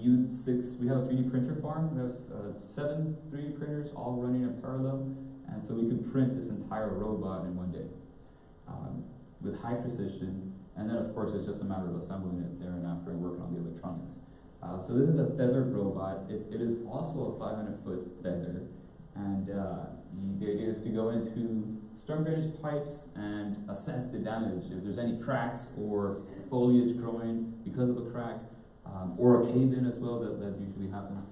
have a 3D printer farm. We have 7 3D printers all running in parallel, and so we could print this entire robot in one day with high precision. And then, of course, it's just a matter of assembling it there and after working on the electronics. So this is a feathered robot. It is also a 500-foot feather, and the idea is to go into storm drainage pipes and assess the damage. If there's any cracks or foliage growing because of a crack, or a cave-in as well, that usually happens.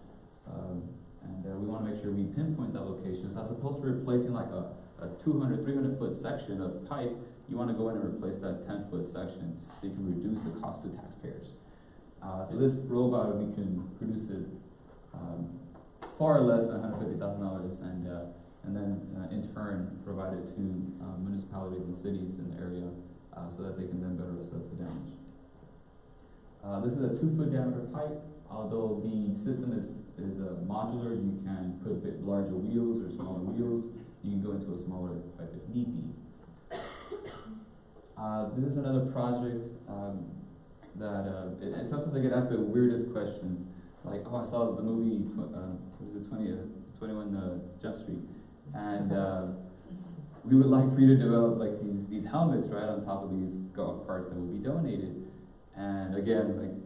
And we want to make sure we pinpoint that location. So as opposed to replacing like a 200, 300-foot section of pipe, you want to go in and replace that 10-foot section so you can reduce the cost to taxpayers. So this robot, we can produce it far less than $150,000, and then in turn provide it to municipalities and cities in the area so that they can then better assess the damage. This is a 2-foot diameter pipe. Although the system is modular, you can put a bit larger wheels or smaller wheels. You can go into a smaller pipe if need be. This is another project and sometimes I get asked the weirdest questions, like, oh, I saw the movie, 21 Jump Street, and we would like for you to develop like these helmets right on top of these golf carts that will be donated. And again,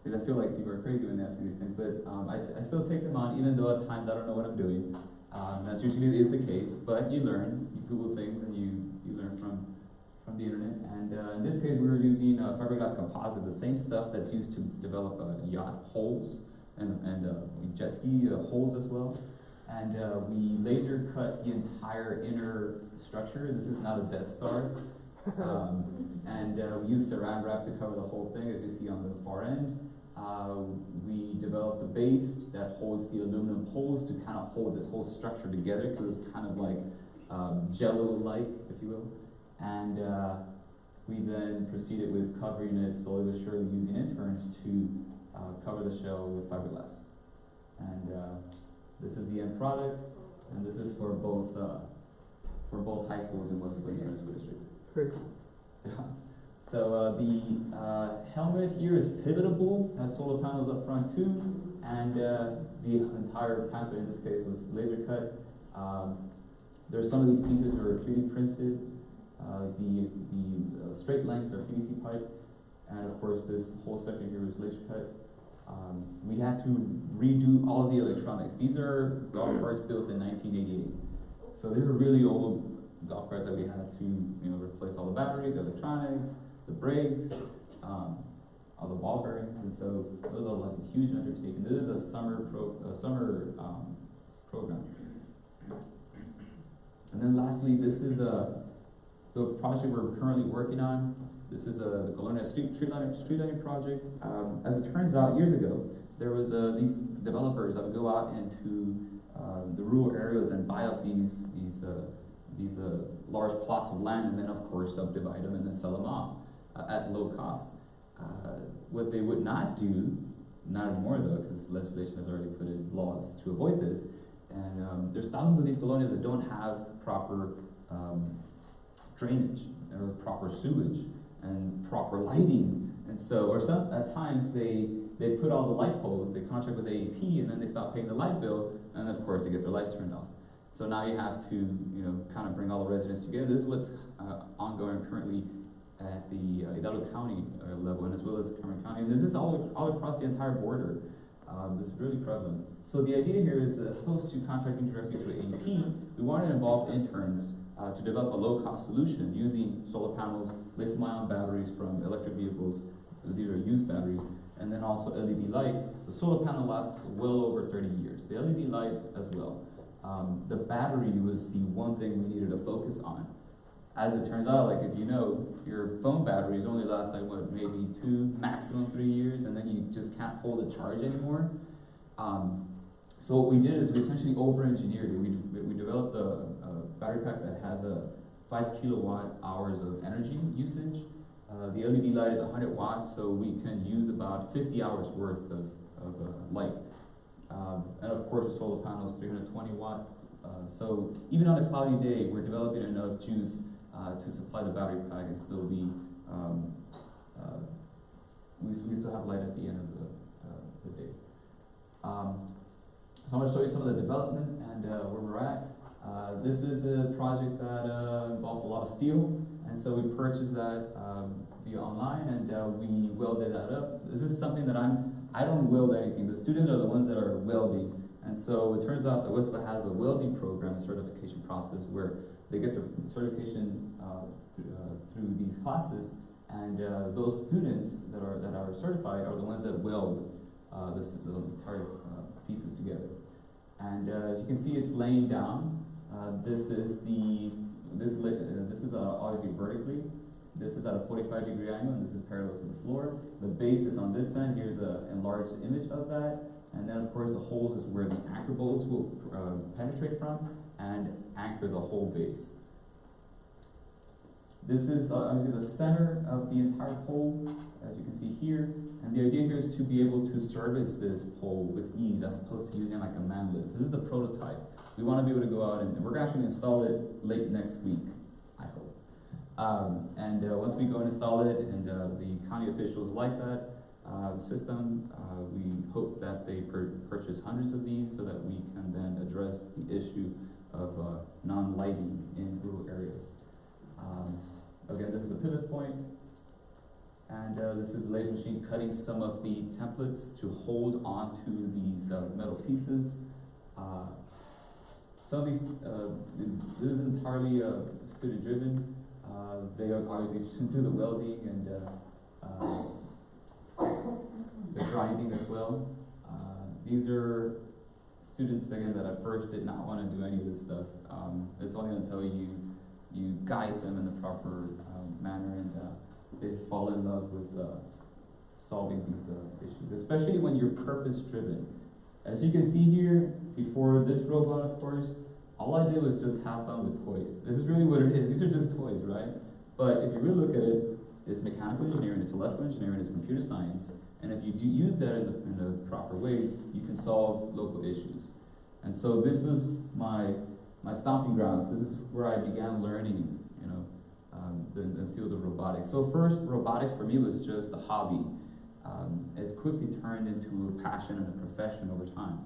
because I feel like people are crazy when they ask me these things, but I still take them on, even though at times I don't know what I'm doing. That's usually is the case, but you learn, you Google things, and you learn from the internet. And in this case, we were using fiberglass composite, the same stuff that's used to develop yacht hulls and jet ski hulls as well. And we laser cut the entire inner structure. This is not a Death Star. And we use saran wrap to cover the whole thing, as you see on the far end. We developed the base that holds the aluminum poles to kind of hold this whole structure together, because it's kind of like jello-like, if you will. And we then proceeded with covering it slowly but surely using interns to cover the shell with fiberglass. And this is the end product, and this is for both high schools in West Virginia School District. Great. Yeah. So the helmet here is pivotable, has solar panels up front too, and the entire pamphlet in this case was laser cut. There's some of these pieces are 3D printed. The straight lengths are PVC pipe, and of course this whole section here is laser cut. We had to redo all of the electronics. These are golf carts built in 1988, so they were really old golf carts that we had to replace all the batteries, the electronics, the brakes, all the ball bearings, and so it was like a huge undertaking. This is a summer program. And then lastly, this is the project we're currently working on. This is the Colonia street lighting project. As it turns out, years ago, there was these developers that would go out into the rural areas and buy up these large plots of land, and then of course subdivide them and then sell them off at low cost. What they would not do, not anymore though, because legislation has already put in laws to avoid this, and there's thousands of these colonias that don't have proper drainage or proper sewage and proper lighting, and so, or some at times they put all the light poles, they contract with AEP, and then they stop paying the light bill, and of course they get their lights turned off. So now you have to, kind of bring all the residents together. This is what's ongoing currently at the Hidalgo County level, and as well as Cameron County. And this is all across the entire border. This is really prevalent. So the idea here is, as opposed to contracting directly to AEP, we want to involve interns to develop a low-cost solution using solar panels, lithium-ion batteries from electric vehicles. These are used batteries, and then also LED lights. The solar panel lasts well over 30 years. The LED light as well. the battery was the one thing we needed to focus on. As it turns out, like if you know, your phone batteries only last like what, maybe 2, maximum 3 years, and then you just can't hold a charge anymore. So what we did is we essentially over-engineered it. We developed a battery pack that has a 5 kilowatt hours of energy usage. The LED light is 100 watts, so we can use about 50 hours worth of light. And of course the solar panel is 320 watt. So even on a cloudy day, we're developing enough juice to supply the battery pack and still be, we still have light at the end of the day. So I'm going to show you some of the development and where we're at. This is a project that involved a lot of steel, and so we purchased that via online, and we welded that up. This is something that I don't weld anything. The students are the ones that are welding, and so it turns out that Whitko has a welding program, a certification process, where they get their certification through these classes, and those students that are certified are the ones that weld the entire pieces together. And as you can see, it's laying down. This is obviously vertically. This is at a 45-degree angle, and this is parallel to the floor. The base is on this end. Here's an enlarged image of that. And then, of course, the holes is where the anchor bolts will penetrate from and anchor the whole base. This is obviously the center of the entire pole, as you can see here. And the idea here is to be able to service this pole with ease, as opposed to using like a man lift. This is the prototype. We want to be able to go out and we're actually going to install it late next week, I hope. Once we go and install it, and the county officials like that system, we hope that they purchase hundreds of these so that we can then address the issue of non-lighting in rural areas. Again, this is a pivot point, and this is the laser machine cutting some of the templates to hold onto these metal pieces. Some of these, this is entirely student driven. They are obviously do the welding and the grinding as well. These are students, again, that at first did not want to do any of this stuff. It's only until you guide them in the proper manner, and they fall in love with solving these issues, especially when you're purpose-driven. As you can see here, before this robot, of course, all I did was just have fun with toys. This is really what it is. These are just toys, right? But if you really look at it, it's mechanical engineering, it's electrical engineering, it's computer science, and if you do use that in the proper way, you can solve local issues. And so this is my stomping grounds. This is where I began learning, the field of robotics. So first, robotics for me was just a hobby. It quickly turned into a passion and a profession over time.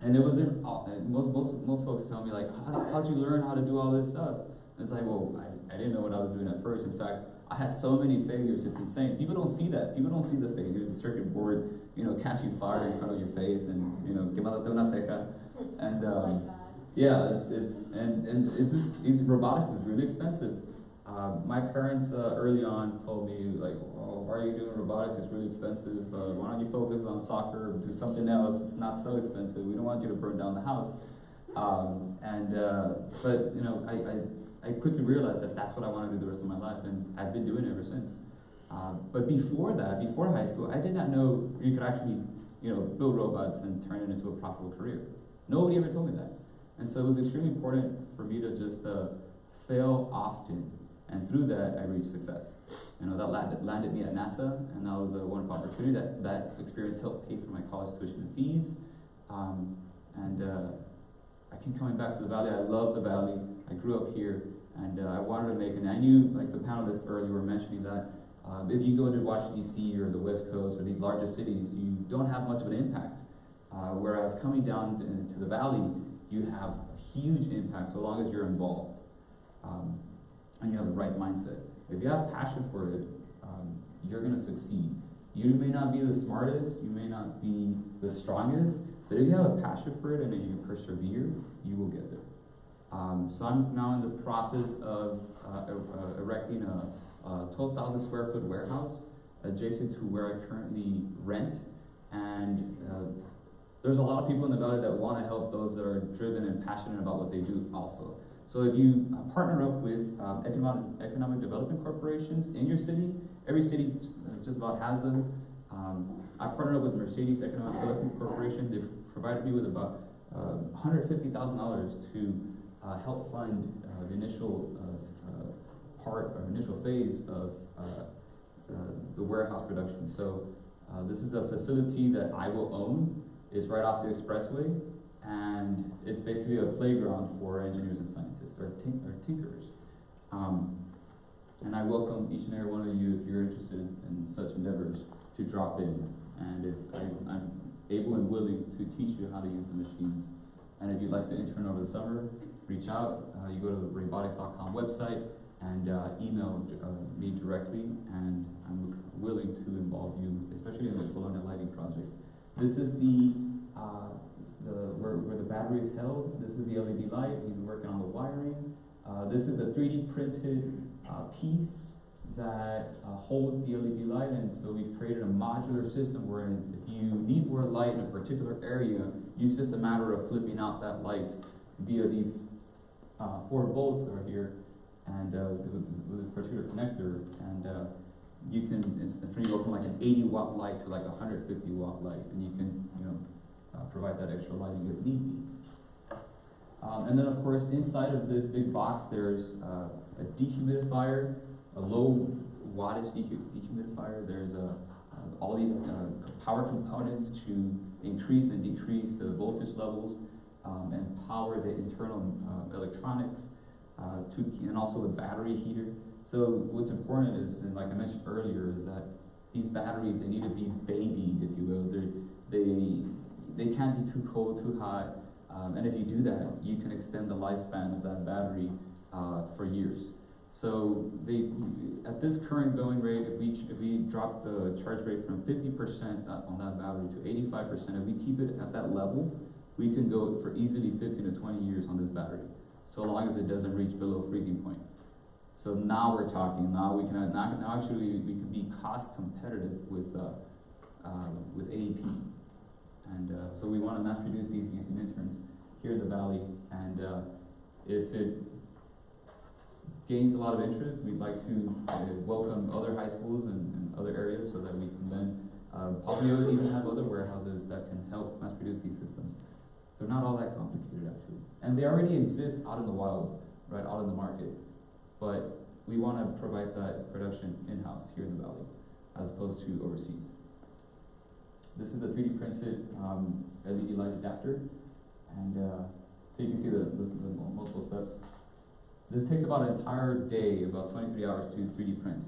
And it wasn't, most folks tell me like, how'd you learn how to do all this stuff? And it's like, well, I didn't know what I was doing at first. In fact, I had so many failures, it's insane. People don't see that. People don't see the failures. The circuit board, catching fire in front of your face, and, quemándote una seca. And, yeah, robotics is really expensive. My parents early on told me like, oh, why are you doing robotics? It's really expensive. Why don't you focus on soccer or do something else? It's not so expensive. We don't want you to burn down the house. But I quickly realized that that's what I wanted to do the rest of my life, and I've been doing it ever since. But before that, before high school, I did not know you could actually, build robots and turn it into a profitable career. Nobody ever told me that. And so it was extremely important for me to just fail often, and through that I reached success. That landed me at NASA, and that was a wonderful opportunity. That experience helped pay for my college tuition and fees. I keep coming back to the Valley. I love the Valley. I grew up here, and I wanted to make, and I knew, like the panelists earlier were mentioning that if you go to Washington, D.C. or the West Coast or these larger cities, you don't have much of an impact. Whereas coming down to the Valley, you have a huge impact so long as you're involved and you have the right mindset. If you have passion for it, you're going to succeed. You may not be the smartest, you may not be the strongest, but if you have a passion for it and if you persevere, you will get there. So I'm now in the process of erecting a 12,000 square foot warehouse adjacent to where I currently rent, and there's a lot of people in the valley that want to help those that are driven and passionate about what they do also. So if you partner up with economic development corporations in your city, every city just about has them. I partnered up with Mercedes Economic Development Corporation. They've provided me with about $150,000 to help fund the initial initial phase of the warehouse production. So this is a facility that I will own. It's right off the expressway, and it's basically a playground for engineers and scientists, or tinkerers. And I welcome each and every one of you, if you're interested in such endeavors, to drop in. And if I'm able and willing to teach you how to use the machines. And if you'd like to intern over the summer, reach out. You go to the Reybotics.com website and email me directly, and I'm willing to involve you, especially in the colonial lighting project. This is where the battery is held. This is the LED light. He's working on the wiring. This is the 3D printed piece that holds the LED light, and so we've created a modular system where if you need more light in a particular area, it's just a matter of flipping out that light via these 4 bolts that are here, and with this particular connector, and you can go from like an 80-watt light to like a 150-watt light, and you can provide that extra lighting if need be. And then of course inside of this big box there's a dehumidifier, a low wattage dehumidifier. There's all these power components to increase and decrease the voltage levels and power the internal electronics, and also the battery heater. So what's important is, and like I mentioned earlier, is that these batteries, they need to be babied, if you will. They can't be too cold, too hot, and if you do that, you can extend the lifespan of that battery for years. So at this current going rate, if we drop the charge rate from 50% on that battery to 85%, if we keep it at that level, we can go for easily 15 to 20 years on this battery, so long as it doesn't reach below freezing point. So now we're talking. Now we can we can be cost competitive with AEP, and so we want to mass produce these using interns here in the valley, and if it gains a lot of interest, we'd like to welcome other high schools and other areas so that we can then possibly even have other warehouses that can help mass produce these systems. They're not all that complicated actually, and they already exist out in the wild, right, out in the market. But we want to provide that production in-house here in the valley, as opposed to overseas. This is the 3D printed LED light adapter, and so you can see the multiple steps. This takes about an entire day, about 23 hours to 3D print.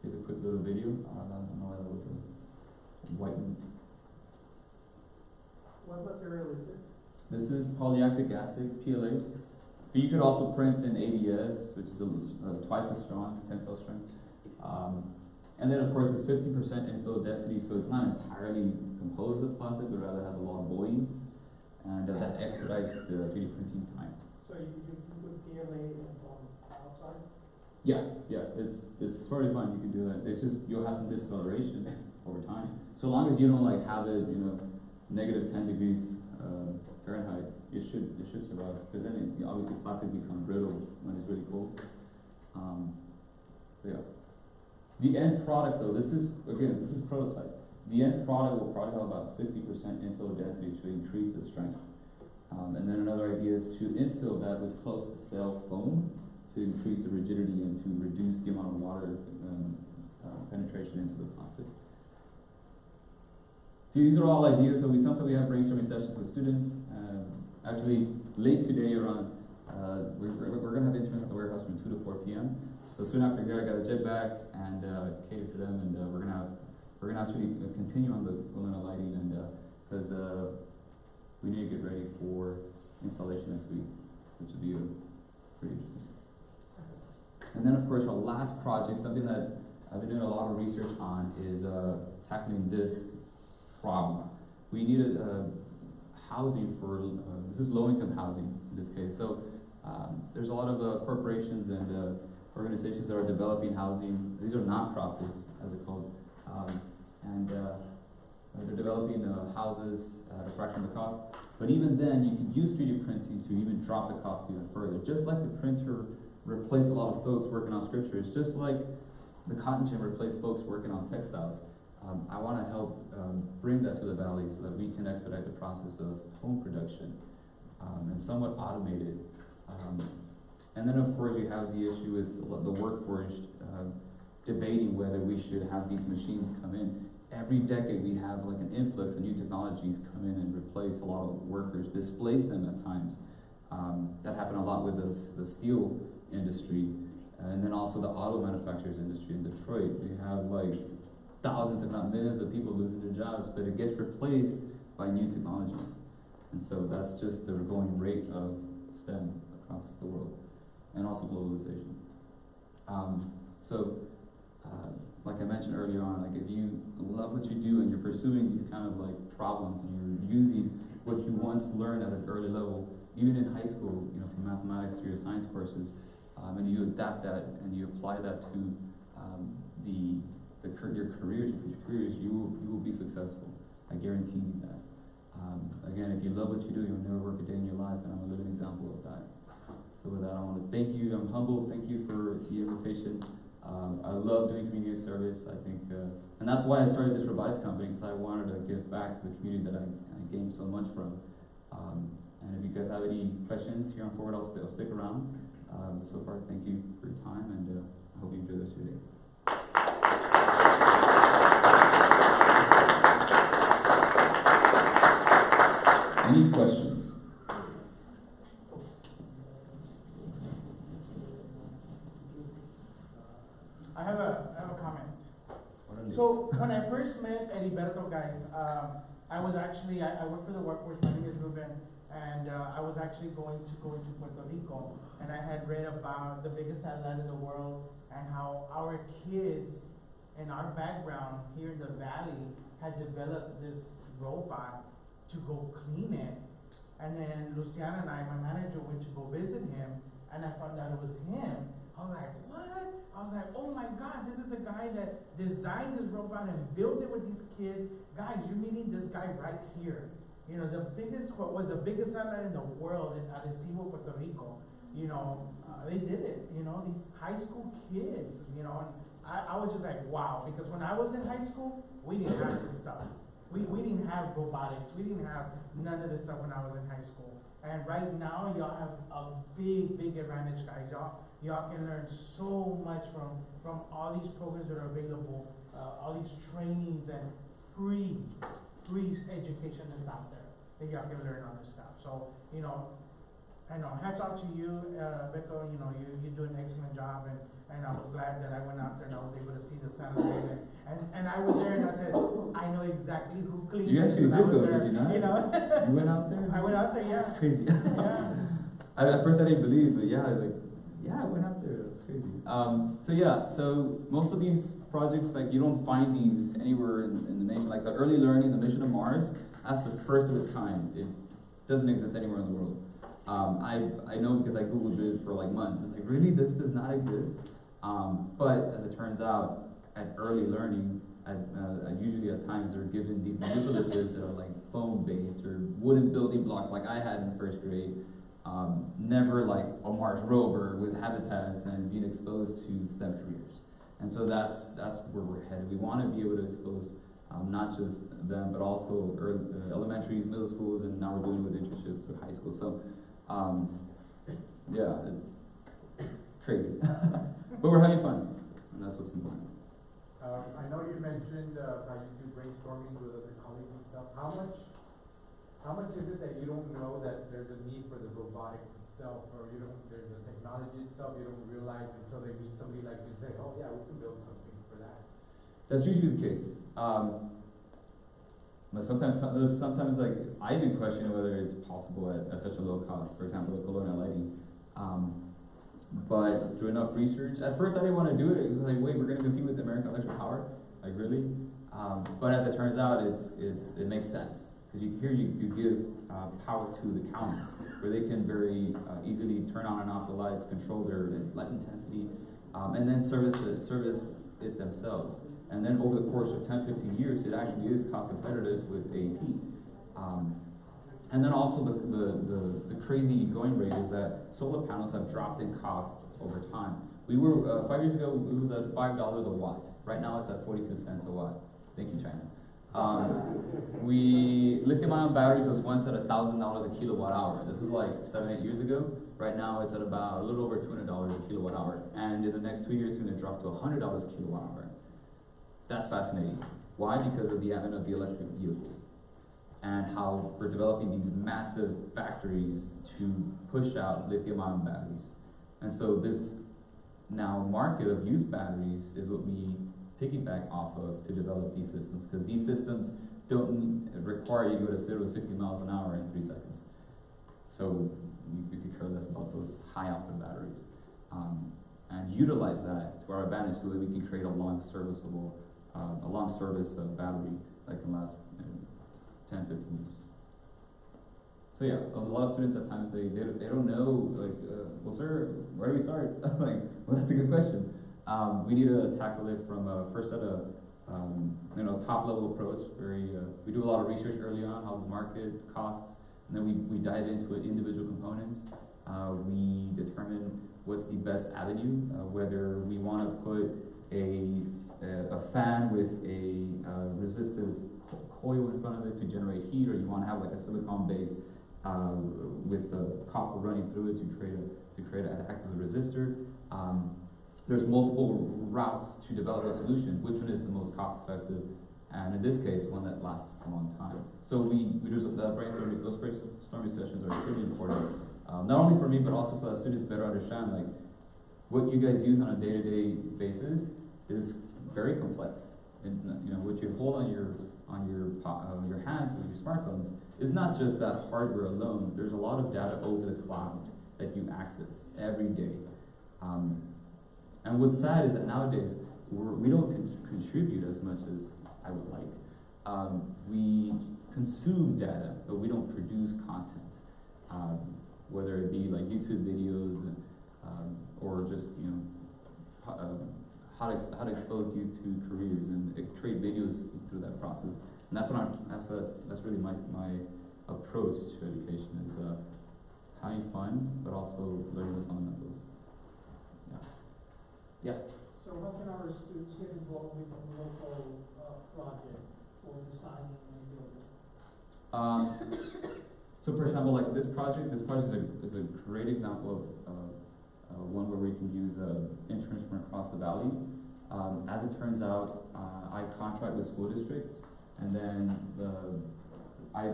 Here's a quick little video. I don't know why that was a white one. What material is it? This is polylactic acid, PLA. But you could also print in ABS, which is twice as strong, tensile strength. And then of course it's 50% infill density, so it's not entirely composed of plastic, but rather has a lot of buoyance, and that expedites the 3D printing time. So you put PLA outside? Yeah, it's totally fine. You can do that. It's just you'll have some discoloration over time. So long as you don't like have it, negative 10 degrees Fahrenheit, it should survive. Because then obviously plastic becomes brittle when it's really cold. Yeah. The end product though, this is prototype. The end product will probably have about 60% infill density to increase the strength. And then another idea is to infill that with close to cell foam to increase the rigidity and to reduce the amount of water penetration into the plastic. So these are all ideas. So sometimes we have brainstorming sessions with students. Actually, late today around, we're going to have interns at the warehouse from 2 to 4 p.m. So soon after here, I got a jet back and cater to them, and we're gonna actually continue on the colonial lighting, and because we need to get ready for installation next week, which would be pretty interesting. And then of course our last project, something that I've been doing a lot of research on, is tackling this problem. We needed housing for, this is low-income housing in this case. So there's a lot of corporations and organizations that are developing housing. These are nonprofits, as they're called. And they're developing houses at a fraction of the cost. But even then, you can use 3D printing to even drop the cost even further. Just like the printer replaced a lot of folks working on scriptures, just like the cotton gin replaced folks working on textiles. I want to help bring that to the valley so that we can expedite the process of home production and somewhat automate it. And then of course you have the issue with the workforce debating whether we should have these machines come in. Every decade we have like an influx of new technologies come in and replace a lot of workers, displace them at times. That happened a lot with the steel industry, and then also the auto manufacturers industry in Detroit. We have like thousands, if not millions, of people losing their jobs, but it gets replaced by new technologies. And so that's just the going rate of STEM across the world, and also globalization. Like I mentioned earlier on, like if you love what you do and you're pursuing these kind of like problems and you're using what you once learned at an early level, even in high school, you know, from mathematics to your science courses, and you adapt that and you apply that to your careers, you will be successful. I guarantee you that. Again, if you love what you do, you'll never work a day in your life, and I'm a living example of that. So with that, I want to thank you. I'm humbled. Thank you for the invitation. I love doing community service. I think, and that's why I started this robotics company, because I wanted to give back to the community that I gained so much from. And if you guys have any questions here on forward, I'll stick around. So far, thank you for your time, and I hope you enjoy the rest of your day. Any questions? I have a comment. So when I first met Heriberto, guys, I worked for the workforce. My name is Ruben, and I was actually going to Puerto Rico, and I had read about the biggest satellite in the world and how our kids in our background here in the valley had developed this robot to go clean it. And then Luciana and I, my manager, went to go visit him, and I found out it was him. I was like, what? I was like, oh my God, this is the guy that designed this robot and built it with these kids. Guys, you're meeting this guy right here. You know, what was the biggest satellite in the world in Arecibo, Puerto Rico. You know, they did it, you know, these high school kids, you know, and I was just like, wow, because when I was in high school, we didn't have this stuff. We didn't have robotics. We didn't have none of this stuff when I was in high school. And right now, y'all have a big advantage, guys. Y'all can learn so much from all these programs that are available, all these trainings and free education that's out there that y'all can learn all this stuff. So, you know, I know, hats off to you, Beto. You know, you do an excellent job, and I was glad that I went out there and I was able to see the satellite. And I was there and I said, I know exactly who cleaned it. You actually did go, there, did you not? You know? You went out there? I went out there, yeah. That's crazy. Yeah. At first I didn't believe, but yeah, I went out there. That's crazy. So most of these projects, like you don't find these anywhere in the nation. Like the early learning, the mission to Mars, that's the first of its kind. It doesn't exist anywhere in the world. I know because I Googled it for like months. It's like, really, this does not exist? But as it turns out, at early learning, usually at times they're given these manipulatives that are like foam-based or wooden building blocks like I had in first grade. Never like a Mars rover with habitats and being exposed to STEM careers. And so that's where we're headed. We want to be able to expose not just them, but also elementaries, middle schools, and now we're doing with internships through high school. So yeah, it's crazy. But we're having fun, and that's what's important. I know you mentioned how you do brainstorming with other colleagues and stuff. How much is it that you don't know that there's a need for the robotics itself, or there's the technology itself you don't realize until they meet somebody like you and say, oh yeah, we can build something for that? That's usually the case. But sometimes like I even question whether it's possible at such a low cost. For example, the colonial lighting. But through enough research, at first I didn't want to do it. It was like, wait, we're going to compete with American Electric Power? Like really? But as it turns out, it makes sense because you give power to the counties where they can very easily turn on and off the lights, control their light intensity, and then service it themselves. And then over the course of 10, 15 years, it actually is cost competitive with AP. And then also the crazy going rate is that solar panels have dropped in cost over time. We were, 5 years ago, it was at $5 a watt. Right now it's at 42 cents a watt. Thank you, China. Lithium-ion batteries was once at $1,000 a kilowatt hour. This was like 7, 8 years ago. Right now it's at about a little over $200 a kilowatt hour. And in the next 2 years, it's going to drop to $100 a kilowatt hour. That's fascinating. Why? Because of the advent of the electric vehicle and how we're developing these massive factories to push out lithium-ion batteries. And so this now market of used batteries is what we piggyback off of to develop these systems, because these systems don't require you to go to 0 to 60 miles an hour in 3 seconds. So we could care less about those high output batteries and utilize that to our advantage so that we can create a long service battery that can last 10, 15 years. So yeah, a lot of students at times they don't know, like, well sir, where do we start? Like, well, that's a good question. We need to tackle it from first at a top level approach. We do a lot of research early on, how the market costs, and then we dive into individual components. We determine what's the best avenue, whether we want to put a fan with a resistive coil in front of it to generate heat, or you want to have like a silicon base with copper running through it to act as a resistor. There's multiple routes to develop a solution. Which one is the most cost effective? And in this case, one that lasts a long time. So those brainstorming sessions are pretty important. Not only for me, but also for the students to better understand, like, what you guys use on a day-to-day basis is very complex. And what you hold on your hands with your smartphones is not just that hardware alone. There's a lot of data over the cloud that you access every day. And what's sad is that nowadays we don't contribute as much as I would like. We consume data, but we don't produce content. Whether it be like YouTube videos or just how to expose you to careers and create videos through that process. And that's really my approach to education is having fun, but also learning the fundamentals. Yeah. So how can our students get involved with a local project for designing and building? So for example, like this project is a great example of one where we can use interns from across the valley. As it turns out, I contract with school districts, and then I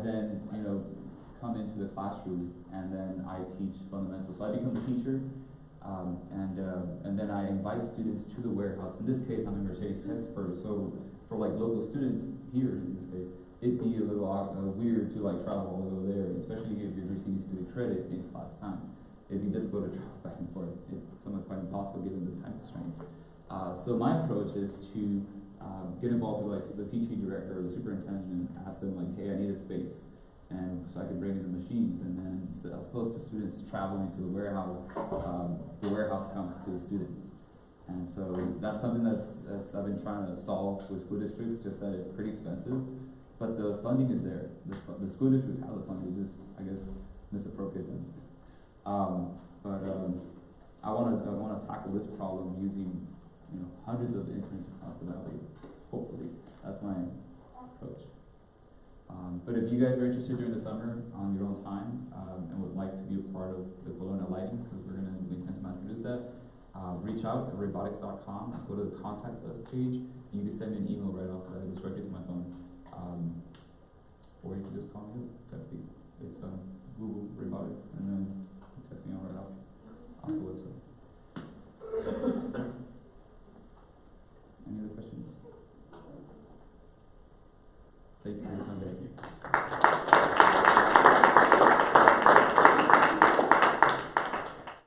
come into the classroom, and then I teach fundamentals. So I become the teacher. And then I invite students to the warehouse. In this case, I'm in Mercedes, Texas first. So for like local students here, in this case, it'd be a little weird to like travel all over there, especially if you're receiving student credit in class time. It'd be difficult to travel back and forth. It's somewhat quite impossible given the time constraints. So my approach is to get involved with like the CT director or the superintendent and ask them like, hey, I need a space. And so I could bring in the machines, and then as opposed to students traveling to the warehouse comes to the students. And so that's something that's I've been trying to solve with school districts, just that it's pretty expensive, but the funding is there. The school districts have the funding, just, I guess, misappropriate them. But I want to tackle this problem using hundreds of interns across the valley. Hopefully, that's my approach. But if you guys are interested during the summer on your own time and would like to be a part of the Bologna Lighting, because we intend to mass produce that, reach out at Reybotics.com, go to the contact us page, and you can send me an email right off that. It's directly to my phone. Or you can just call me up. It's